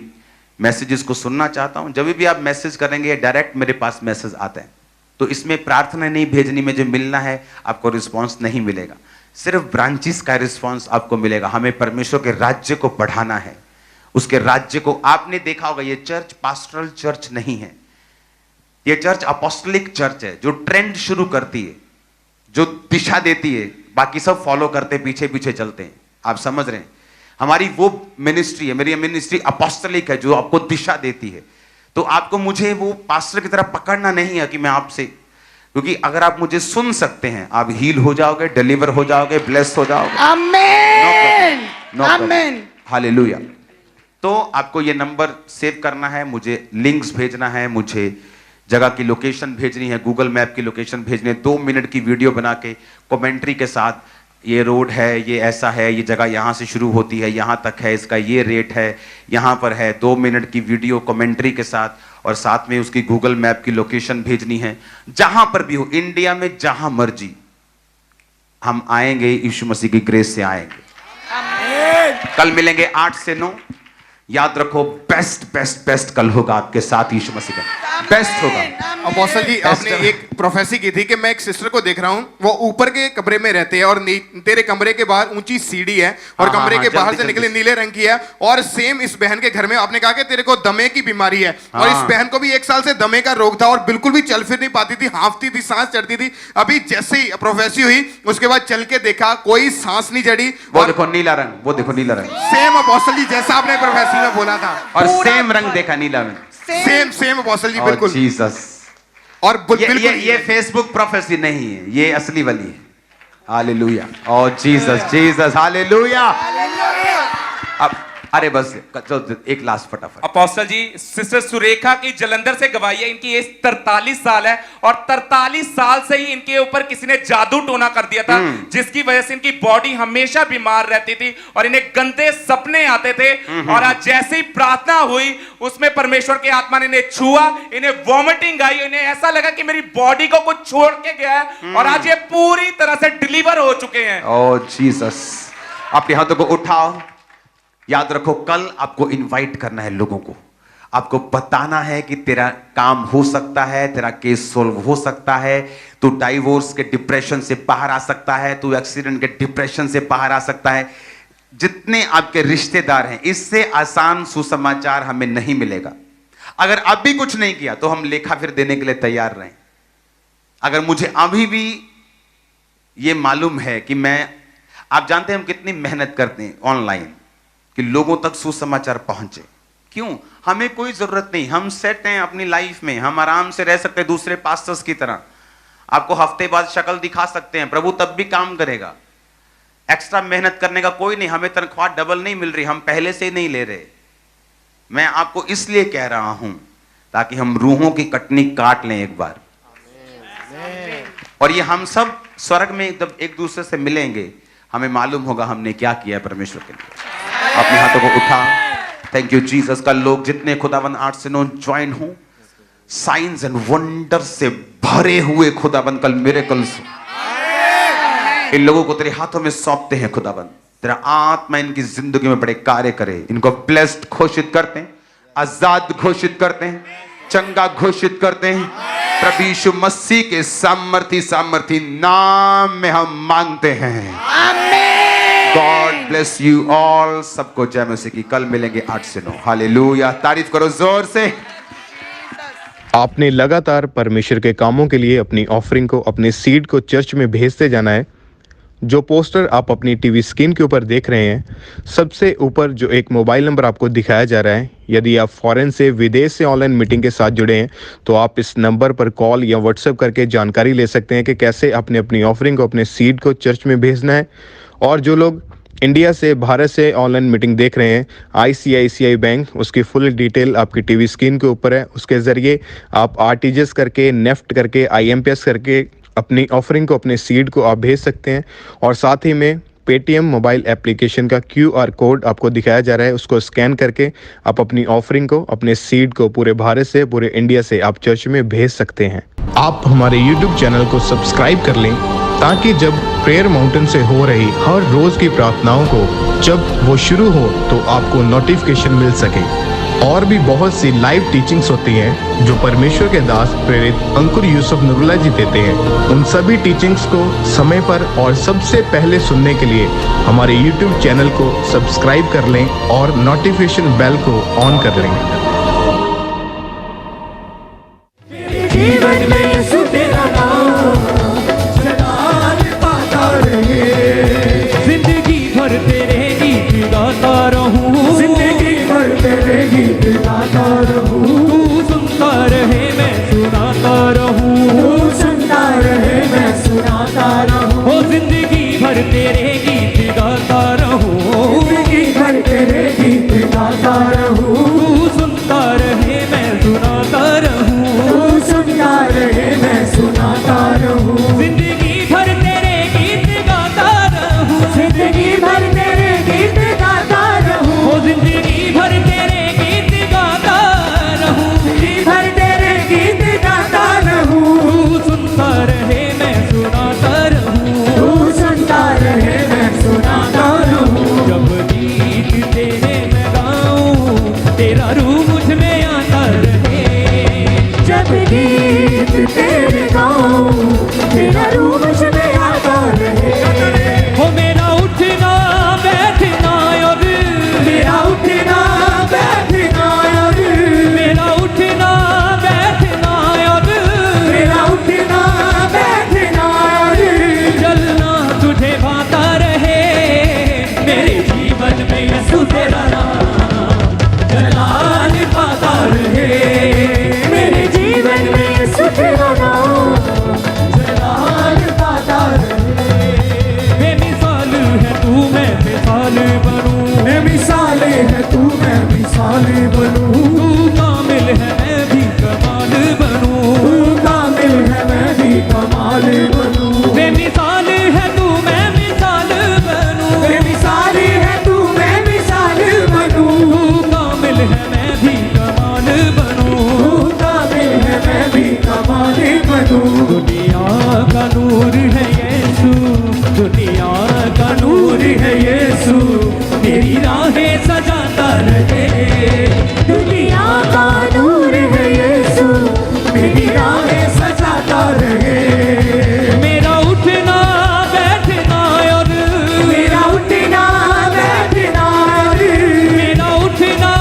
मैसेजेस को सुनना चाहता हूं। जब भी आप मैसेज करेंगे डायरेक्ट मेरे पास मैसेज आते हैं, तो इसमें प्रार्थना नहीं भेजनी में जो मिलना है आपको रिस्पॉन्स नहीं मिलेगा, सिर्फ ब्रांचेस का रिस्पॉन्स आपको मिलेगा। हमें परमेश्वर के राज्य को बढ़ाना है, उसके राज्य को। आपने देखा होगा ये चर्च पास्टरल चर्च नहीं है, ये चर्च अपोस्टलिक चर्च है, जो ट्रेंड शुरू करती है, जो दिशा देती है, बाकी सब फॉलो करते पीछे पीछे चलते हैं। आप समझ रहे हैं, हमारी वो मिनिस्ट्री है, मेरी मिनिस्ट्री अपोस्टलिक है जो आपको दिशा देती है। तो आपको मुझे वो पास्टर की तरह पकड़ना नहीं है कि मैं आपसे, क्योंकि अगर आप मुझे सुन सकते हैं आप हील हो जाओगे, डिलीवर हो जाओगे, ब्लेस हो जाओगे। आमीन, आमीन। हालेलुया। तो आपको ये नंबर सेव करना है, मुझे लिंक्स भेजना है, मुझे जगह की लोकेशन भेजनी है, गूगल मैप की लोकेशन भेजनी है, 2 मिनट की वीडियो बना के कमेंट्री के साथ, ये रोड है, ये ऐसा है, ये जगह यहाँ से शुरू होती है, यहाँ तक है, इसका ये रेट है, यहाँ पर है, 2 मिनट की वीडियो कमेंट्री के साथ, और साथ में उसकी गूगल मैप की लोकेशन भेजनी है। जहां पर भी हो इंडिया में, जहां मर्जी हम आएंगे, यीशु मसीह की ग्रेस से आएंगे। कल मिलेंगे 8 से 9। याद रखो, बेस्ट बेस्ट बेस्ट कल होगा आपके साथ, यीशु मसीह का बेस्ट होगा। अपोस्टल जी, आपने एक प्रोफेसी की थी कि मैं एक सिस्टर को देख रहा हूं, वो ऊपर के कमरे में रहते हैं और तेरे कमरे के बाहर ऊंची सीढ़ी है और कमरे के बाहर से निकले नीले रंग की है। और सेम इस बहन के घर में आपने कहा कि तेरे को दमे की बीमारी है, और इस बहन को भी 1 साल से दमे का रोग था और बिल्कुल भी चल फिर नहीं पाती थी, हांफती थी, सांस चढ़ती थी। अभी जैसे ही प्रोफेसी हुई उसके बाद चल के देखा, कोई सांस नहीं चढ़ी। वो देखो नीला रंग, वो देखो नीला रंग, सेम अपोस्टल जी जैसा आपने प्रोफेसी में बोला था, और सेम रंग देखा, नीला रंग, सेम अपोस्टल जी, बिल्कुल। जीसस। और ये फेसबुक प्रोफेसी नहीं है, ये असली वाली है। हालेलुया, ओ जीसस, जीसस, हालेलुया। अब अरे बस एक लास्ट फटाफट। अपोस्टल जी, सिस्टर सुरेखा की जलंधर से गवाही है, इनकी एज 43 साल है और 43 साल से ही इनके ऊपर किसी ने जादू टोना कर दिया था, जिसकी वजह से इनकी बॉडी हमेशा बीमार रहती थी और इन्हें गंदे सपने आते थे। और आज जैसे ही प्रार्थना हुई उसमें परमेश्वर की आत्मा ने इन्हें छुआ, इन्हें वॉमिटिंग आई, इन्हें ऐसा लगा कि मेरी बॉडी को कुछ छोड़ के गया है, और आज ये पूरी तरह से डिलीवर हो चुके हैं। ओ जीसस। अपने हाथों को उठाओ। याद रखो, कल आपको इनवाइट करना है लोगों को, आपको बताना है कि तेरा काम हो सकता है, तेरा केस सोल्व हो सकता है, तू डाइवोर्स के डिप्रेशन से बाहर आ सकता है, तू एक्सीडेंट के डिप्रेशन से बाहर आ सकता है। जितने आपके रिश्तेदार हैं, इससे आसान सुसमाचार हमें नहीं मिलेगा। अगर अब भी कुछ नहीं किया तो हम लेखा फिर देने के लिए तैयार रहें। अगर मुझे अभी भी ये मालूम है कि आप जानते हैं हम कितनी मेहनत करते हैं ऑनलाइन कि लोगों तक सुसमाचार पहुंचे। क्यों? हमें कोई जरूरत नहीं, हम सेट हैं अपनी लाइफ में, हम आराम से रह सकते हैं दूसरे पास्टर्स की तरह। आपको हफ्ते बाद शक्ल दिखा सकते हैं, प्रभु तब भी काम करेगा। एक्स्ट्रा मेहनत करने का कोई नहीं, हमें तनख्वाह डबल नहीं मिल रही, हम पहले से नहीं ले रहे। मैं आपको इसलिए कह रहा हूं ताकि हम रूहों की कटनी काट लें एक बार, और ये हम सब स्वर्ग में जब एक दूसरे से मिलेंगे हमें मालूम होगा हमने क्या किया परमेश्वर के लिए। अपने हाथों को उठा। Thank you Jesus. कल लोग जितने खुदाबंद 8 से 9 ज्वाइन हो, साइंस एंड वंडर से भरे हुए खुदाबंद कल मिरेकल्स, इन लोगों को तेरे हाथों में सौंपते हैं खुदाबंद। तेरा आत्मा इनकी जिंदगी में बड़े कार्य करे, इनको ब्लेस्ड घोषित करते हैं, आजाद घोषित करते हैं, चंगा घोषित करते हैं। प्रभु यीशु मसीह के सामर्थी नाम में हम मांगते हैं। God bless you all. सबको जय मसीह की। कल मिलेंगे 8 से 9। हालेलुया। तारीफ करो जोर से। आपने लगातार परमेश्वर के कामों के लिए अपनी ऑफरिंग को, अपने सीड को चर्च में भेजते जाना है। जो पोस्टर आप अपनी टीवी स्क्रीन के ऊपर देख रहे हैं, सबसे ऊपर जो एक मोबाइल नंबर आपको दिखाया जा रहा है, यदि आप फॉरेन से, विदेश से ऑनलाइन मीटिंग के साथ जुड़े हैं तो आप इस नंबर पर कॉल या व्हाट्सएप करके जानकारी ले सकते हैं कि कैसे आपने अपनी ऑफरिंग को, अपने सीड को चर्च में भेजना है। और जो लोग इंडिया से, भारत से ऑनलाइन मीटिंग देख रहे हैं, ICICI बैंक, उसकी फुल डिटेल आपकी टीवी स्क्रीन के ऊपर है। उसके ज़रिए आप RTGS करके, नेफ्ट करके, IMPS करके अपनी ऑफरिंग को, अपने सीड को आप भेज सकते हैं। और साथ ही में पेटीएम मोबाइल एप्लीकेशन का QR कोड आपको दिखाया जा रहा है, उसको स्कैन करके आप अपनी ऑफरिंग को, अपने सीड को पूरे भारत से, पूरे इंडिया से आप चर्च में भेज सकते हैं। आप हमारे YouTube चैनल को सब्सक्राइब कर लें ताकि जब प्रेयर माउंटेन से हो रही हर रोज की प्रार्थनाओं को जब वो शुरू हो तो आपको नोटिफिकेशन मिल सके। और भी बहुत सी लाइव टीचिंग्स होती हैं जो परमेश्वर के दास प्रेरित अंकुर यूसुफ नूरुल्लाह जी देते हैं। उन सभी टीचिंग्स को समय पर और सबसे पहले सुनने के लिए हमारे YouTube चैनल को सब्सक्राइब कर लें और नोटिफिकेशन बेल को ऑन कर लें। जीवन में यीशु तेरा नाम जलाल पाता रहे, जिंदगी भर तेरे गीत गाता रहूं, जिंदगी भर तेरे गीत गाता रहूं। तू सुनता रहे मैं सुनाता रहूं, तू सुनता रहे मैं सुनाता रहूं। ओ जिंदगी भर तेरे गीत गाता रहूं, जिंदगी भर तेरे गीत गाता रहूं। तू सुनता रहे मैं सुनाता रहूं, सुनता रहे मैं सुनाता रहूं। जिंदगी भर तेरे गीत गाता रहूं, जिंदगी भर तेरे गीत गाता रहूं। ओ जिंदगी भर तेरे गीत गाता रहूं, जिंदगी भर तेरे गीत गाता रहूं। तू सुनता रहे मैं सुनाता रहूं, तू सुनता रहे मैं सुनाता रहूं। जब गीत तेरे मैं गाऊं तेरा रूह मुझ में आता रहे, जब गीत तेरे गाऊं तेरा रूह मुझ में आता रहे। हो मेरा उठना बैठना और मेरा उठना बैठना और मेरा उठना बैठना और मेरा उठना बैठना और चलना तुझे भाता रहे। मेरे जीवन में यीशु तेरा नाम जलाल पाता रहे, मेरे जीवन में यीशु तेरा नाम जलाल पाता रहे। बेमिसाल है तू मैं मिसाल बनूं, बेमिसाल है तू मैं मिसाल बनूं। तू कामिल है मैं भी कमाल बनूं, तू कामिल है मैं भी कमाल बनूं। बेमिसाल है तू मैं मिसाल बनूं, बेमिसाल है तू मैं मिसाल बनूं। तू कामिल है मैं भी कमाल बनूं, तू कामिल है मैं भी कमाल बनूं। दुनिया का नूर है यीशु, दुनिया का नूर है यीशु, तेरी राहें सजाता रहे। दुनिया का नूर है यीशु, मेरी राहें सजाता रहे। मेरा उठना बैठना और मेरा उठना बैठना और मेरा उठना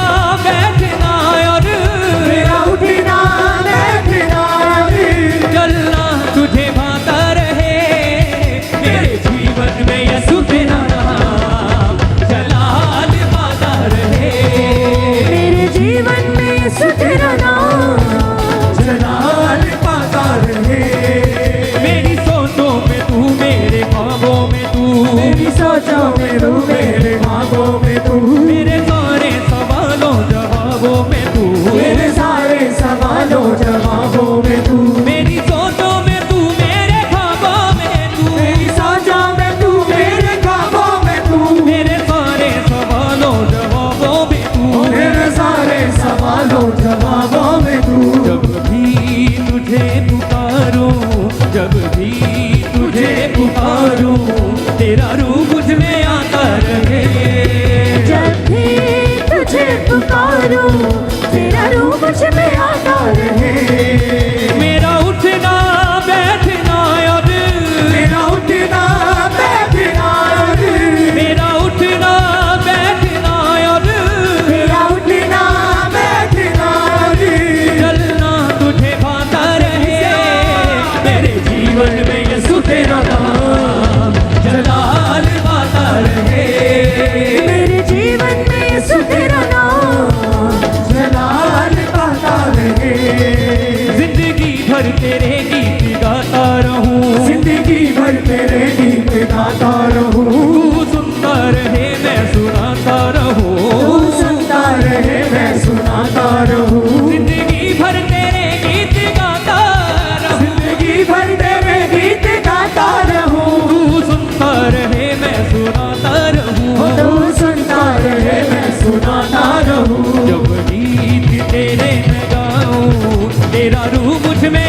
बैठना और मेरा उठना बैठना और चलना तुझे भाता रहे। मेरे जीवन में यीशु तेरा नाम जलाल पाता रहे, मेरे जीवन में यीशु तेरा नाम जलाल पाता रहे। मेरी सोचों में तू मेरे ख्वाबों में तू, मेरी सोचों में तू मेरे ख्वाबों में तू, मेरे सारे सवालों जवाबों में तू, मेरे सारे सवालों जवाबों में तू। मेरी सोचों में तू मेरे ख्वाबों में तू, मेरी सोचों में तू मेरे ख्वाबों में तू, मेरे सारे सवालों जवाबों में तू, मेरे सारे सवालों जवाबों में तू। जब भी तुझे पुकारूं, जब भी तुझे पुकारूं तेरा रूह मुझ में आता रहे। जब भी तुझे पुकारूं तेरा रूह मुझ में आता रहे। मेरा उठना बैठना और मेरा उठना बैठना और मेरा उठना बैठना और मेरा उठना बैठना और चलना तुझे भाता रहे। मेरे जीवन में यीशु तेरा नाम जलाल पाता रहे, मेरे जीवन में यीशु तेरा नाम जलाल पाता रहे। जिंदगी भर तेरे गीत गाता रहूं, जिंदगी भर तेरे गीत गाता रहूं। तू सुनता रहे मैं सुनाता रहूं, तू सुनता रहे मैं सुनाता रहूं। जिंदगी भर तेरे गीत गाता रहूं, जिंदगी भर तेरे गीत गाता रहूं। तू सुनता रहे मैं सुनाता रहूं, तू सुनता रहे मैं सुनाता रहूं। जब गीत तेरे मैं गाऊं तेरा रूह मुझ में